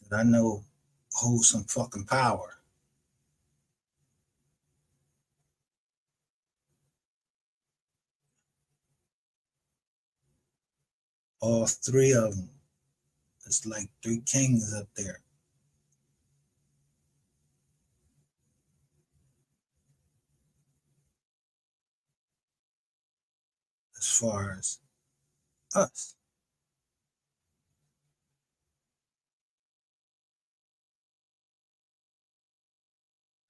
that I know holds some fucking power. All three of them. It's like three kings up there. As far as us.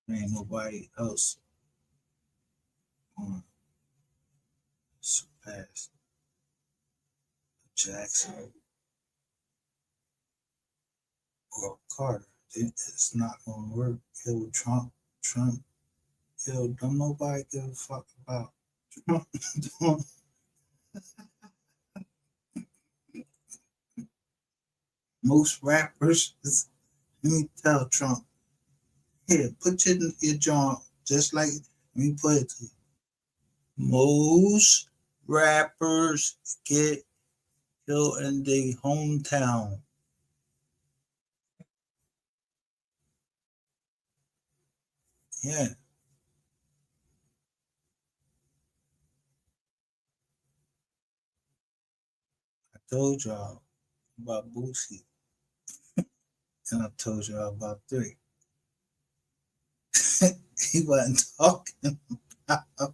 There ain't nobody else on surpass Jackson or Carter. It's not gonna work. It with Trump. Don't nobody give a fuck about Trump. Most rappers, let me tell Trump, here, put your jaw just like, let me put it to you. Most rappers get killed in their hometown. Yeah. I told y'all about Boosie, and I told y'all about 3. He wasn't talking about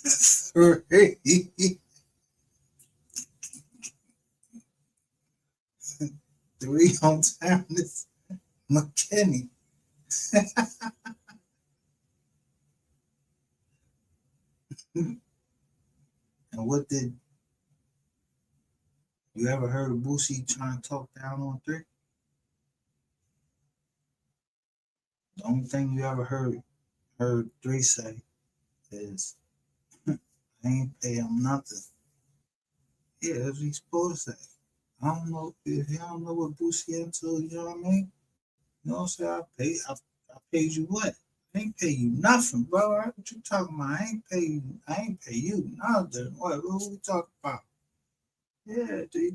3. 3 hometown is McKinney. And what did you ever heard of Boosie trying to talk down on 3? The only thing you ever heard 3 say is, I ain't pay him nothing. Yeah, that's what he's supposed to say. I don't know if you don't know what Boosie into, you know what I mean? You know what I'm saying? I paid you what? I ain't pay you nothing, bro. What you talking about? I ain't pay you nothing. What we talking about? Yeah, they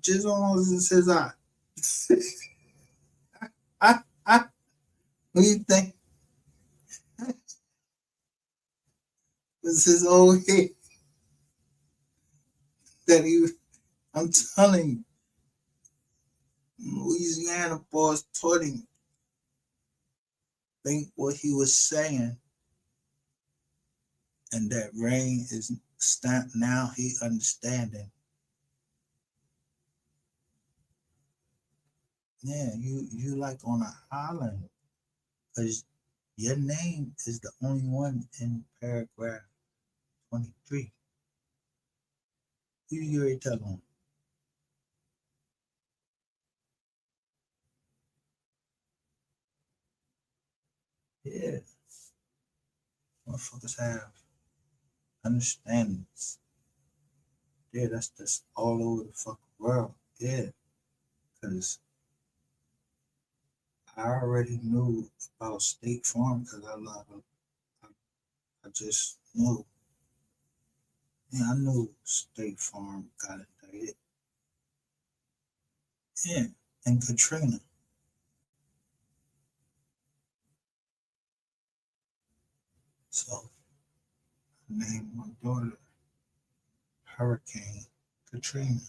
just almost his eye. What do you think? It's his old head that I'm telling you, Louisiana boys taught him think what he was saying, and that rain is now he understanding. Yeah, you like on an island because your name is the only one in paragraph 23. Who you already tell on? Yeah, motherfuckers have understandings. Yeah, that's just all over the fucking world. Yeah, because I already knew about State Farm because I love it. I just knew. Yeah, I knew State Farm got indicted. Yeah, and Katrina. So named my daughter Hurricane Katrina.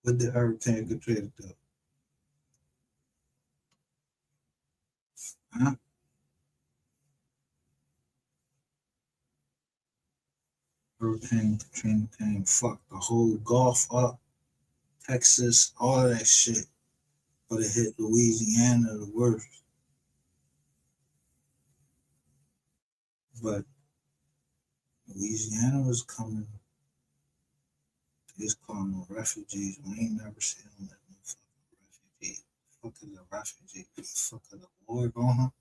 What did Hurricane Katrina do? Huh? Hurricane Katrina came, fucked the whole Gulf up, Texas, all that shit. But it hit Louisiana the worst. But Louisiana was coming. They was calling them refugees. We ain't never seen them as no fucking refugee. Fuck is a refugee? Fuck is a war going on?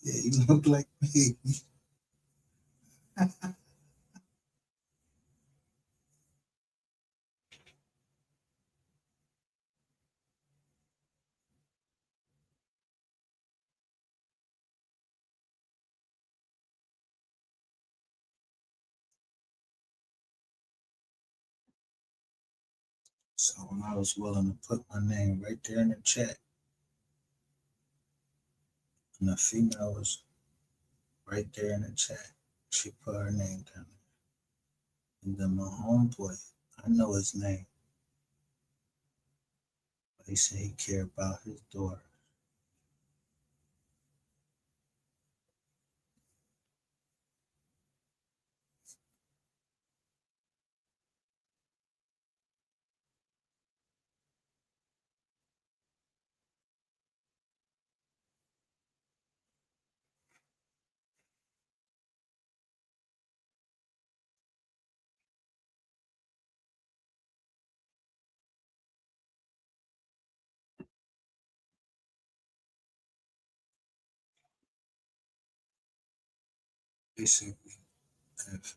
Yeah, you look like me. So when I was willing to put my name right there in the chat, and the female was right there in the chat, she put her name down there. And then my homeboy, I know his name, but he said he cared about his daughter. Basically, if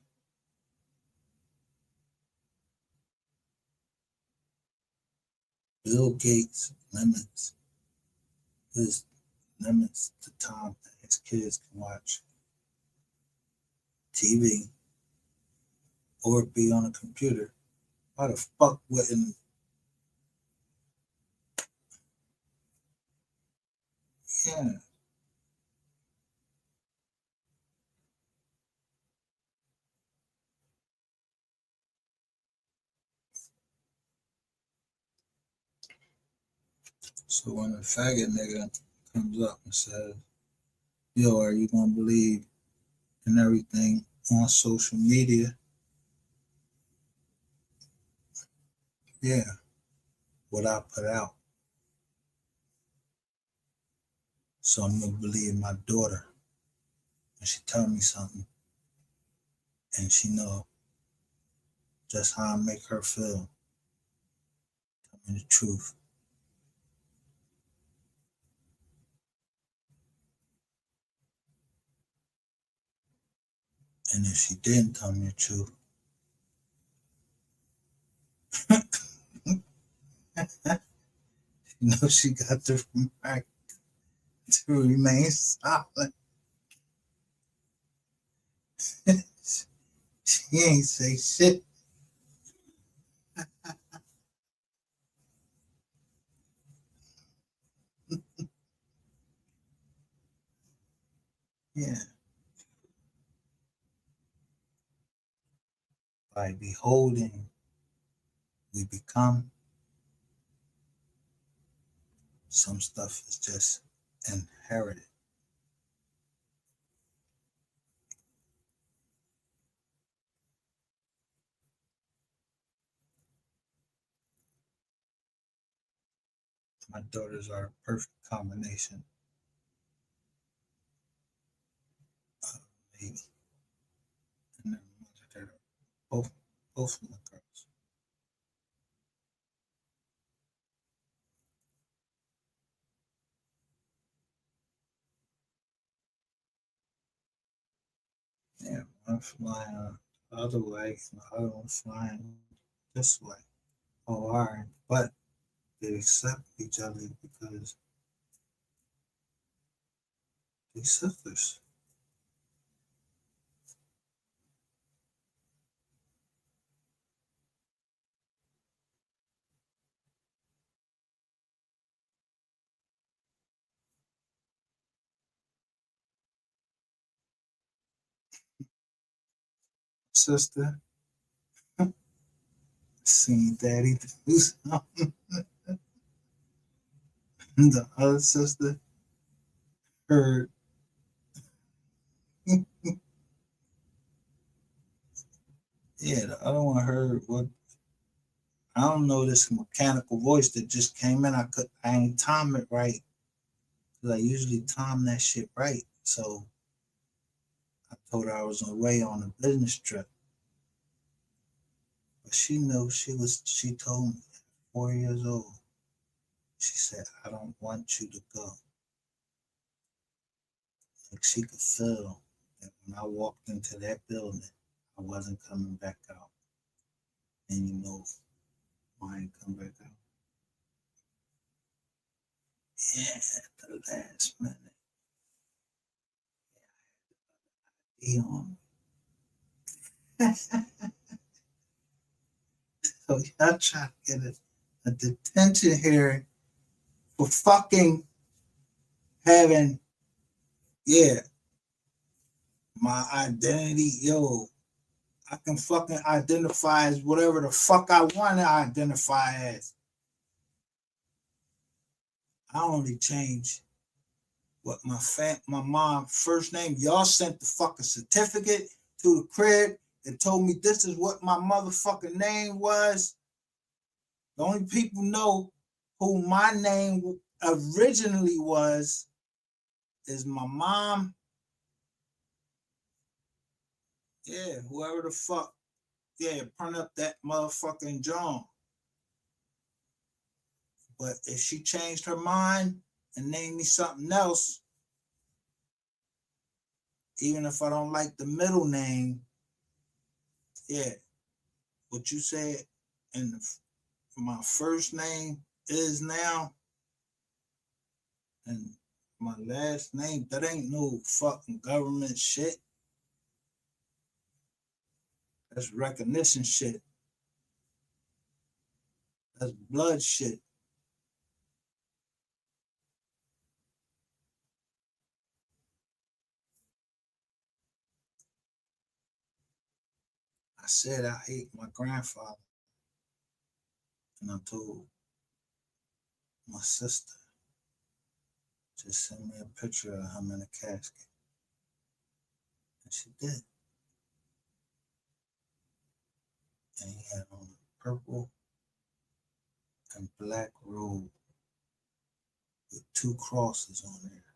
Bill Gates his limits the time that his kids can watch TV or be on a computer, why the fuck wouldn't? Yeah. So when a faggot nigga comes up and says, "Yo, are you gonna believe in everything on social media?" Yeah, what I put out. So I'm gonna believe my daughter when she tell me something, and she know just how I make her feel. Tell me the truth. And if she didn't tell me the truth, you know she got the right to remain silent. She ain't say shit. Yeah. By beholding, we become. Some stuff is just inherited. My daughters are a perfect combination of me and their mother. They're both of my girls. Yeah, one flying the other way, and the other one flying this way. Oh, all right. But they accept each other because These sisters. Sister. Seen daddy do something. The other sister heard. Yeah, the other one heard what, I don't know, this mechanical voice that just came in. I ain't time it right. Cause I usually time that shit right. So I told her I was away on a business trip. But she knew she told me 4 years old. She said, I don't want you to go. Like she could feel that when I walked into that building, I wasn't coming back out. And you know why I ain't come back out? Yeah, at the last minute. He on me. So y'all try to get a detention hearing for fucking having, yeah, my identity, yo, I can fucking identify as whatever the fuck I want to identify as. I only change what my mom first name. Y'all sent the fucking certificate to the crib and told me this is what my motherfucking name was. The only people know who my name originally was is my mom. Yeah, whoever the fuck. Yeah, print up that motherfucking John. But if she changed her mind and named me something else, even if I don't like the middle name, yeah, what you said and my first name is now, and my last name, that ain't no fucking government shit. That's recognition shit. That's blood shit. I said I hate my grandfather, and I told my sister, just send me a picture of him in a casket. And she did. And he had on a purple and black robe with 2 crosses on there.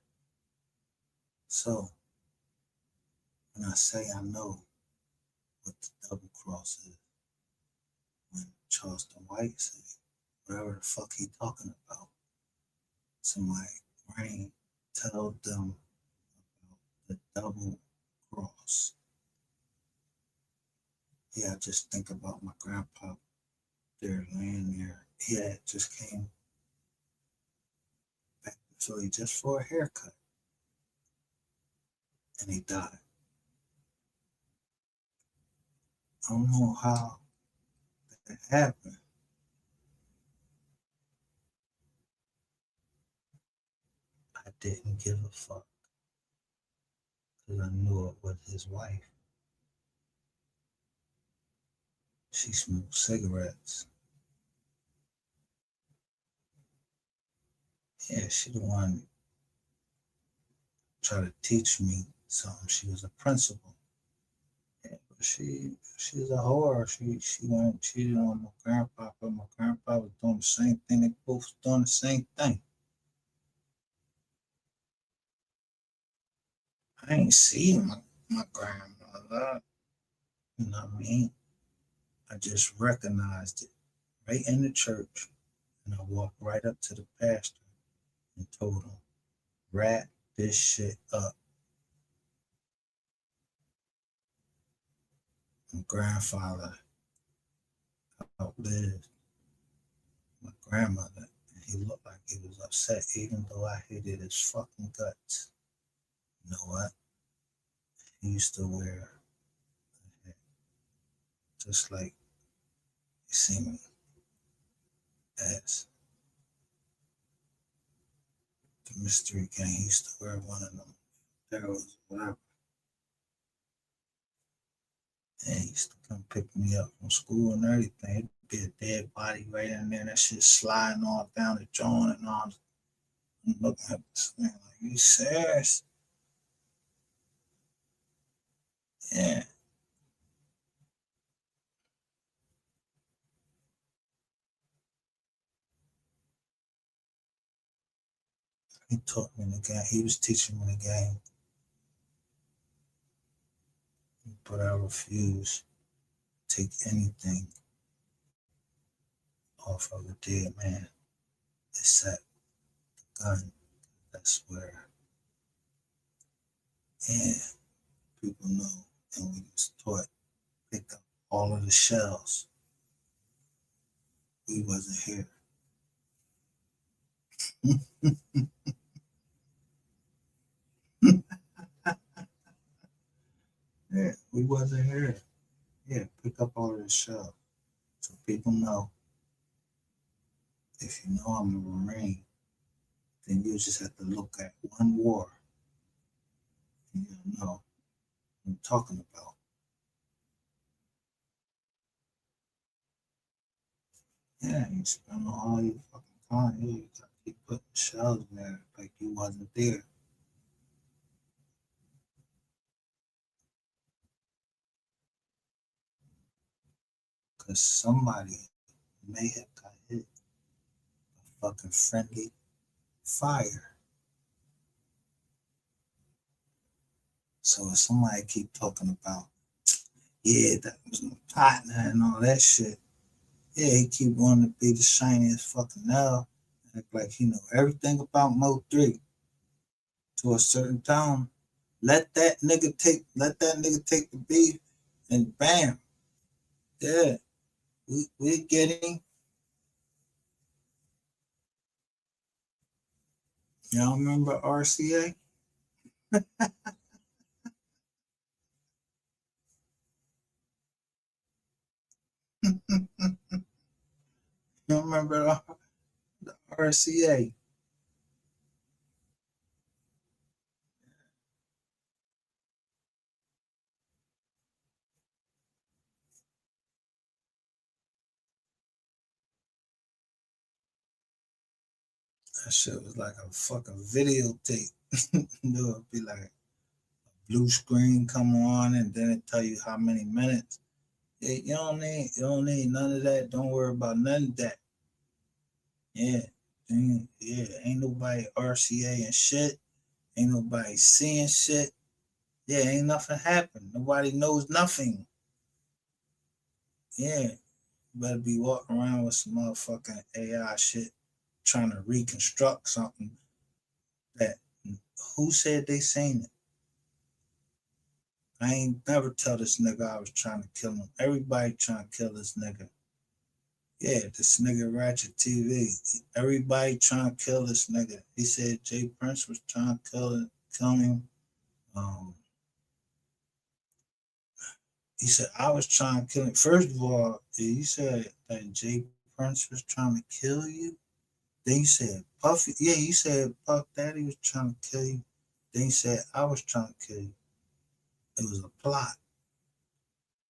So when I say I know what the double cross is, when Charleston White said, whatever the fuck he talking about, somebody brain tell them about the double cross. Yeah, I just think about my grandpa there laying there. He had just came back to Philly just for a haircut. And he died. I don't know how that happened. I didn't give a fuck because I knew it was his wife. She smoked cigarettes. Yeah, she the one try to teach me something. She was a principal. Yeah, but she's a whore. She went cheated on my grandpa, but my grandpa was doing the same thing. They both was doing the same thing. I ain't seen my grandmother. You know what I mean? I just recognized it right in the church. And I walked right up to the pastor and told him, wrap this shit up. My grandfather outlived my grandmother, and he looked like he was upset, even though I hated his fucking guts. You know what? He used to wear a hat just like you see me as the mystery gang. He used to wear one of them. That was whatever. And he used to come pick me up from school and everything. It'd be a dead body right in there. That shit sliding all down the joint and all. I'm looking at this thing like, you serious? Yeah. He taught me the game. He was teaching me the game. But I refuse to take anything off of a dead man except the gun. That's where, yeah, people know. And we was taught pick up all of the shells. We wasn't here. Yeah, we wasn't here. Yeah, pick up all of the shells. So people know if you know I'm a Marine, then you just have to look at one war and you'll know what I'm talking about. Yeah, you spend all your fucking time. Yeah, you gotta keep putting shells there like you wasn't there. Cause somebody may have got hit by fucking friendly fire. So if somebody keep talking about, yeah, that was my partner and all that shit, yeah, he keep wanting to be the shiniest fucking nail. Act like he know everything about MO3 to a certain time. Let that nigga take the beef and bam. Yeah, we getting. Y'all remember RCA? You remember the RCA? That shit was like a fucking videotape. It'd be like blue screen come on and then it tell you how many minutes. Yeah, you don't need none of that. Don't worry about none of that. Yeah. Ain't nobody RCA and shit. Ain't nobody seeing shit. Yeah, ain't nothing happen. Nobody knows nothing. Yeah. You better be walking around with some motherfucking AI shit trying to reconstruct something that who said they seen it? I ain't never tell this nigga I was trying to kill him. Everybody trying to kill this nigga. Yeah, this nigga Ratchettv. Everybody trying to kill this nigga. He said Jay Prince was trying to kill him. Um, he said I was trying to kill him. First of all, he said that Jay Prince was trying to kill you. Then he said Puffy. Yeah, he said Puff Daddy was trying to kill you. Then he said I was trying to kill you. It was a plot.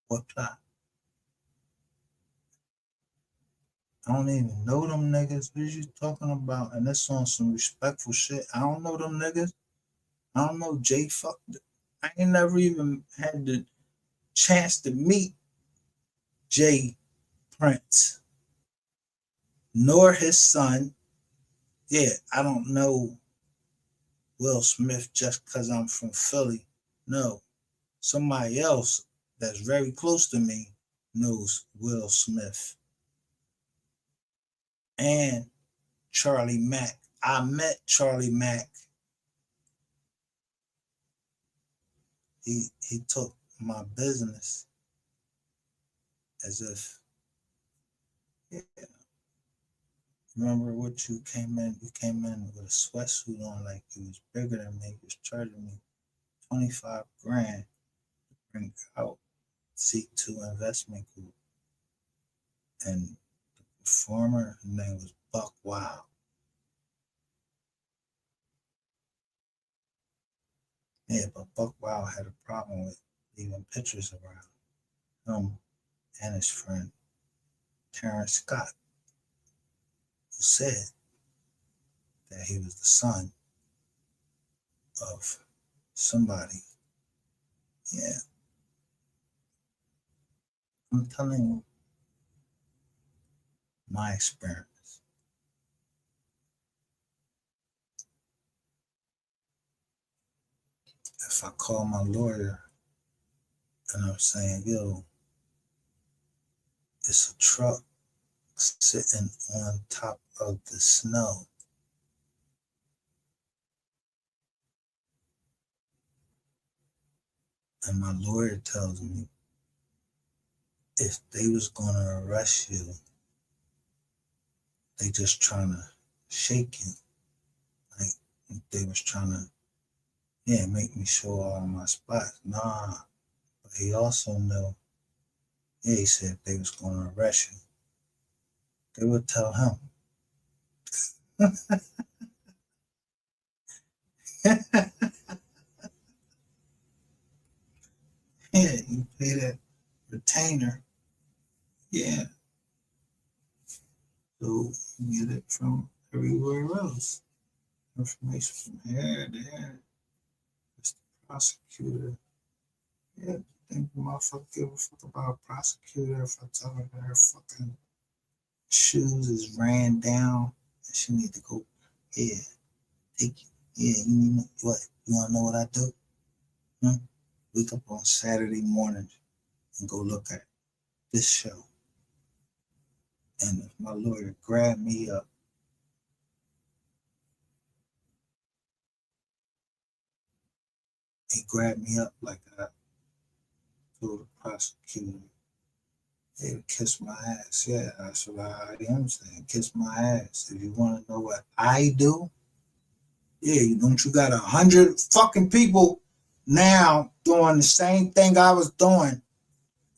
What plot? I don't even know them niggas. What you talking about? And that's on some respectful shit. I don't know them niggas. I don't know Jay. Fuck. I ain't never even had the chance to meet Jay Prince, nor his son. Yeah, I don't know Will Smith just because I'm from Philly. No, somebody else that's very close to me knows Will Smith and Charlie Mack. I met Charlie Mack. He took my business as if, yeah, remember what you came in? You came in with a sweatsuit on like you was bigger than me. You was charging me $25 grand to bring out C2 Investment Group. And the performer, his name was Buck Wild. Yeah, but Buck Wild had a problem with leaving pictures around him and his friend Terrence Scott, who said that he was the son of somebody. Yeah, I'm telling you my experience. If I call my lawyer and I'm saying, yo, it's a truck sitting on top of the snow, and my lawyer tells me if they was gonna arrest you, they just trying to shake you. Like they was trying to, make me show all my spots. Nah, but he also knew, he said if they was gonna arrest you, they would tell him. Yeah, you pay that retainer. Yeah. So you get it from everywhere else. Information from here, there. It's the prosecutor. Yeah, think the motherfucker give a fuck about a prosecutor if I tell her that her fucking shoes is ran down and she need to go, yeah, take you. Yeah, you need what? You wanna know what I do? Wake up on Saturday morning and go look at this show. And if my lawyer grabbed me up, he grabbed me up like I told the prosecutor, hey, kiss my ass. Yeah, that's what I am saying. Kiss my ass. If you want to know what I do, yeah, don't you got 100 fucking people now doing the same thing I was doing,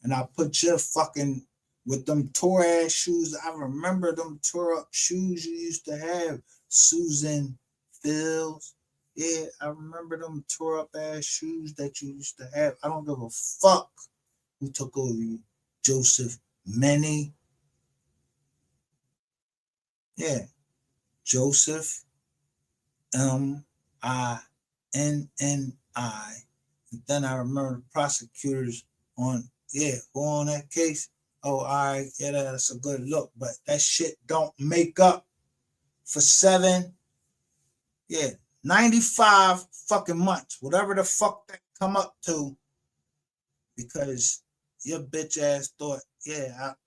and I put your fucking with them tore ass shoes. I remember them tore up shoes you used to have, Susan Fields. Yeah, I remember them tore up ass shoes that you used to have. I don't give a fuck who took over you, Joseph Many. Yeah, Joseph Minni. And then I remember the prosecutors on, go on that case. Oh, all right, yeah, that's a good look, but that shit don't make up for 95 fucking months, whatever the fuck that come up to, because your bitch ass thought,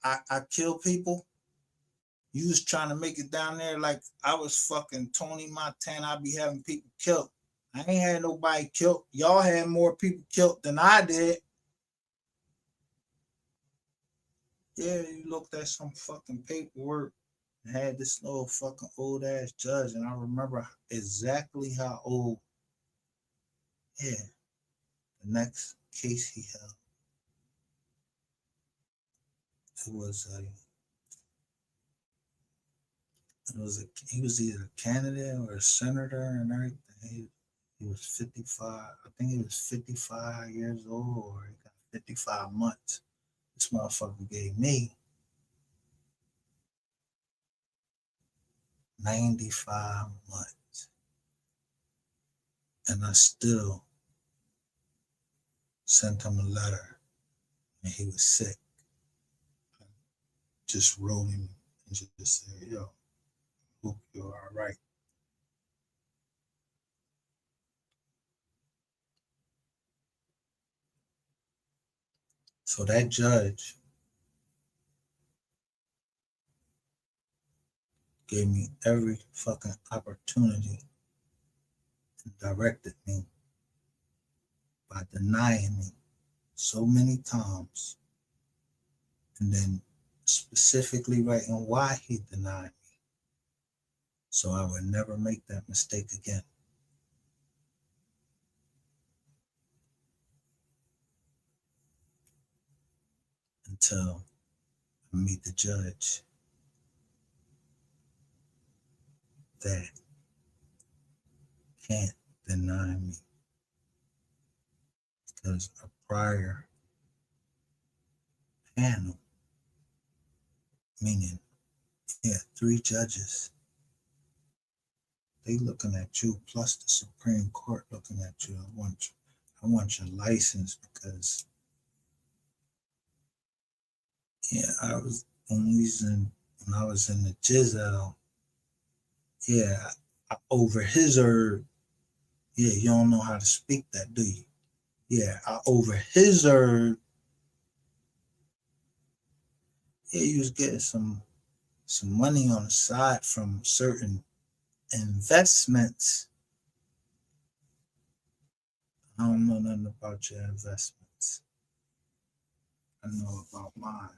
I kill people. You was trying to make it down there like I was fucking Tony Montana. I be having people killed. I ain't had nobody killed. Y'all had more people killed than I did. Yeah, you looked at some fucking paperwork and had this little fucking old ass judge, and I remember exactly how old. Yeah, the next case he held, it was a he was either a candidate or a senator and everything. He was 55. I think he was 55 years old, or he got 55 months. This motherfucker gave me 95 months. And I still sent him a letter, and he was sick. I just wrote him and just said, yo, hope you're all right. So that judge gave me every fucking opportunity and directed me by denying me so many times, and then specifically writing why he denied me, so I would never make that mistake again. until I meet the judge that can't deny me, because a prior panel, meaning yeah, 3 judges, they looking at you, plus the Supreme Court looking at you. I want your license, because yeah, when I was in the Jizzle, yeah, I overheard. Yeah, you don't know how to speak that, do you? Yeah, I overheard. Yeah, you was getting some money on the side from certain investments. I don't know nothing about your investments. I know about mine.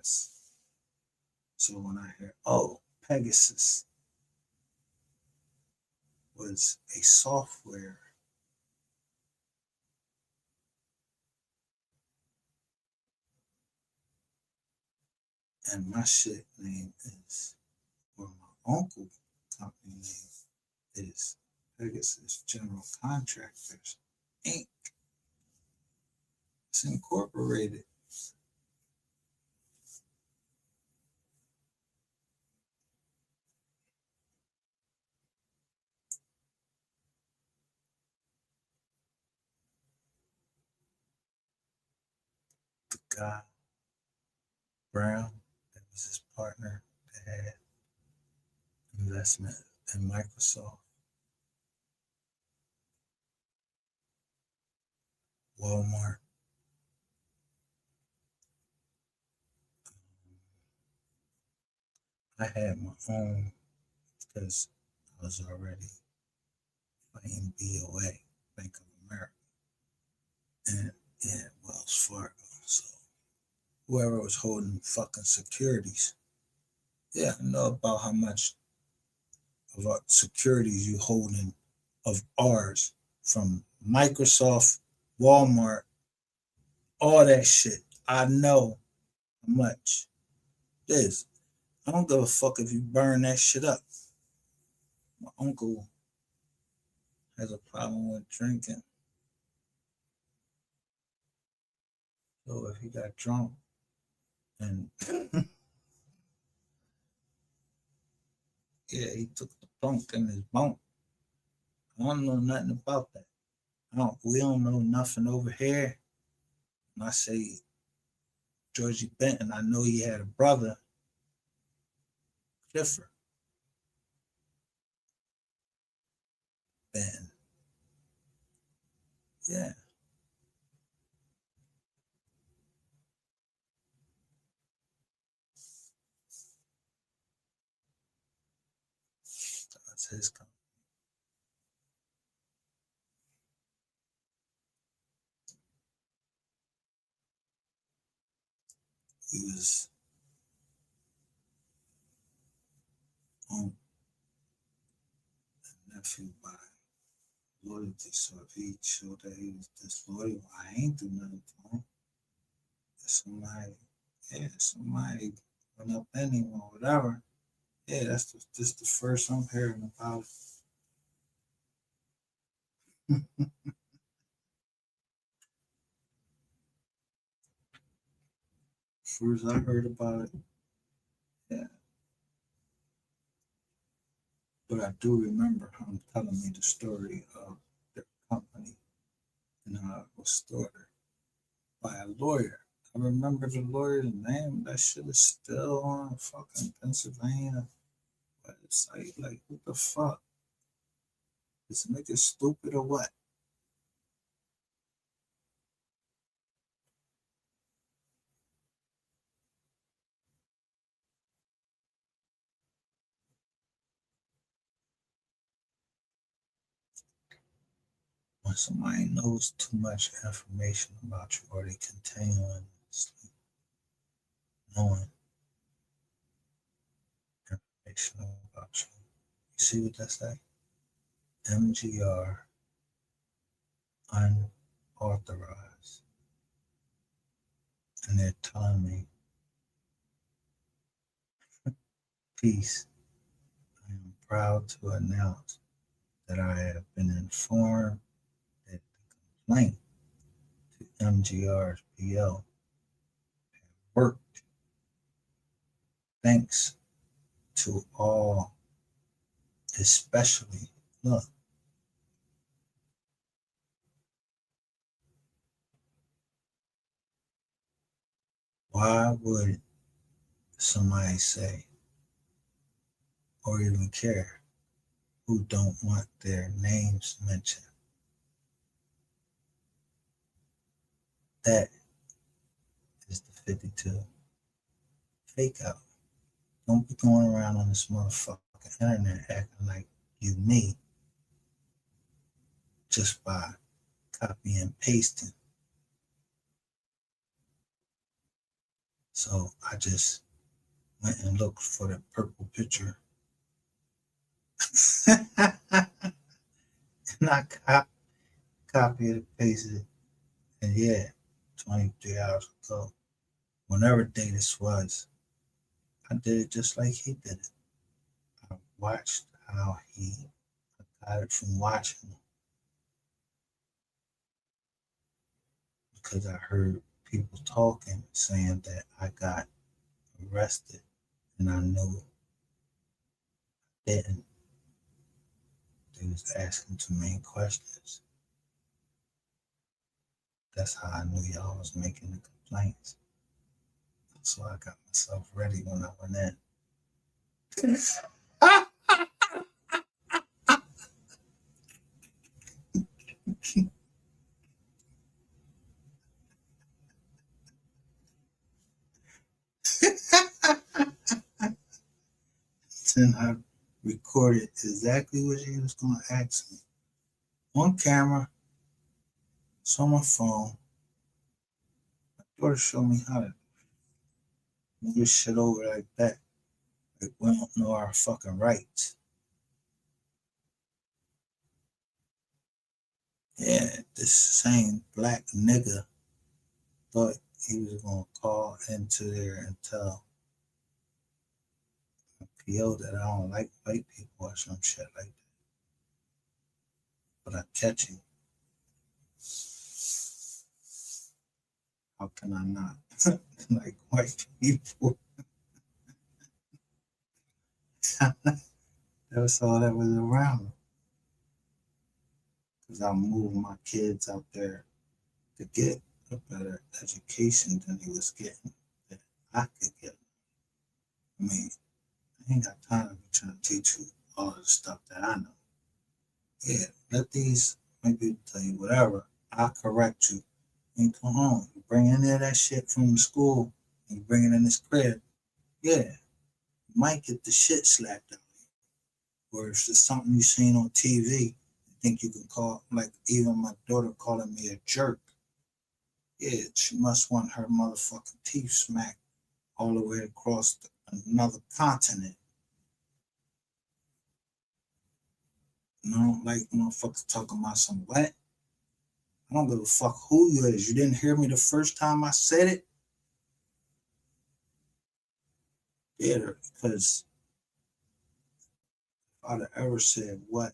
So when I hear, oh, Pegasus was a software, and my shit name is, or my uncle company name is Pegasus General Contractors Inc. It's incorporated. The guy, Brown, that was his partner, that had investment in Microsoft, Walmart. I had my own because I was already playing BOA, Bank of America, and yeah, Wells Fargo. So whoever was holding fucking securities, yeah, I know about how much of our securities you holding of ours from Microsoft, Walmart, all that shit. I know how much it is. I don't give a fuck if you burn that shit up. My uncle has a problem with drinking. So if he got drunk and yeah, he took the bunk in his bunk. I don't know nothing about that. We don't know nothing over here. And I say Georgie Benton, I know he had a brother, Clifford Benton. Yeah. That's his company. He was on a nephew by loyalty. So if he showed that he was disloyal, I ain't do nothing to him. If somebody went up in him or whatever. Yeah, that's just the first I'm hearing about it. First I heard about it, yeah. But I do remember him telling me the story of the company and how it was started by a lawyer. I remember the lawyer's name. That shit is still on fucking Pennsylvania website. Like, what the fuck? This nigga stupid or what? When somebody knows too much information about you or they continuously knowing information about you, you see what that say? MGR, unauthorized. And they're telling me peace, I am proud to announce that I have been informed that the complaint to MGR's PL worked thanks to all, especially, look, why would somebody say or even care who don't want their names mentioned? That is the 52 fake out. Don't be going around on this motherfucking internet acting like you me just by copy and pasting. So I just went and looked for the purple picture. And I copied and pasted it. And yeah, 23 hours ago, whenever day this was, I did it just like he did it. I watched how he got it from watching because I heard people talking saying that I got arrested and I knew I didn't. They was asking too many questions. That's how I knew y'all was making the complaints. So I got myself ready when I went in. Then I recorded exactly what he was going to ask me on camera. It's on my phone. My daughter showed me how to move this shit over like that. Like we don't know our fucking rights. Yeah, this same black nigga thought he was gonna call into there and tell PO that I don't like white people or some shit like that. But I catch him. How can I not like white people? That's all that was around. Because I moved my kids out there to get a better education than he was getting that I could get. I mean, I ain't got time to be trying to teach you all the stuff that I know. Yeah, let these maybe tell you whatever. I'll correct you. You come home. You bring any of that shit from the school and you bring it in this crib. Yeah, you might get the shit slapped out of you. Or if it's something you seen on TV, you think you can call, like even my daughter calling me a jerk. Yeah, she must want her motherfucking teeth smacked all the way across another continent. You know, like motherfuckers talking about some what? I don't give a fuck who you is. You didn't hear me the first time I said it? Yeah, because if I'd have ever said what,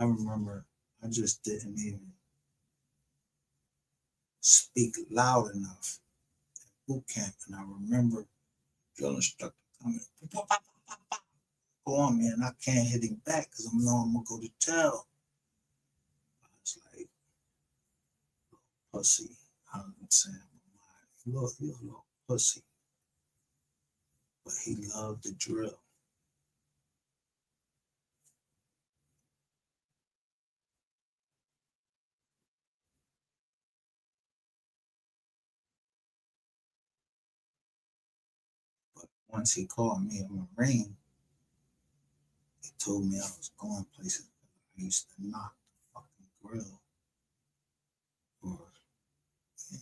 I remember I just didn't even speak loud enough at boot camp. And I remember drill instructor coming, go on, man, I can't hit him back because I know I'm going to go to jail. I was like, pussy. I'm saying, look, you're a little pussy. But he loved the drill. But once he called me a Marine, he told me I was going places. I used to knock the fucking grill or yeah,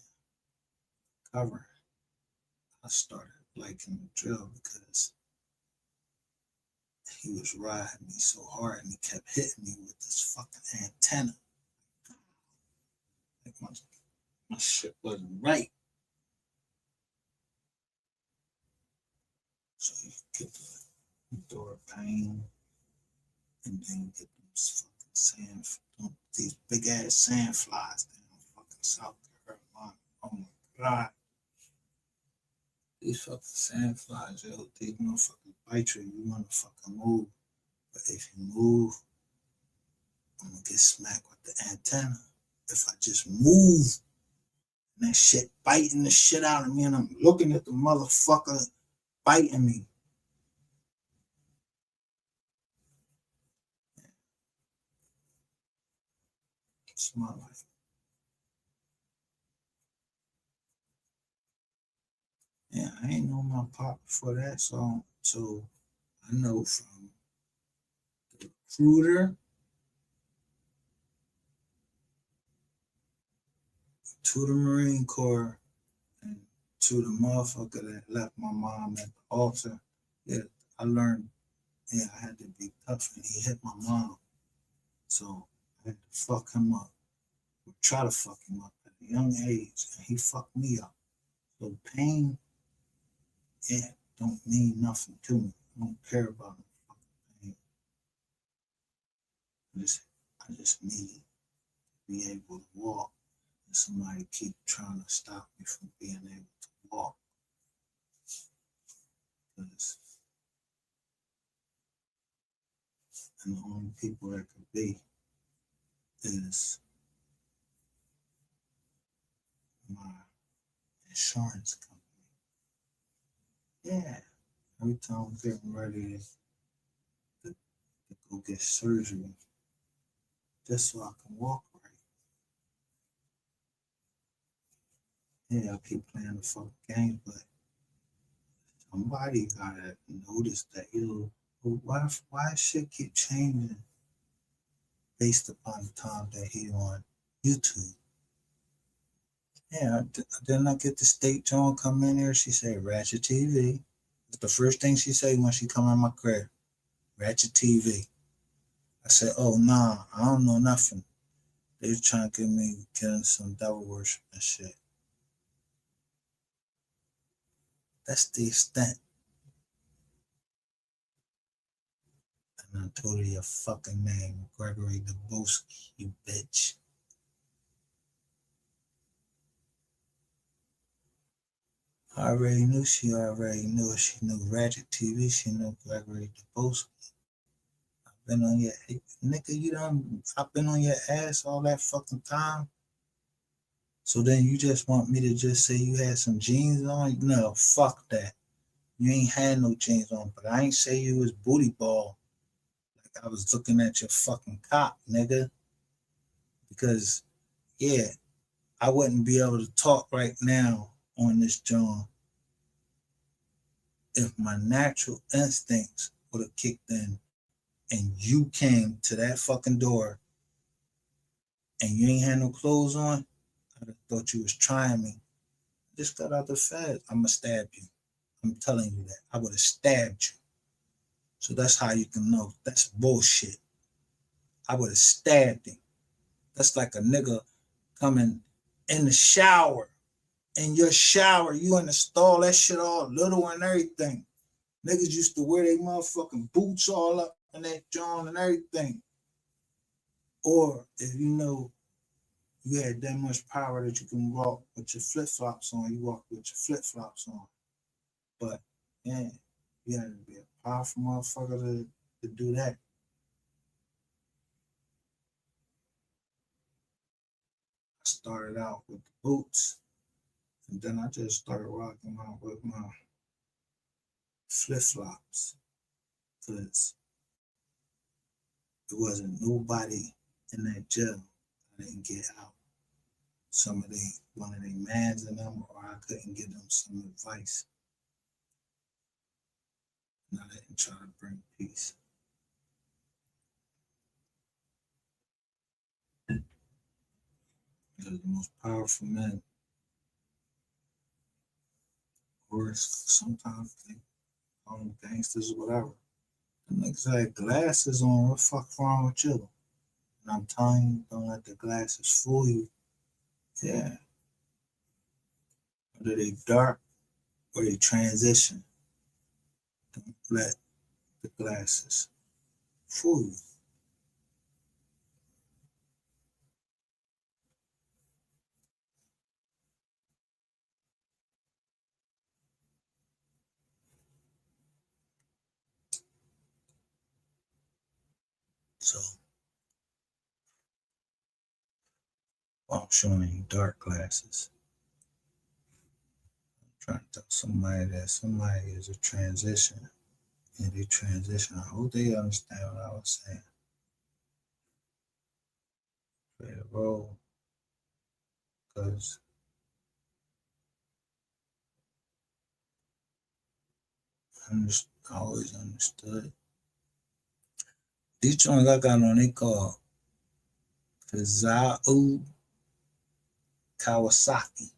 cover. I started liking the drill because he was riding me so hard and he kept hitting me with this fucking antenna. Like my shit wasn't right. So he get the door pain, and then get those fucking these big ass sand flies down fucking South Carolina. Oh my god. These fucking sand flies, yo, they motherfucking bite you. You wanna fucking move. But if you move, I'm gonna get smacked with the antenna. If I just move, and that shit biting the shit out of me, and I'm looking at the motherfucker biting me. It's my life. Yeah, I ain't know my pop before that song, so I know from the recruiter to the Marine Corps and to the motherfucker that left my mom at the altar. Yeah, I learned, yeah, I had to be tough, and he hit my mom. So I had to fuck him up, or try to fuck him up at a young age, and he fucked me up. So pain, yeah, don't mean nothing to me. I don't care about no fucking pain. I just need to be able to walk, and somebody keep trying to stop me from being able to walk. Because and the only people that could be is my insurance company. Yeah, every time I'm getting ready to go get surgery, just so I can walk right. Yeah, I keep playing the fucking game, but somebody gotta notice that, why shit keep changing based upon the time that he on YouTube? Yeah, didn't I get the state John come in here? She said Ratchettv. It's the first thing she said when she come in my crib. Ratchettv. I said, oh nah, I don't know nothing. They was trying to get me getting some devil worship and shit. That's the extent. And I told her your fucking name, Gregory Dubowski, you bitch. I already knew she already knew it. She knew Ratchettv, she knew Gregory Dubowski. I've been on your nigga, I've been on your ass all that fucking time. So then you just want me to just say you had some jeans on? No, fuck that. You ain't had no jeans on, but I ain't say you was booty ball. Like I was looking at your fucking cock, nigga. Because, yeah, I wouldn't be able to talk right now on this John if my natural instincts would have kicked in and you came to that fucking door and you ain't had no clothes on. I'd have thought you was trying me. Just got out the fed. I'ma stab you. I'm telling you that. I would have stabbed you. So that's how you can know. That's bullshit. I would have stabbed him. That's like a nigga coming in the shower. In your shower, you in the stall, that shit all little and everything. Niggas used to wear their motherfucking boots all up in that John and everything. Or if you know you had that much power that you can walk with your flip-flops on, you walk with your flip-flops on. But yeah, you had to be a powerful motherfucker to do that. I started out with the boots, and then I just started rocking out with my flip-flops because there wasn't nobody in that jail I didn't get out. One of their mans in them, or I couldn't give them some advice. And I didn't try to bring peace. Because the most powerful men, or sometimes they call them gangsters or whatever. The niggas had glasses on. What the fuck wrong with you? And I'm telling you, don't let the glasses fool you. Yeah. Whether they dark or they transition. let the glasses fool you. So I'm showing you dark glasses. I'm trying to tell somebody that somebody is a transition. And they transition. I hope they understand what I was saying. Play a role. Because I always understood. These joints I got on, they call Fazao Kawasaki.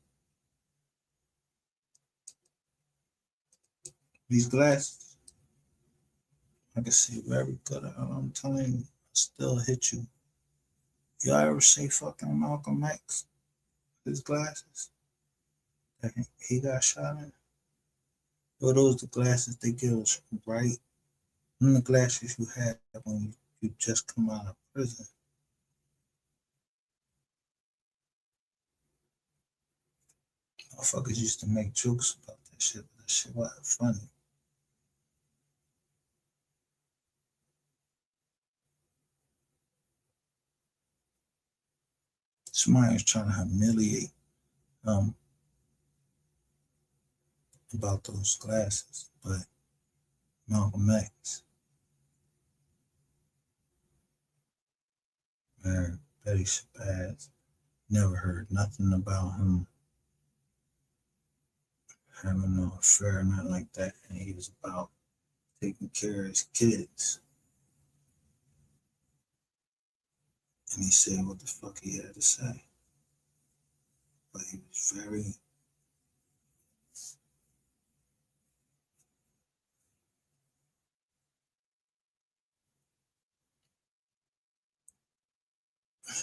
These glasses, I can see very good. I'm telling you, I still hit you. Y'all ever see fucking Malcolm X? His glasses that he got shot in? Or those the glasses they give us, right? And the glasses you had when you just come out of prison. Motherfuckers used to make jokes about that shit, but that shit wasn't funny. Somebody was trying to humiliate about those glasses, but Malcolm X, married Betty Shabazz, never heard nothing about him having no affair, nothing like that, and he was about taking care of his kids. And he said what the fuck he had to say. But he was very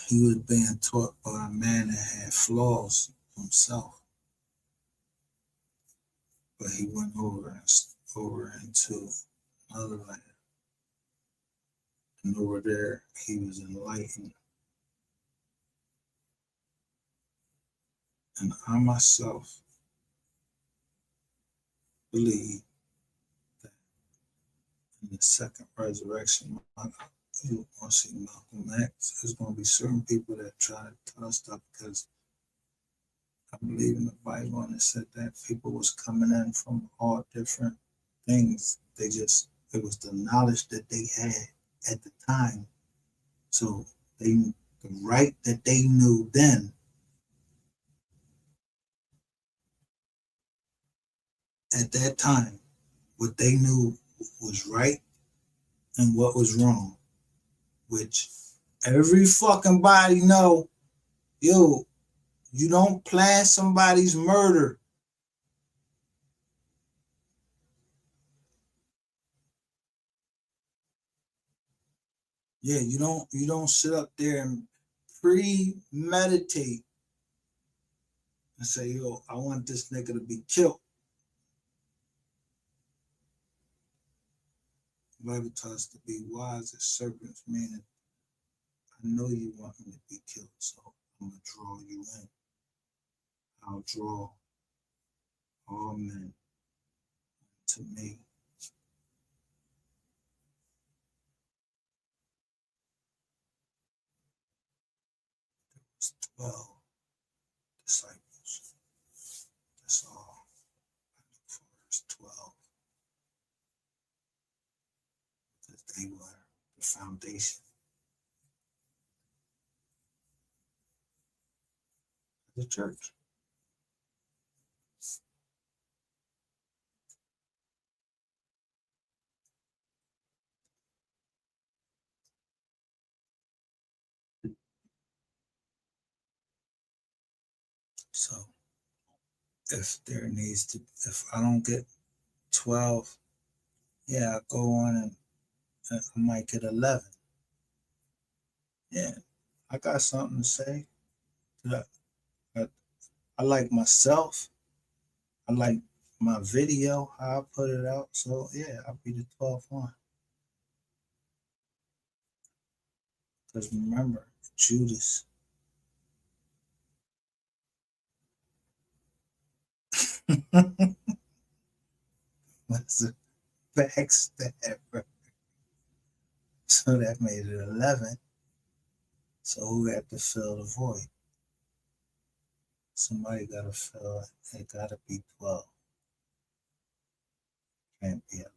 he was being taught by a man that had flaws himself. But he went over into another land. And over there he was enlightened. And I myself believe that in the second resurrection, you want to see Malcolm X. There's going to be certain people that try to tell us stuff because I believe in the Bible and it said that people was coming in from all different things. It was the knowledge that they had at the time. So the right that they knew then, at that time, what they knew was right and what was wrong, which every fucking body know, yo, you don't plan somebody's murder. Yeah, you don't sit up there and premeditate and say, yo, I want this nigga to be killed. The Bible tells us to be wise as serpents, meaning I know you want me to be killed, so I'm gonna draw you in. I'll draw all men to me. It's 12 disciples. That's all I look for is 12. Because they were the foundation of the church. So if I don't get 12, yeah, I go on and I might get 11. Yeah, I got something to say. I like myself. I like my video, how I put it out. So yeah, I'll be the 12th one. Because remember, Judas. Was a backstabber. So that made it 11. So who got to fill the void? Somebody got to fill it. It got to be 12. Can't be 11.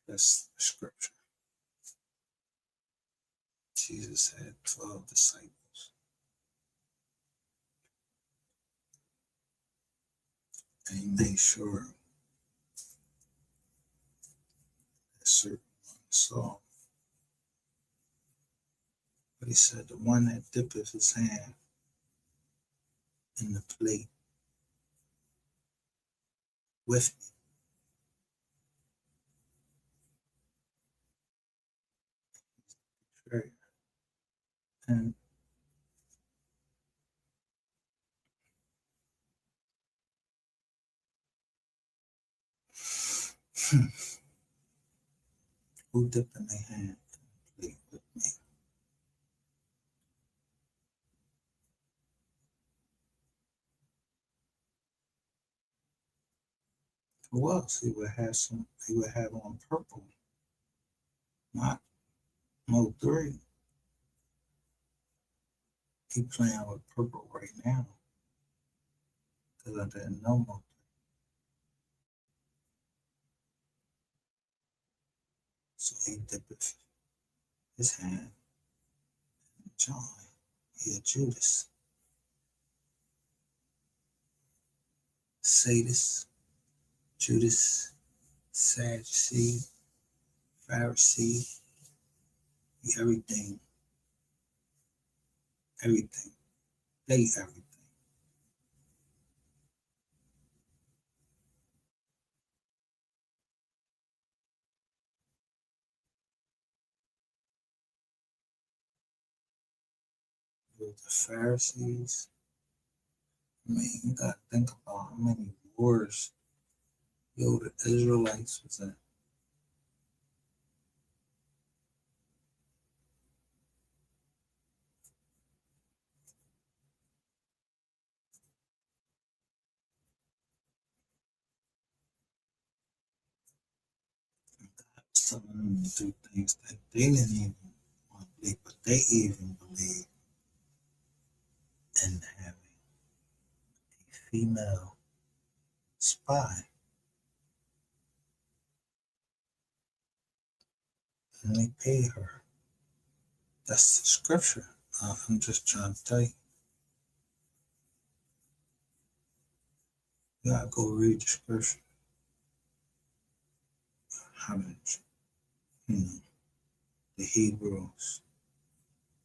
That's the scripture. Jesus had 12 disciples. And he made sure that certain one saw. But he said, the one that dippeth his hand in the plate with me. And who dipped in their hand in the plate with me? Who else? He would have on purple, not MO3. He playing with purple right now. Because I didn't know MO3. So he dipped his hand in John. He a Judas. Sadist, Judas, Sadducee, Pharisee, everything. Everything. They everything. With the Pharisees, I mean, you gotta think about how many wars the Israelites was in. God was telling them to do things that they didn't even want to believe, but they even believed in having a female spy. And they paid her. That's the scripture. I'm just trying to tell you. You gotta go read the scripture. How did the Hebrews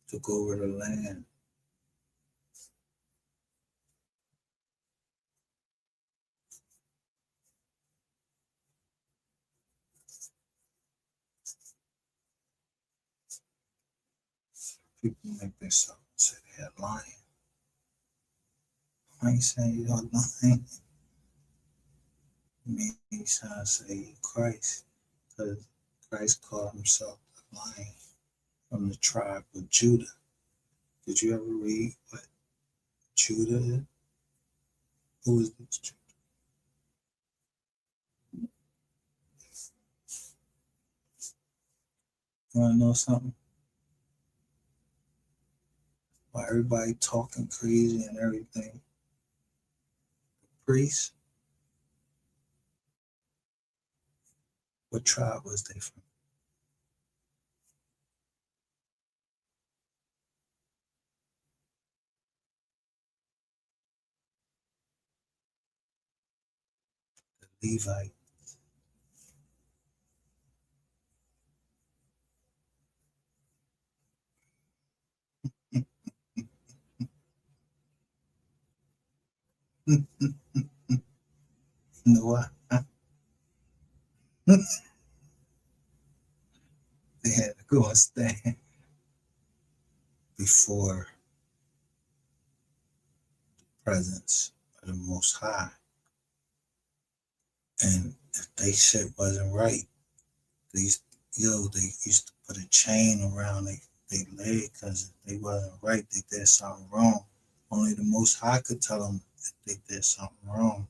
took over the land? People make themselves say they're lying. I ain't saying you're lying. Me trying to say Christ, because Christ called himself the lion from the tribe of Judah. Did you ever read what Judah is? Who is this Judah? You want to know something? Why everybody talking crazy and everything? Priests, what tribe was they from? The Levite. You know what? They had to go and stand before presence of the Most High. And if they shit wasn't right, they used to put a chain around their leg because if they wasn't right, they did something wrong. Only the Most High could tell them if they did something wrong.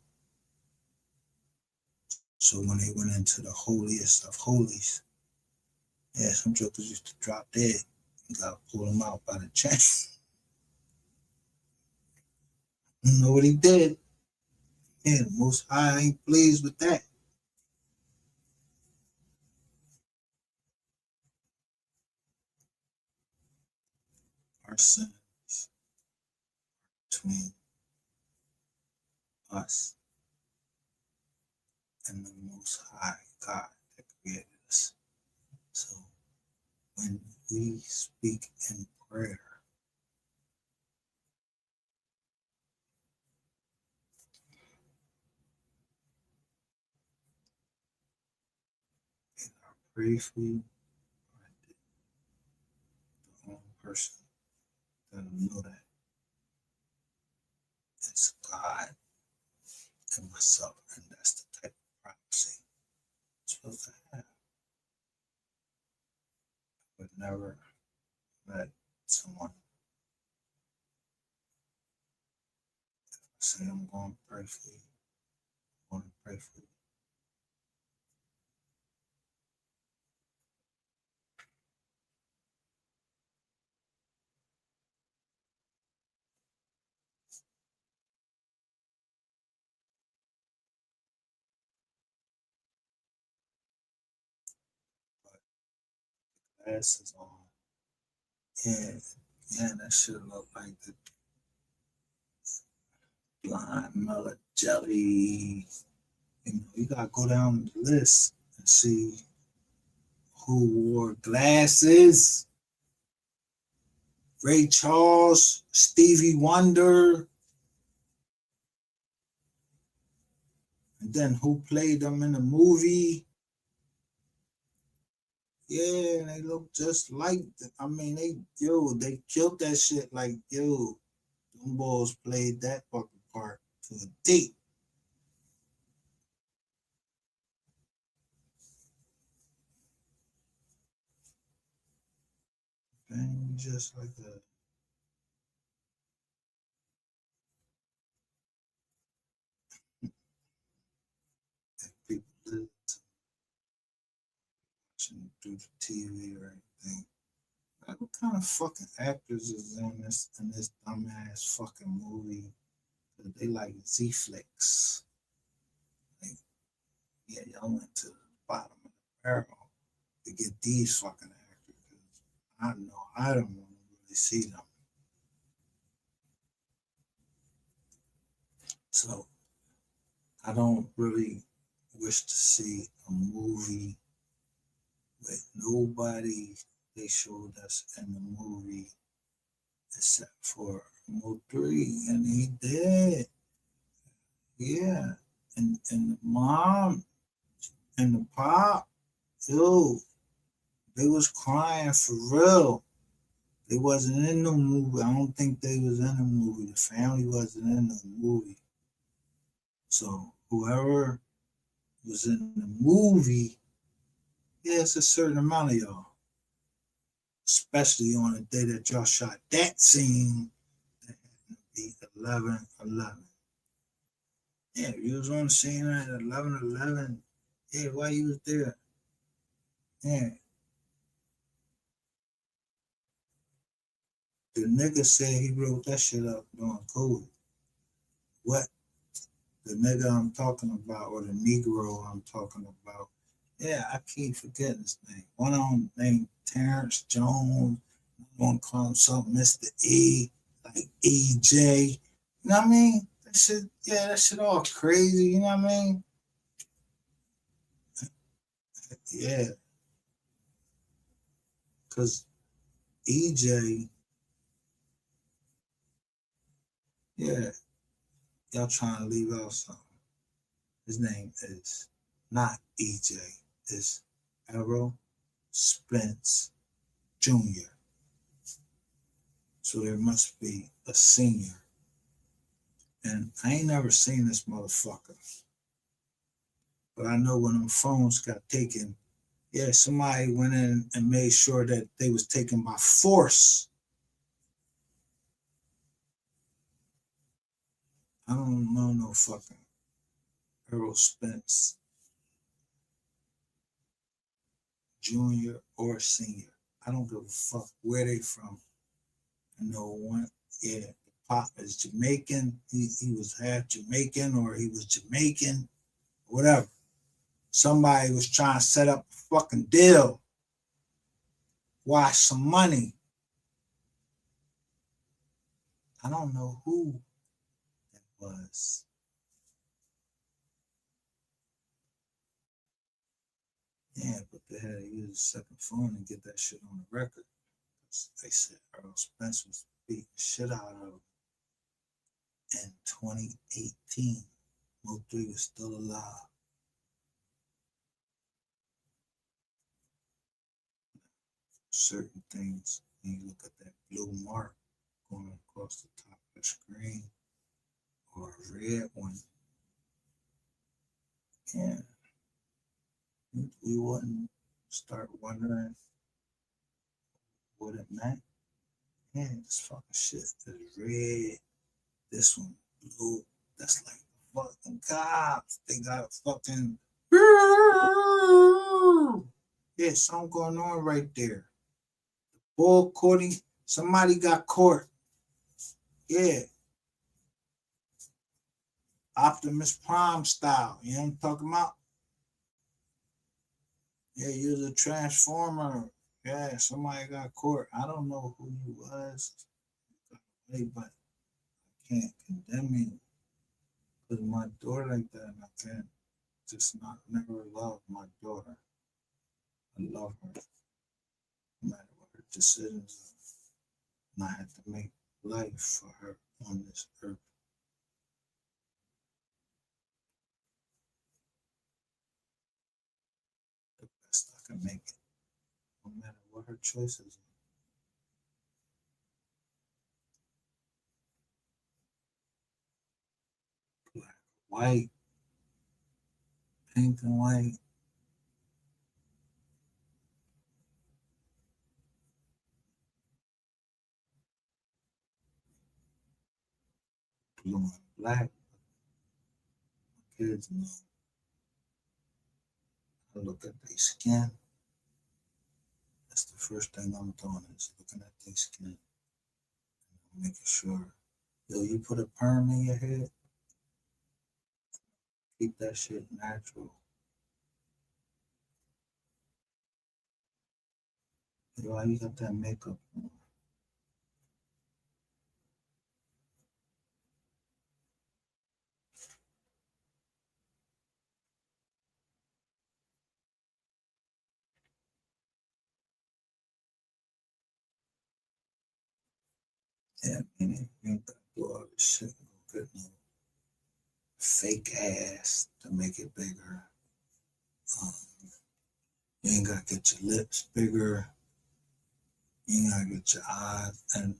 So when they went into the holiest of holies, yeah, some jokers used to drop dead. You gotta pull them out by the chain. You know what he did? Yeah, the Most High ain't pleased with that. Our sins between us and the Most High God that created us. So when we speak in prayer, and I pray for you, the only person that'll know that it's God and myself, and that's the type of privacy I'm supposed to have. But never let someone say, I'm going to pray for you. I'm going to pray for you. But glasses on. Yeah, that shit look like the blind melon jelly. You know, you gotta go down the list and see who wore glasses. Ray Charles, Stevie Wonder, and then who played them in the movie. Yeah, they look just like, I mean, they killed that shit like, them boys played that fucking part to a T. And just like that. People live watching through the TV or anything. Like, what kind of fucking actors is in this dumbass fucking movie? They like Z flicks. Like, yeah, y'all went to the bottom of the barrel to get these fucking actors. I know I don't want to really see them. So I don't really wish to see a movie with nobody they showed us in the movie except for MO3, and he did. Yeah. And the mom and the pop, yo, they was crying for real. They wasn't in the movie. I don't think they was in the movie. The family wasn't in the movie. So whoever was in the movie, yeah, it's a certain amount of y'all. Especially on the day that y'all shot that scene, that happened to be 11/11. Yeah, you was on the scene at 11/11. Yeah, why you was there? Yeah. The nigga said he wrote that shit up during COVID. What? The nigga I'm talking about, or the Negro I'm talking about. Yeah, I keep forgetting his name. One of them named Terrence Jones. One call him something Mr. E, like EJ. You know what I mean? That shit, yeah, that shit all crazy. You know what I mean? Yeah, because EJ, yeah, y'all trying to leave out something. His name is not EJ. It's Errol Spence Jr. So there must be a senior And I ain't never seen this motherfucker. But I know when them phones got taken, yeah, somebody went in and made sure that they was taken by force. I don't know no fucking Earl Spence, junior or senior. I don't give a fuck where they from. I know one, yeah, the pop is Jamaican. He was half Jamaican or he was Jamaican, whatever. Somebody was trying to set up a fucking deal, wash some money. I don't know who that was. Yeah, but they had to use a second phone and get that shit on the record. They said Earl Spence was beating the shit out of him in 2018. MO3 was still alive. Certain things, when you look at that blue mark going across the top of the screen or a red one, yeah, we wouldn't start wondering what it meant. Yeah, this fucking shit is red. This one blue. That's like the fucking cops. They got a fucking yeah, something going on right there. Bull courting. Somebody got caught. Yeah. Optimus Prime style. You know what I'm talking about? Yeah, you're the Transformer. Yeah, somebody got caught. I don't know who he was, but I can't condemn you because my daughter like that, and I can't just not never love my daughter. I love her, no matter what her decisions are. And I had to make life for her on this earth. The best I can make it, no matter what her choices are. Black, white, pink and white. Blue and black. Kids know. I look at their skin. That's the first thing I'm doing is looking at their skin. And making sure, yo, you put a perm in your head, keep that shit natural. Yo, why you got that makeup on? Yeah, I mean, you ain't got to do all this shit and go get no fake ass to make it bigger. Um, you ain't got to get your lips bigger. You ain't got to get your eyes and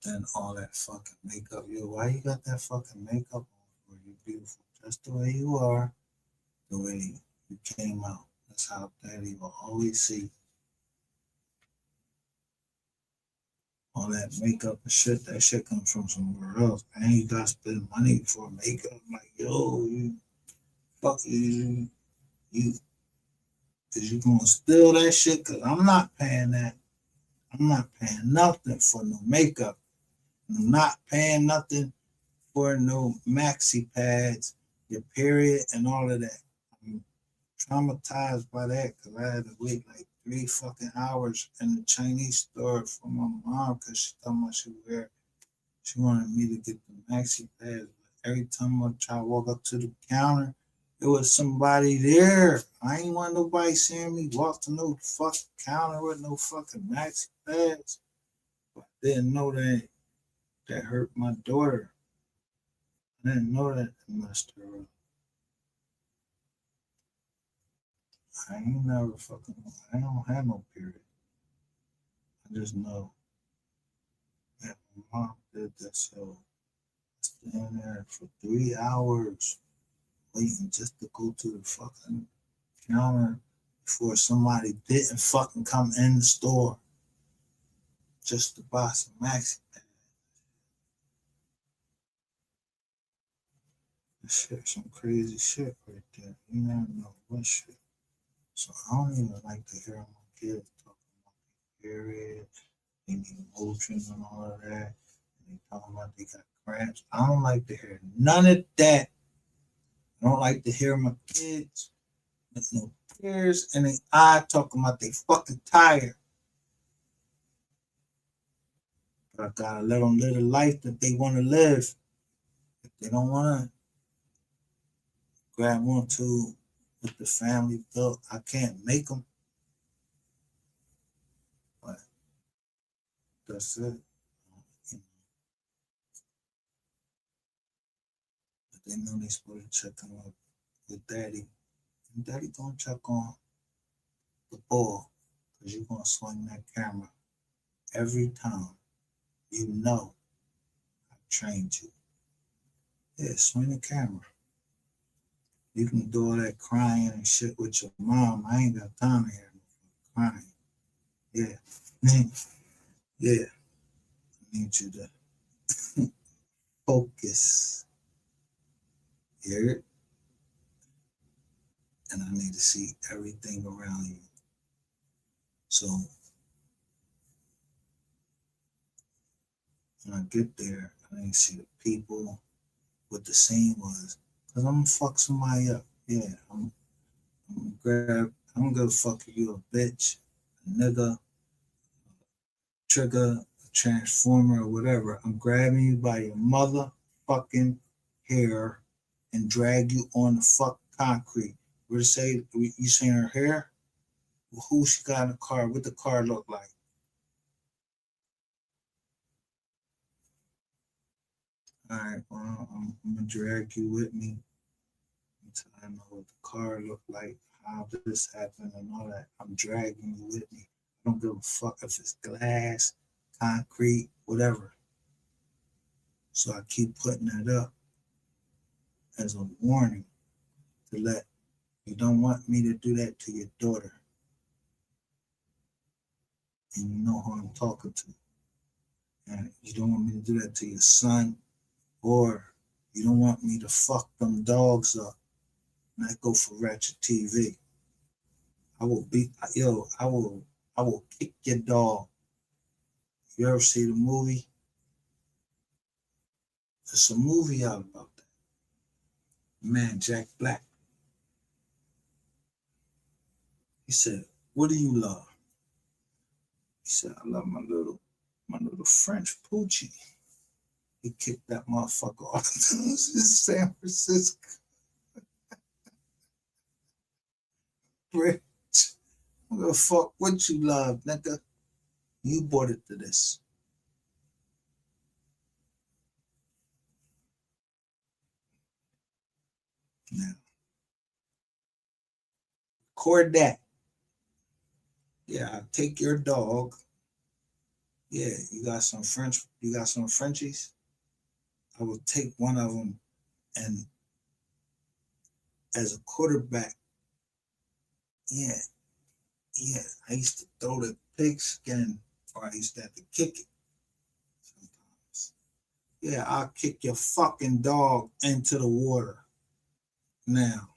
then all that fucking makeup. Yo, why you got that fucking makeup on for? You beautiful just the way you are, the way you came out. That's how daddy will always see. All that makeup and shit, that shit comes from somewhere else. And you got to spend money for makeup. Like, yo, you fuck you is you gonna steal that shit? Cause I'm not paying that. I'm not paying nothing for no makeup. I'm not paying nothing for no maxi pads, your period, and all of that. I'm traumatized by that because I had to wait like 3 fucking hours in the Chinese store for my mom because she thought my she wear. She wanted me to get the maxi pads. But every time I try to walk up to the counter, there was somebody there. I ain't want nobody seeing me walk to no fucking counter with no fucking maxi pads. But I didn't know that hurt my daughter. I didn't know that messed her up. I ain't never fucking, I don't have no period. I just know that my mom did that, so Stand there for 3 hours waiting just to go to the fucking counter before somebody didn't fucking come in the store just to buy some maxi pads. That shit, some crazy shit right there. You never know what shit. So I don't even like to hear my kids talking about their period, they need emotions and all of that. And they talking about they got cramps. I don't like to hear none of that. I don't like to hear my kids with no tears in their eye talking about they fucking tired. But I gotta let them live the life that they want to live. If they don't want to grab onto what the family built, I can't make them. But that's it. But they know they supposed to check on with daddy. And daddy gonna check on the ball because you're gonna swing that camera every time. You know I trained you. Yeah, swing the camera. You can do all that crying and shit with your mom. I ain't got time to hear no crying. Yeah. Yeah. I need you to focus. Hear it? And I need to see everything around you. So when I get there, I need to see the people, what the scene was. Because I'm gonna fuck somebody up. Yeah, I'm gonna fuck you a bitch, a nigga, trigger, a transformer, or whatever. I'm grabbing you by your motherfucking hair and drag you on the fuck concrete. We're to say, you seen her hair? Well, who she got in the car? What the car look like? All right, well, I'm gonna drag you with me until I know what the car looked like, how this happened, and all that. I'm dragging you with me. I don't give a fuck if it's glass, concrete, whatever. So I keep putting that up as a warning to let you don't want me to do that to your daughter. And you know who I'm talking to. And you don't want me to do that to your son, or you don't want me to fuck them dogs up. And I go for Ratchettv. I will beat, I will kick your dog. You ever see the movie? There's a movie out about that. Man, Jack Black. He said, "What do you love?" He said, "I love my little French Poochie." He kicked that motherfucker off to San Francisco. Rich. I don't give a fuck what you love, nigga. You brought it to this. Now, record that. Yeah, I'll take your dog. Yeah, you got some Frenchies. I will take one of them, and as a quarterback, yeah, I used to throw the pigskin, or I used to have to kick it sometimes. Yeah, I'll kick your fucking dog into the water. Now,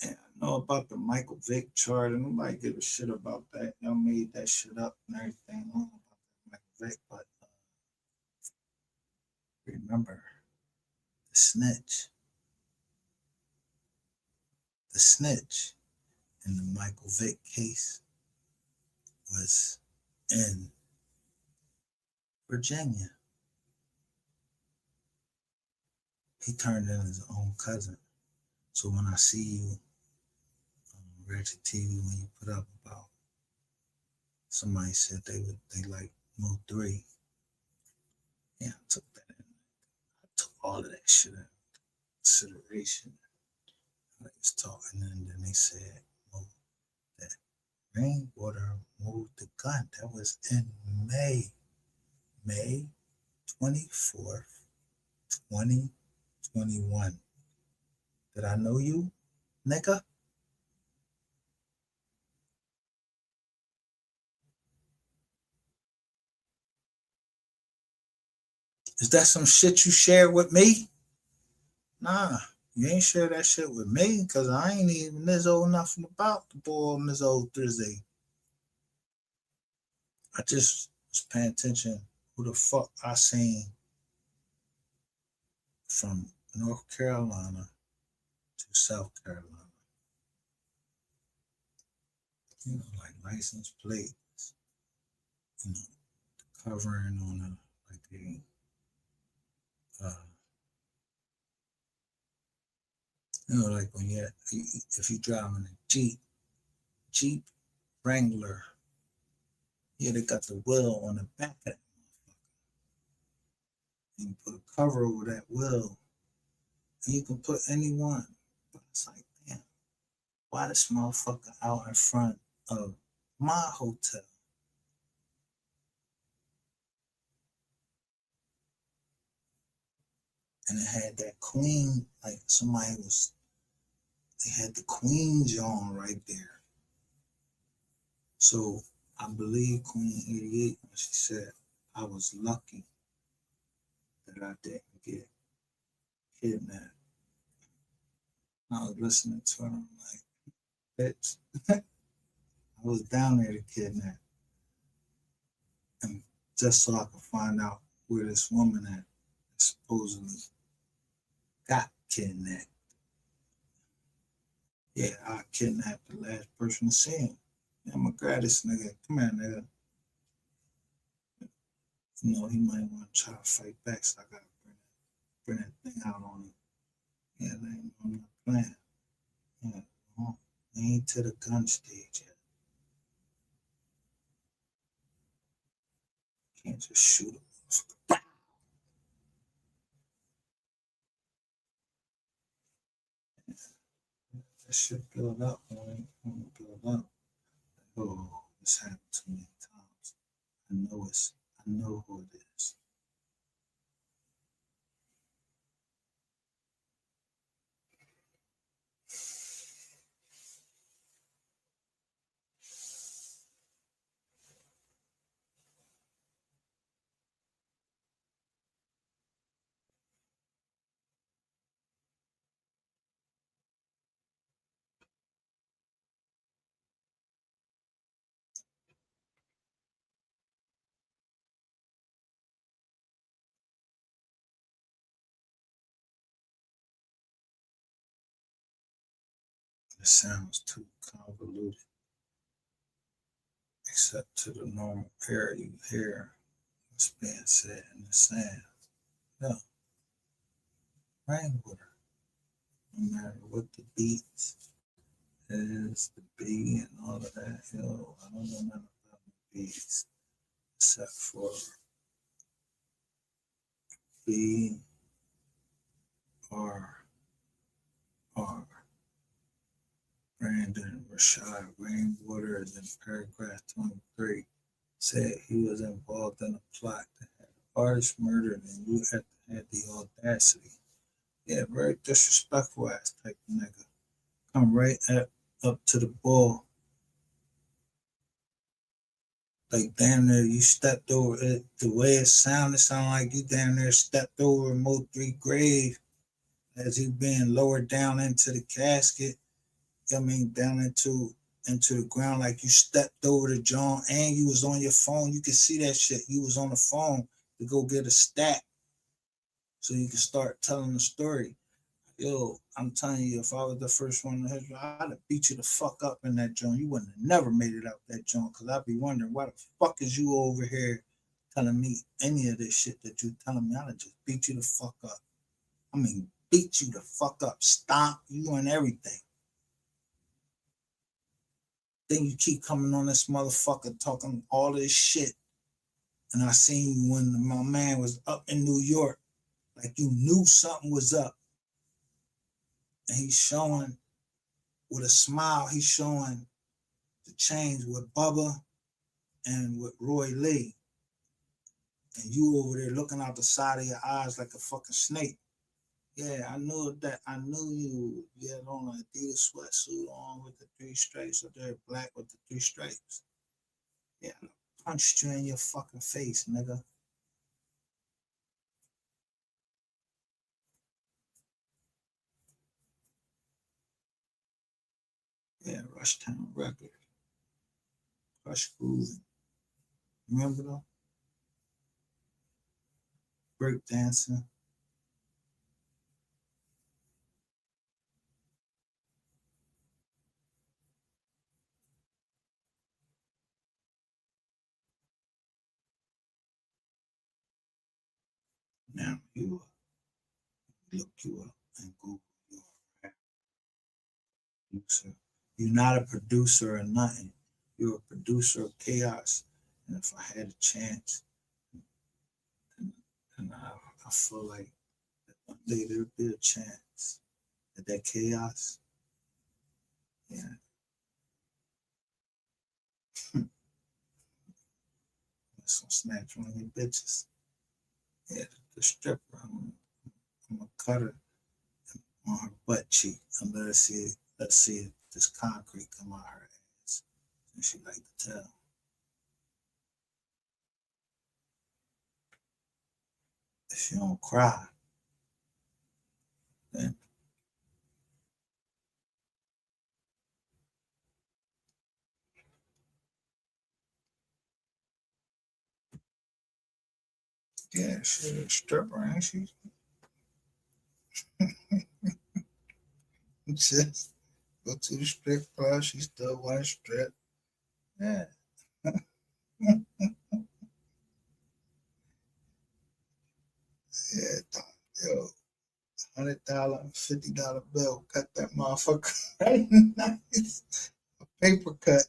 yeah, I know about the Michael Vick chart, and nobody give a shit about that. Y'all made that shit up and everything. I don't know about Michael Vick, but remember the snitch. The snitch in the Michael Vick case was in Virginia. He turned in his own cousin. So when I see you on Ratchettv, when you put up about somebody said they like MO3, yeah, I took that in. I took all of that shit in consideration. I was talking, and then they said, "Oh, that rainwater moved the gun." That was in May. 24th, 2021. Did I know you, nigga? Is that some shit you shared with me? Nah, you ain't share that shit with me because I ain't even this old nothing about the boy on this old Thursday. I just was paying attention who the fuck I seen from North Carolina to South Carolina. You know, like license plates, you know, covering on a like the you know, like when you if you driving a Jeep Wrangler, yeah, they got the wheel on the back of that motherfucker. And you put a cover over that wheel, and you can put anyone. But it's like, damn, why this motherfucker out in front of my hotel? And it had that queen, like they had the queen's on right there. So I believe Queen 88 when she said, I was lucky that I didn't get kidnapped. I was listening to her, I'm like, bitch, I was down there to kidnap. And just so I could find out where this woman at supposedly got kidnapped. Yeah, I kidnapped the last person to see him. I'm gonna grab this nigga. Come here, nigga. You know, he might want to try to fight back, so I gotta bring that thing out on him. Yeah, I'm not playing. Yeah, well, we ain't to the gun stage yet. Can't just shoot him. That shit build up when it build up. Oh, this happened too many times. I know who it is. It sounds too convoluted, except to the normal pair you hear what's being said in the sound. No, rang with her. No matter what the beats is, the B and all of that. Yo, I don't know nothing about the beats except for B R R. Brandon Rashad Rainwater is in paragraph 23 said he was involved in a plot to have artist murdered and you had to have the audacity. Yeah, very disrespectful ass type of nigga. Come right up to the ball. Like damn near you stepped over it. The way it sounded like you damn near stepped over MO3 grave as he being lowered down into the casket. I mean, down into the ground, like you stepped over the John and you was on your phone. You could see that shit. You was on the phone to go get a stat so you can start telling the story. Yo, I'm telling you, if I was the first one to hit you, I'd have beat you the fuck up in that joint. You wouldn't have never made it out that joint because I'd be wondering why the fuck is you over here telling me any of this shit that you telling me. I'd have just beat you the fuck up. I mean, beat you the fuck up, stomp you and everything. Then you keep coming on this motherfucker talking all this shit. And I seen you when my man was up in New York, like you knew something was up. And he's showing with a smile, he's showing the change with Bubba and with Roy Lee. And you over there looking out the side of your eyes like a fucking snake. Yeah, I knew that. I knew you had on an Adidas sweatsuit on with the 3 stripes, or there black with the 3 stripes. Yeah, I punched you in your fucking face, nigga. Yeah, Rushtown Record. Crush Grooving. Remember them? Break dancing. Now you look you up and Google you're a rap producer. You're not a producer or nothing. You're a producer of chaos. And if I had a chance, and I feel like that one day there'll be a chance that that chaos, yeah, it's gonna snatch one of your bitches. Yeah, the stripper, I'm gonna cut her on her butt cheek and let's see if this concrete come out her ass. And she like to tell. If she don't cry, then yeah, she's a stripper, ain't she? Just go to the strip club, she still want to strip. Yeah. Yeah, yo, $100, $50 bill, cut that motherfucker right nice. A paper cut.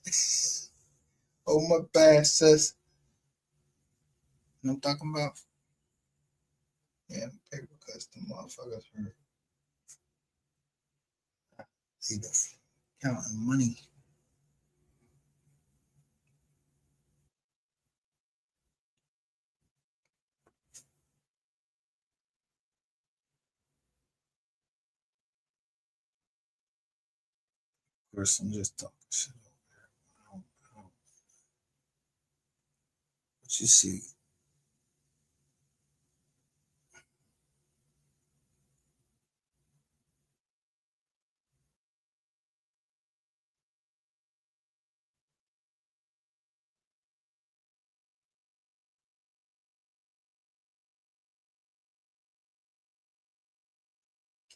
Oh my bad, sis. You know what I'm talking about? Yeah, paper cuts, the motherfuckers hurt. See the counting money. Of course, I'm just talking shit over there. I don't, but you see,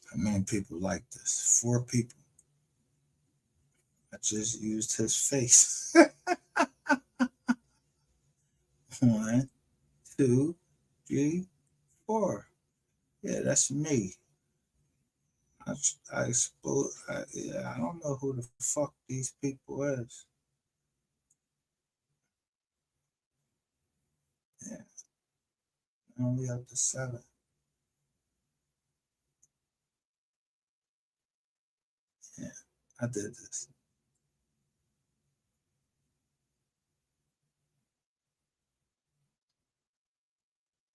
how many people like this? 4 people. I just used his face. 1, 2, 3, 4. Yeah, that's me. I suppose, yeah, I don't know who the fuck these people is. Yeah, I only have to 7. Yeah, I did this.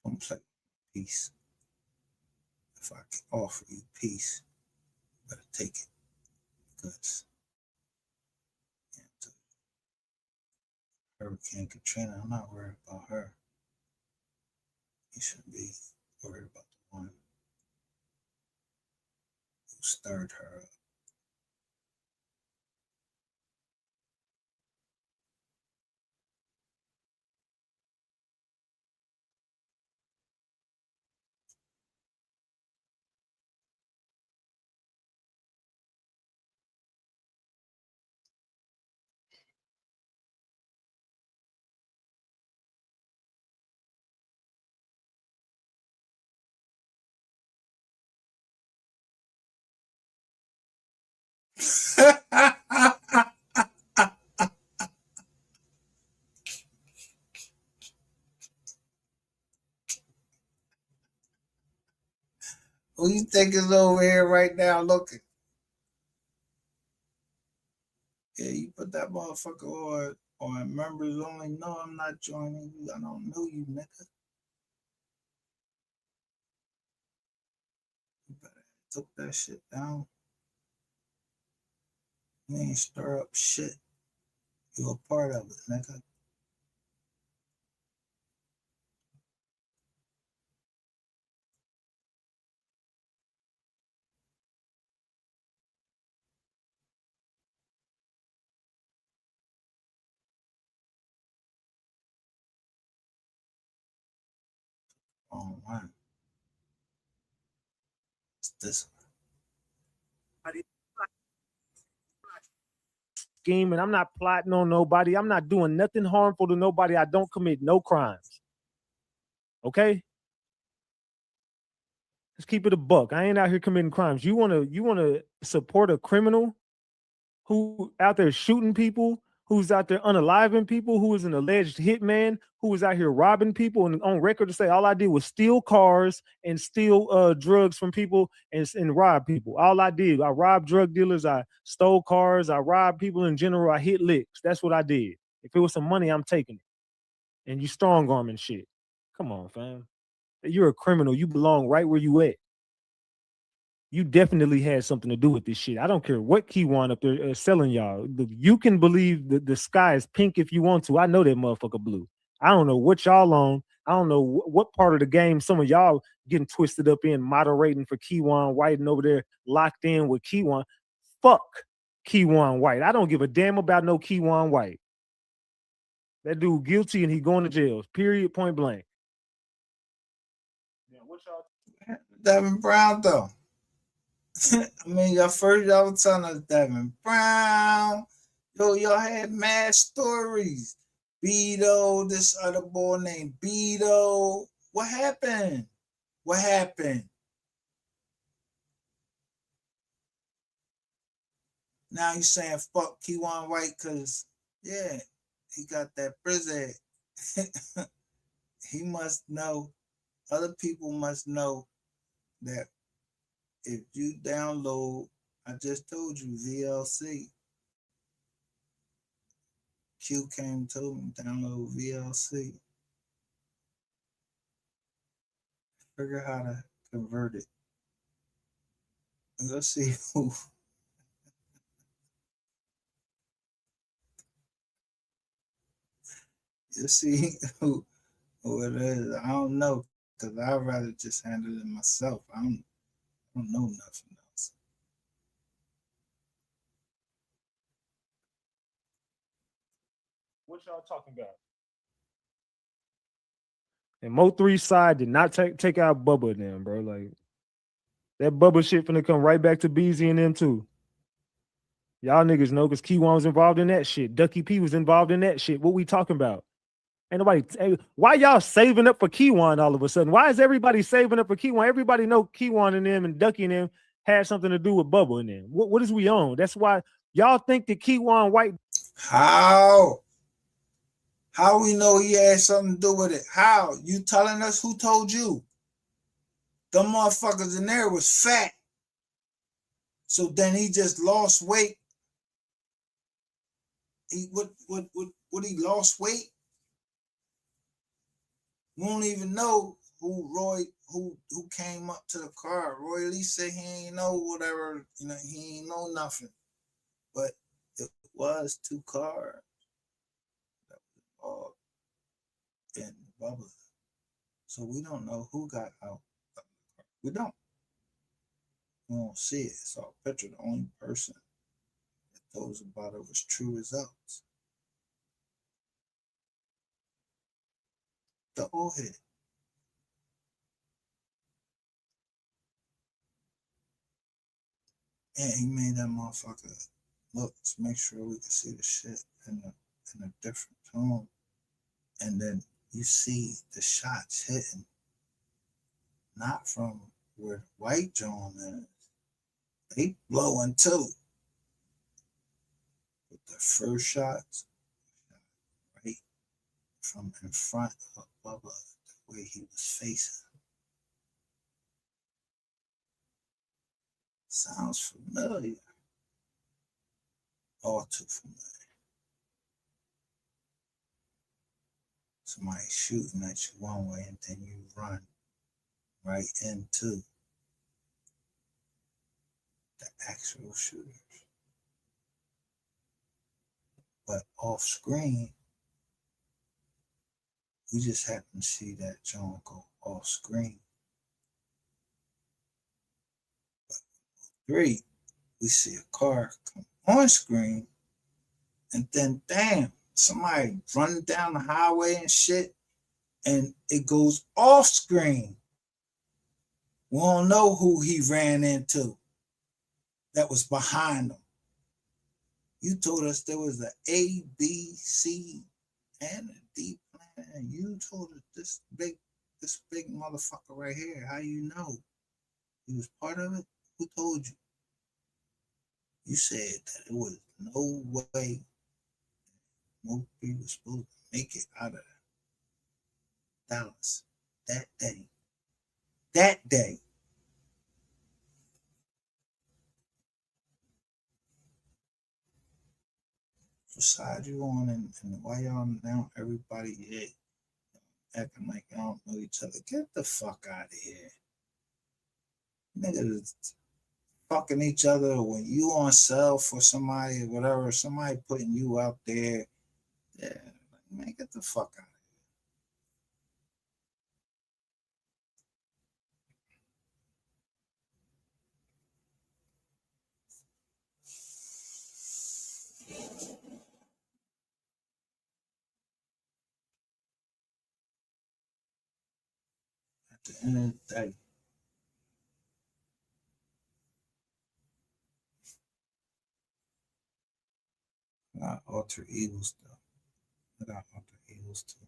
I'm like, peace. If I can offer you peace, you better take it. Because yeah, Hurricane Katrina, I'm not worried about her. You should be worried about the one who stirred her up. Who you think is over here right now looking? Yeah, you put that motherfucker on members only. No, I'm not joining you. I don't know you, nigga. took that shit down. You ain't stir up shit. You a part of it, nigga. Oh man. It's this one. How do you Scheming. I'm not plotting on nobody. I'm not doing nothing harmful to nobody. I don't commit no crimes. Okay? Let's keep it a buck. I ain't out here committing crimes. You wanna support a criminal who out there shooting people, who's out there unaliving people, who is an alleged hitman, who is out here robbing people, and on record to say all I did was steal cars and steal drugs from people and rob people. All I did, I robbed drug dealers, I stole cars, I robbed people in general, I hit licks. That's what I did. If it was some money, I'm taking it. And you strong arming shit. Come on, fam. You're a criminal. You belong right where you at. You definitely had something to do with this shit. I don't care what Keywan up there selling y'all. You can believe the sky is pink if you want to. I know that motherfucker blue. I don't know what y'all on. I don't know what part of the game some of y'all getting twisted up in, moderating for Keywan White and over there locked in with Keywan. Fuck Keywan White. I don't give a damn about no Keywan White. That dude guilty and he going to jail. Period. Point blank. Yeah, what y'all? Devin Brown though. I mean, y'all was telling us Devin Brown. Yo, y'all had mad stories. Beto, this other boy named Beto. What happened? What happened? Now you saying fuck Keywan White because, yeah, he got that prison. He must know, other people must know that if you download, I just told you, VLC. Q came and told me download VLC. Figure how to convert it. Let's see who. Let's see who it is. I don't know because I'd rather just handle it myself. I don't know nothing else. What y'all talking about? And MO3 side did not take out Bubba and them, bro. Like that Bubba shit finna come right back to BZ and them too. Y'all niggas know because Keywan was involved in that shit. Ducky P was involved in that shit. What we talking about? Ain't nobody. Why y'all saving up for Keywan all of a sudden? Why is everybody saving up for Keywan? Everybody know Keywan and them and Ducky and them had something to do with Bubba and them. What is we on? That's why y'all think that Keywan White. How? How we know he had something to do with it? How? You telling us who told you? Them motherfuckers in there was fat. So then he just lost weight. He what he lost weight? We don't even know who came up to the car. Roy Lee said he ain't know whatever, he ain't know nothing. But it was 2 cars that was all in the bubble. So we don't know who got out. We don't. We won't see it. It's all picture. The only person that knows about it was true results. The old head. And he made that motherfucker look. Let's make sure we can see the shit in a different tone. And then you see the shots hitting, not from where the white John is. They blowing too. But the first shots, right from in front of Bubba, the way he was facing. Sounds familiar. All too familiar. Somebody shooting at you one way and then you run right into the actual shooters. But off screen, we just happen to see that John go off screen. But 3, we see a car come on screen, and then damn, somebody running down the highway and shit, and it goes off screen. We don't know who he ran into that was behind him. You told us there was an A, B, C, and a D plan, and you told us this big motherfucker right here. How you know he was part of it? Who told you? You said that it was no way MO3 was supposed to make it out of Dallas that day. That day. What side you on, and why y'all now everybody here acting like y'all don't know each other? Get the fuck out of here. Niggas fucking each other when you on sale for somebody or whatever, somebody putting you out there. Yeah, man, get the fuck out of here. At the end of the day, I got alter egos though. I got alter egos too.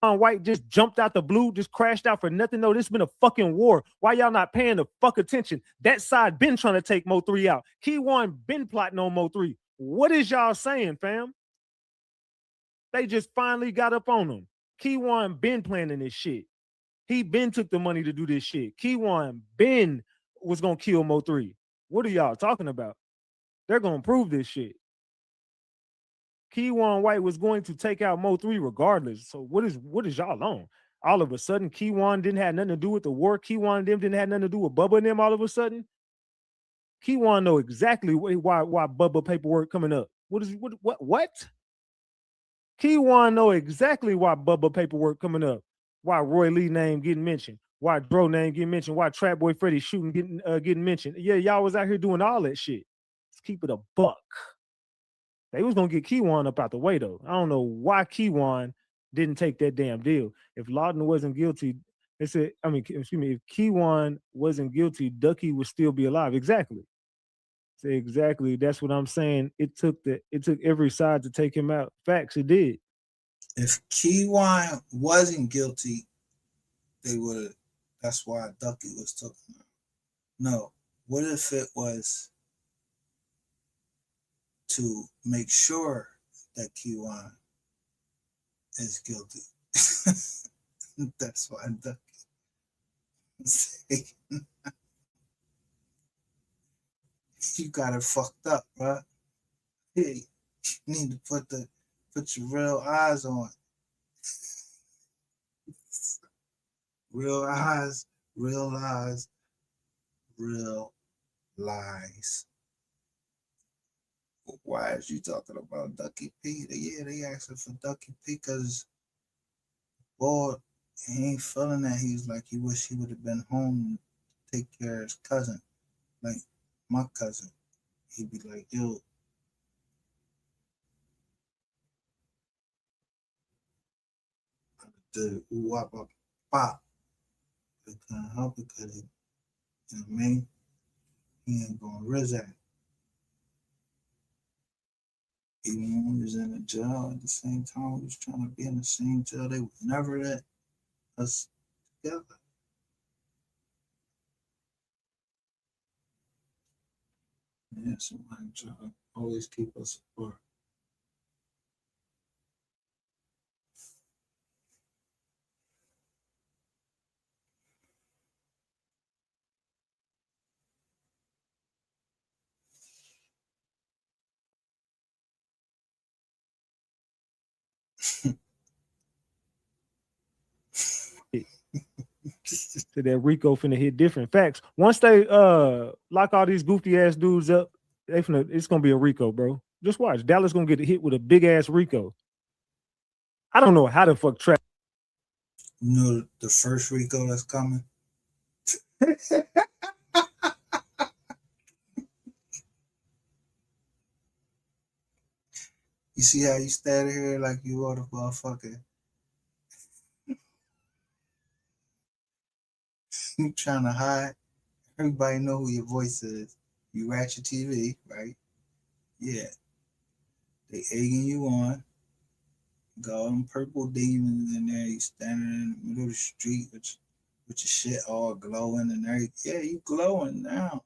White just jumped out the blue, just crashed out for nothing. No, this has been a fucking war. Why y'all not paying the fuck attention? That side been trying to take MO3 out. Key1 been plotting on MO3. What is y'all saying, fam? They just finally got up on him. Key1 been planning this shit. He been took the money to do this shit. Key1 been was gonna kill MO3. What are y'all talking about? They're gonna prove this shit. Key1 White was going to take out MO3 regardless. So what is y'all on? All of a sudden, Key1 didn't have nothing to do with the war. Key1 and them didn't have nothing to do with Bubba and them all of a sudden. Key1 know exactly why Bubba paperwork coming up. What? Key1 know exactly why Bubba paperwork coming up. Why Roy Lee name getting mentioned. Why Dro name getting mentioned. Why Trap Boy Freddy shooting getting mentioned. Yeah, y'all was out here doing all that shit. Let's keep it a buck. They was gonna get Key1 up out the way though. I don't know why Key1 didn't take that damn deal. If Lawton wasn't guilty, they said, excuse me, if Key1 wasn't guilty, Ducky would still be alive. Exactly. Say exactly. That's what I'm saying. It took every side to take him out. Facts, it did. If Key1 wasn't guilty, they would have. That's why Ducky was taken out. No. What if it was to make sure that Key1 is guilty? That's why Ducky was taken. You got it fucked up, bro. Hey, you need to put your real eyes on. Real eyes, real lies, real lies. Why is you talking about Ducky P? Yeah, they asking for Ducky P because boy, he ain't feeling that. He's like, he wish he would have been home to take care of his cousin, like my cousin. He'd be like, yo, the wop up pop. It can't help it because he, you know what I mean? He ain't gonna risk that. Even when we was in the jail at the same time, we was trying to be in the same jail. They would never let us together. Yeah, somebody try to always keep us apart. So that Rico finna hit different. Facts. Once they lock all these goofy ass dudes up, it's gonna be a Rico, bro. Just watch. Dallas gonna get hit with a big ass Rico. I don't know how the fuck Trap. You know the first Rico that's coming? You see how you stand here like you are the motherfucker? You trying to hide? Everybody know who your voice is. You Ratchettv, right? Yeah. They egging you on. Got all them purple demons in there. You standing in the middle of the street with your shit all glowing and everything. Yeah, you glowing now.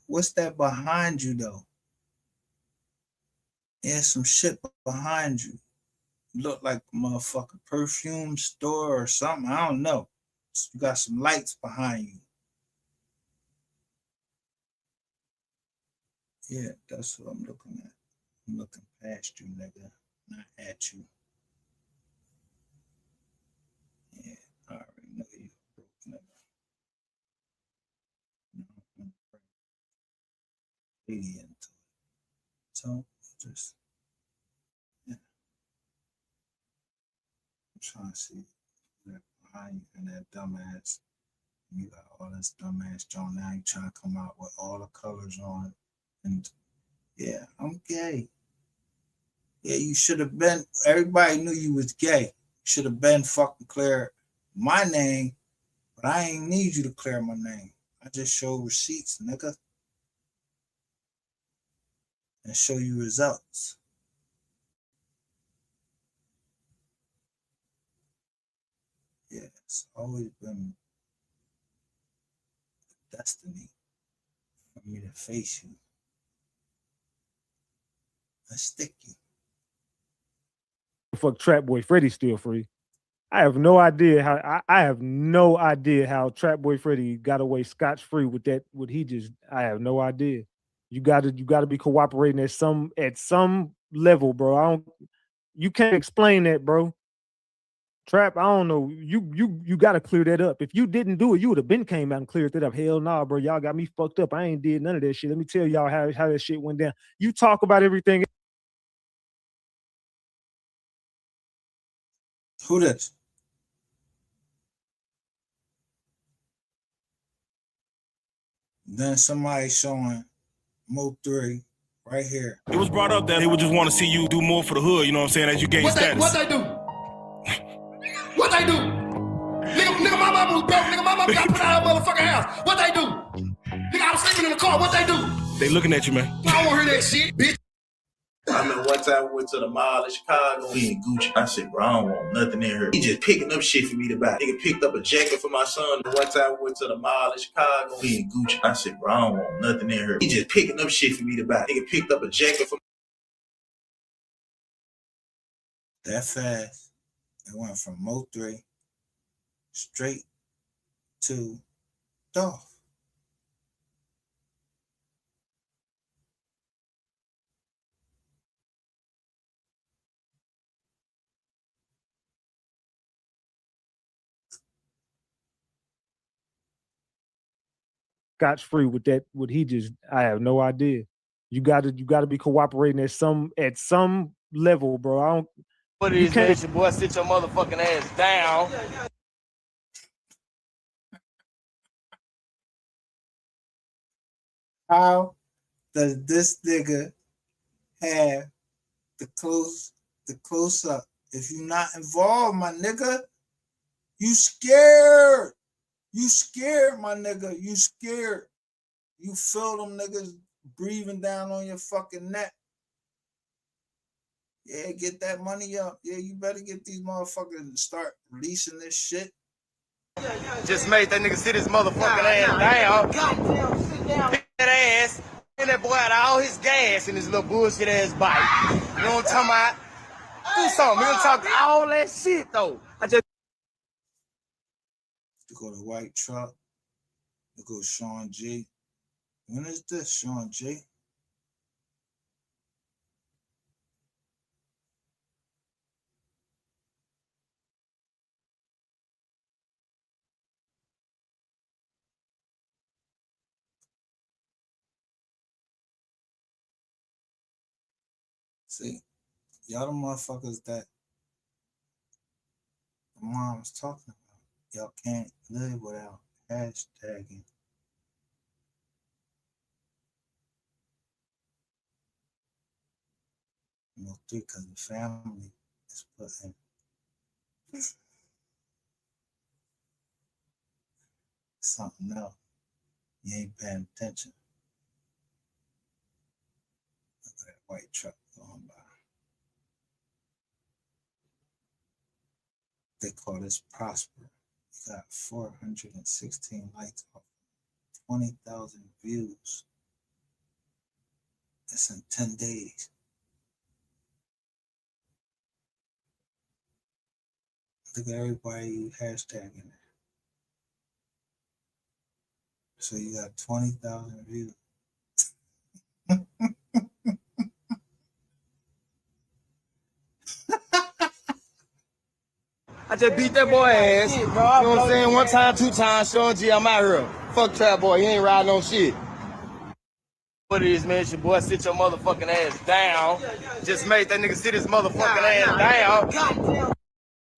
What's that behind you though? Yeah, some shit behind you. Look like a motherfucking perfume store or something. I don't know. You got some lights behind you. Yeah, that's what I'm looking at. I'm looking past you, nigga, not at you. Yeah, I already know you broke nigga. Really into it. So just yeah. I'm trying to see that behind you and that dumbass. You got all this dumbass John. Now you trying to come out with all the colors on. And yeah, I'm gay. Yeah, you should have been. Everybody knew you was gay. You should have been fucking clear my name, but I ain't need you to clear my name. I just show receipts, nigga, and show you results. Yeah, it's always been destiny for me to face you and stick you. Fuck Trap Boy Freddy still free. I have no idea how. I have no idea how Trap Boy Freddy got away scotch free with that. What he just. I have no idea. You gotta be cooperating at some level, bro. I don't. You can't explain that, bro. Trap, I don't know. You gotta clear that up. If you didn't do it, you would have been came out and cleared that up. Hell nah, bro. Y'all got me fucked up. I ain't did none of that shit. Let me tell y'all how that shit went down. You talk about everything. Who this? Then somebody showing MO3 right here. It was brought up that they would just want to see you do more for the hood, you know what I'm saying, as you gain status. What they do? What they do? Nigga, my mama was broke. Nigga, my mama got put out of her motherfucking house. What they do? Nigga, I was sleeping in the car. What they do? They looking at you, man. I don't want to hear that shit, bitch. I remember one time we went to the mall in Chicago. We in Gucci. I said, bro, I don't want nothing in here. He just picking up shit for me to buy. Nigga picked up a jacket for my son. One time we went to the mall in Chicago. We in Gucci. I said, bro, I don't want nothing in here. He just picking up shit for me to buy. Nigga picked up a jacket for That fast. It went from MO3 straight to Dolph. Scotch free with that. What he just. I have no idea. You gotta be cooperating at some level, bro. I don't. What it is, man? Your boy, sit your motherfucking ass down. How does this nigga have the close up? If you not involved, my nigga, you scared. You scared, my nigga. You scared. You feel them niggas breathing down on your fucking neck. Yeah, get that money up. Yeah, you better get these motherfuckers and start releasing this shit. Just made that nigga sit his motherfucking ass down. Goddamn, sit down. That ass. And that boy had all his gas in his little bullshit ass bike. You know what I'm talking about? Do something. We gonna talk all that shit though. I just To go to White Truck. To go Sean G. When is this, Sean G? See, y'all the motherfuckers that the mom was talking about. Y'all can't live without hashtagging. MO3 because the family is putting something else. You ain't paying attention. Look at that white truck going by. They call this Prosper. You got 416 likes off 20,000 views. That's in 10 days. Look at everybody you hashtagging it. So you got 20,000 views. I just beat that boy ass. You know what I'm saying? One time, two times, Sean G, I'm out here. Fuck Trap Boy, he ain't riding no shit. What it is, man? It's your boy, sit your motherfucking ass down. Just made that nigga sit his motherfucking ass down.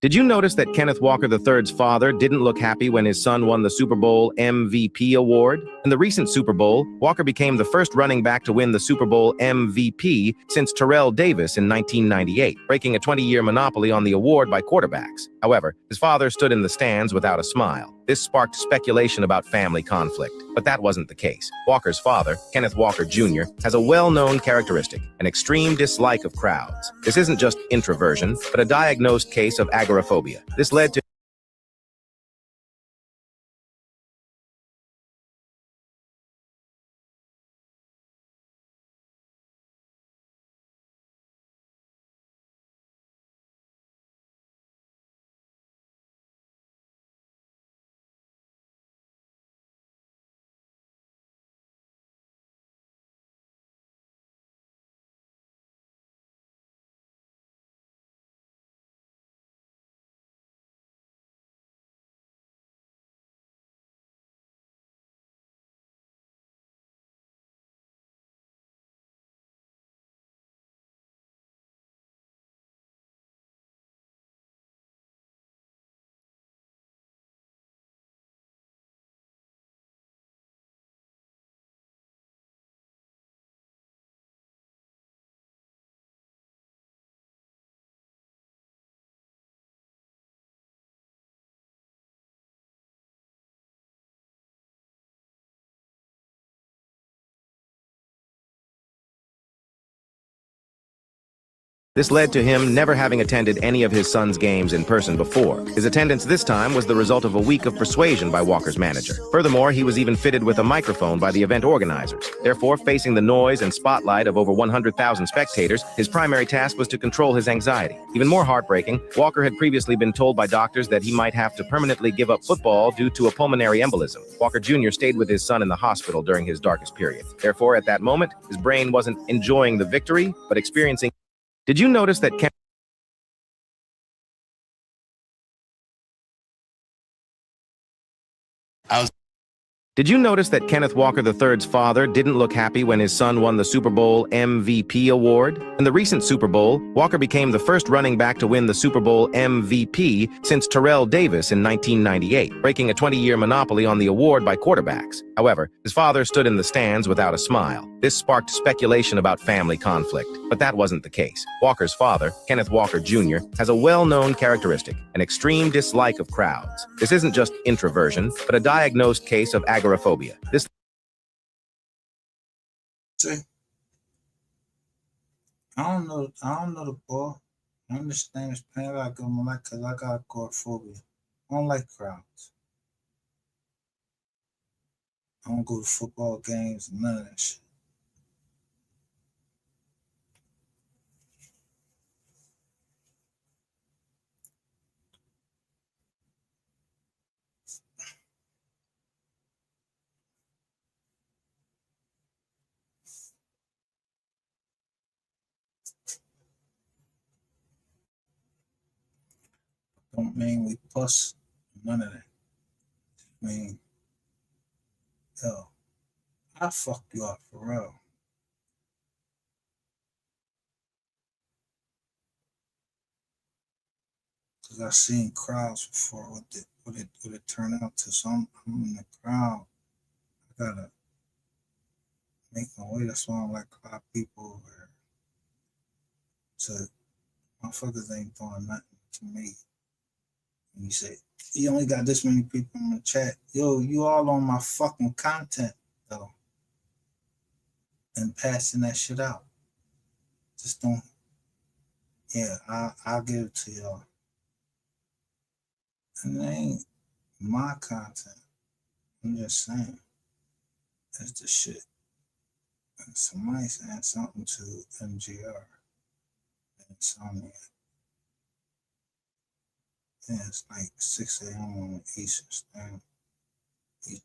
Did you notice that Kenneth Walker III's father didn't look happy when his son won the Super Bowl MVP award? In the recent Super Bowl, Walker became the first running back to win the Super Bowl MVP since Terrell Davis in 1998, breaking a 20-year monopoly on the award by quarterbacks. However, his father stood in the stands without a smile. This sparked speculation about family conflict, but that wasn't the case. Walker's father, Kenneth Walker Jr., has a well-known characteristic, an extreme dislike of crowds. This isn't just introversion, but a diagnosed case of agoraphobia. This led to him never having attended any of his son's games in person before. His attendance this time was the result of a week of persuasion by Walker's manager. Furthermore, he was even fitted with a microphone by the event organizers. Therefore, facing the noise and spotlight of over 100,000 spectators, his primary task was to control his anxiety. Even more heartbreaking, Walker had previously been told by doctors that he might have to permanently give up football due to a pulmonary embolism. Walker Jr. stayed with his son in the hospital during his darkest period. Therefore, at that moment, his brain wasn't enjoying the victory, but experiencing. Did you notice that Did you notice that Kenneth Walker III's father didn't look happy when his son won the Super Bowl MVP award? In the recent Super Bowl, Walker became the first running back to win the Super Bowl MVP since Terrell Davis in 1998, breaking a 20-year monopoly on the award by quarterbacks. However, his father stood in the stands without a smile. This sparked speculation about family conflict, but that wasn't the case. Walker's father, Kenneth Walker Jr., has a well-known characteristic, an extreme dislike of crowds. This isn't just introversion, but a diagnosed case of agoraphobia. This See, I don't know the ball. I understand this pain I got going on because I got agoraphobia. I don't like crowds. I don't go to football games, none of that shit. Don't mean we puss, none of that. I mean, yo, I fuck you up for real. Cause I've seen crowds before. What it turned out to. So I'm in the crowd. I gotta make my way. That's why I'm like 5 people over here. So motherfuckers ain't doing nothing to me. And you say, you only got this many people in the chat. Yo, you all on my fucking content though. And passing that shit out. Just don't. Yeah, I'll give it to y'all. And it ain't my content. I'm just saying. That's the shit. And somebody saying something to MGR. Insomnia. Yeah, it's like 6 a.m. on the Eastern Standard.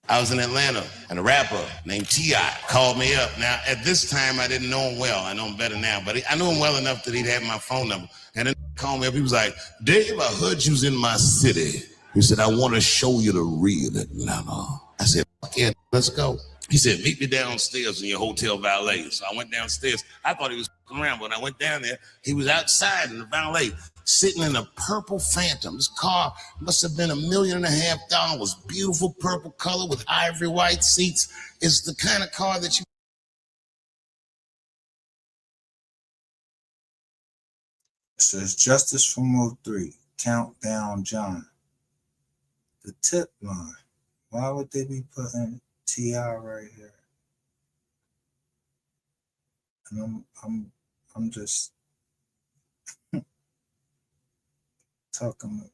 I was in Atlanta, and a rapper named T.I.P called me up. Now, at this time, I didn't know him well. I know him better now, but I knew him well enough that he'd have my phone number. And then he called me up. He was like, Dave, I heard you was in my city. He said, I want to show you the real Atlanta. I said, yeah, let's go. He said, meet me downstairs in your hotel valet. So I went downstairs. I thought he was around, but when I went down there, he was outside in the valet, sitting in a purple Phantom. This car must have been $1.5 million. Beautiful purple color with ivory white seats. It's the kind of car that you. It says Justice for MO3, Countdown John. The tip line. Why would they be putting T.I. right here? And I'm just talking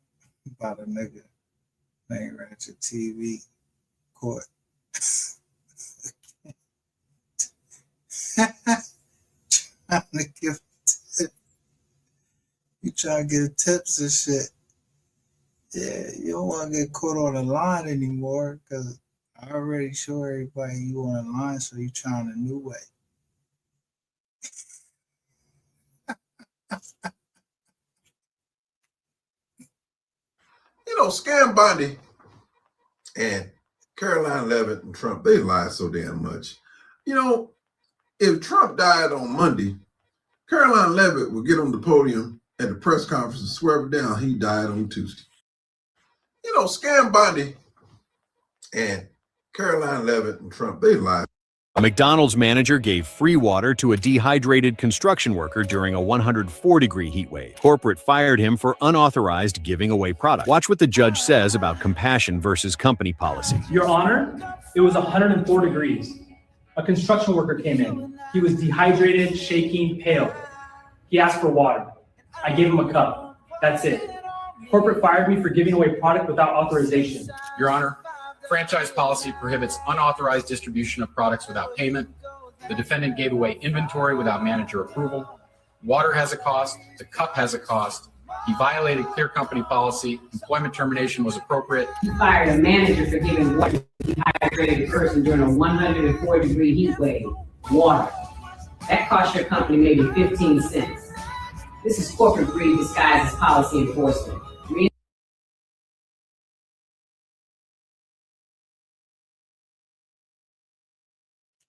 about a nigga named Ratchettv court. Trying to give tip. You trying to get tips and shit. Yeah, you don't want to get caught on the line anymore because I already show everybody you on the line, so you trying a new way. You know, Scam Bondi and Caroline Levitt and Trump, they lie so damn much. You know, if Trump died on Monday, Caroline Levitt would get on the podium at the press conference and swear him down he died on Tuesday. You know, Scam Bondi and Caroline Levitt and Trump, they lie. A McDonald's manager gave free water to a dehydrated construction worker during a 104-degree heat wave. Corporate fired him for unauthorized giving away product. Watch what the judge says about compassion versus company policy. Your Honor, it was 104 degrees. A construction worker came in. He was dehydrated, shaking, pale. He asked for water. I gave him a cup. That's it. Corporate fired me for giving away product without authorization. Your Honor, franchise policy prohibits unauthorized distribution of products without payment. The defendant gave away inventory without manager approval. Water has a cost. The cup has a cost. He violated clear company policy. Employment termination was appropriate. He fired a manager for giving water to a dehydrated person during a 104-degree heat wave. Water. That cost your company maybe 15 cents. This is corporate greed disguised as policy enforcement.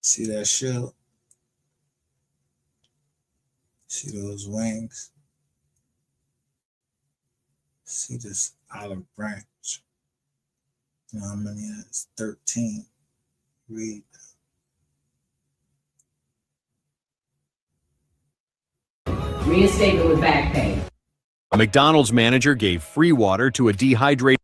See that shield? See those wings? See this olive branch? You know how many it is? 13. Read. Reinstatement with back pay. A McDonald's manager gave free water to a dehydrated.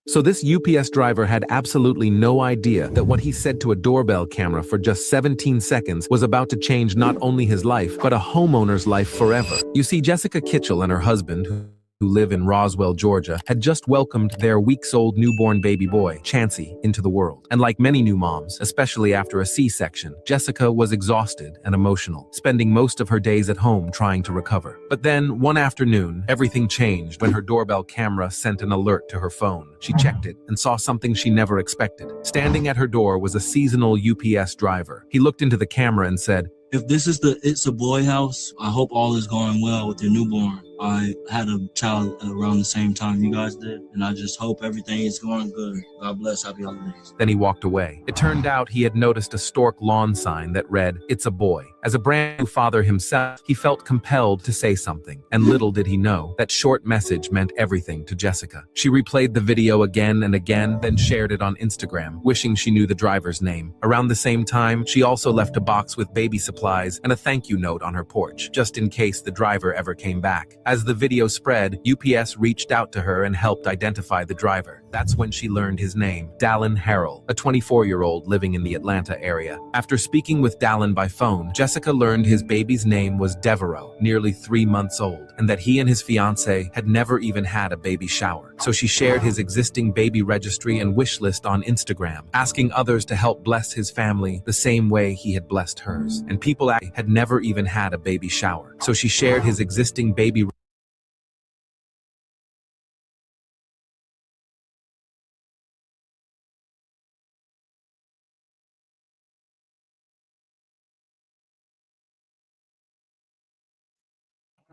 So this UPS driver had absolutely no idea that what he said to a doorbell camera for just 17 seconds was about to change not only his life, but a homeowner's life forever. You see, Jessica Kitchell and her husband, who live in Roswell, Georgia, had just welcomed their weeks-old newborn baby boy, Chancey, into the world. And like many new moms, especially after a C-section, Jessica was exhausted and emotional, spending most of her days at home trying to recover. But then, one afternoon, everything changed when her doorbell camera sent an alert to her phone. She checked it and saw something she never expected. Standing at her door was a seasonal UPS driver. He looked into the camera and said, "If this is the It's a Boy house, I hope all is going well with your newborn. I had a child around the same time you guys did, and I just hope everything is going good. God bless. Happy holidays." Then he walked away. It turned out he had noticed a Stork lawn sign that read, "It's a Boy." As a brand new father himself, he felt compelled to say something, and little did he know that short message meant everything to Jessica. She replayed the video again and again, then shared it on Instagram, wishing she knew the driver's name. Around the same time, she also left a box with baby supplies and a thank you note on her porch, just in case the driver ever came back. As the video spread, UPS reached out to her and helped identify the driver. That's when she learned his name, Dallin Harrell, a 24-year-old living in the Atlanta area. After speaking with Dallin by phone, Jessica learned his baby's name was Devereaux, nearly 3 months old, and that he and his fiancée had never even had a baby shower. So she shared his existing baby registry and wish list on Instagram, asking others to help bless his family the same way he had blessed hers. And people had never even had a baby shower. So she shared his existing baby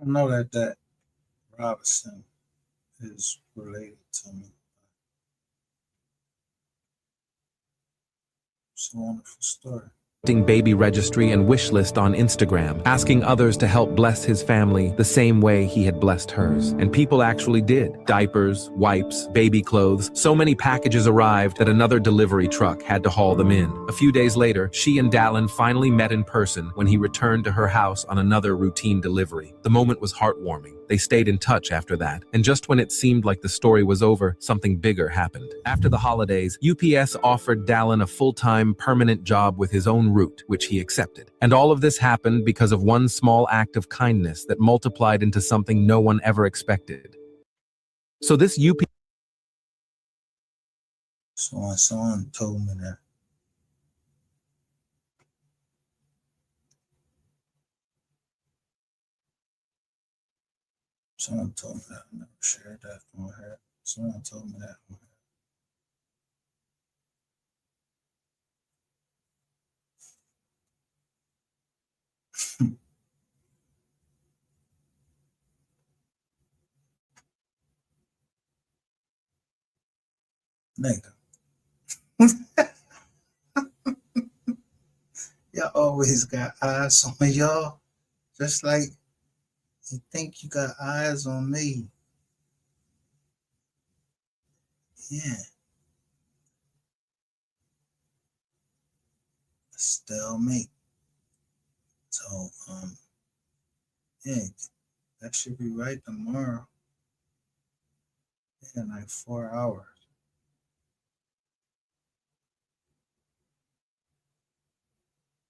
I know that Robinson is related to me. It's a wonderful story. baby registry and wish list on Instagram, asking others to help bless his family the same way he had blessed hers. And people actually did. Diapers, wipes, baby clothes, so many packages arrived that another delivery truck had to haul them in. A few days later, she and Dallin finally met in person when he returned to her house on another routine delivery. The moment was heartwarming. They stayed in touch after that, and just when it seemed like the story was over, something bigger happened. After the holidays, UPS offered Dallin a full-time, permanent job with his own route, which he accepted. And all of this happened because of one small act of kindness that multiplied into something no one ever expected. So this UPS... Someone told me that. Someone told me that. I never shared that from my head. Someone told me that from my head. Nigga. Y'all always got eyes on y'all. Just like you think you got eyes on me. Yeah. Stalemate. So, yeah, that should be right tomorrow. Yeah, like 4 hours.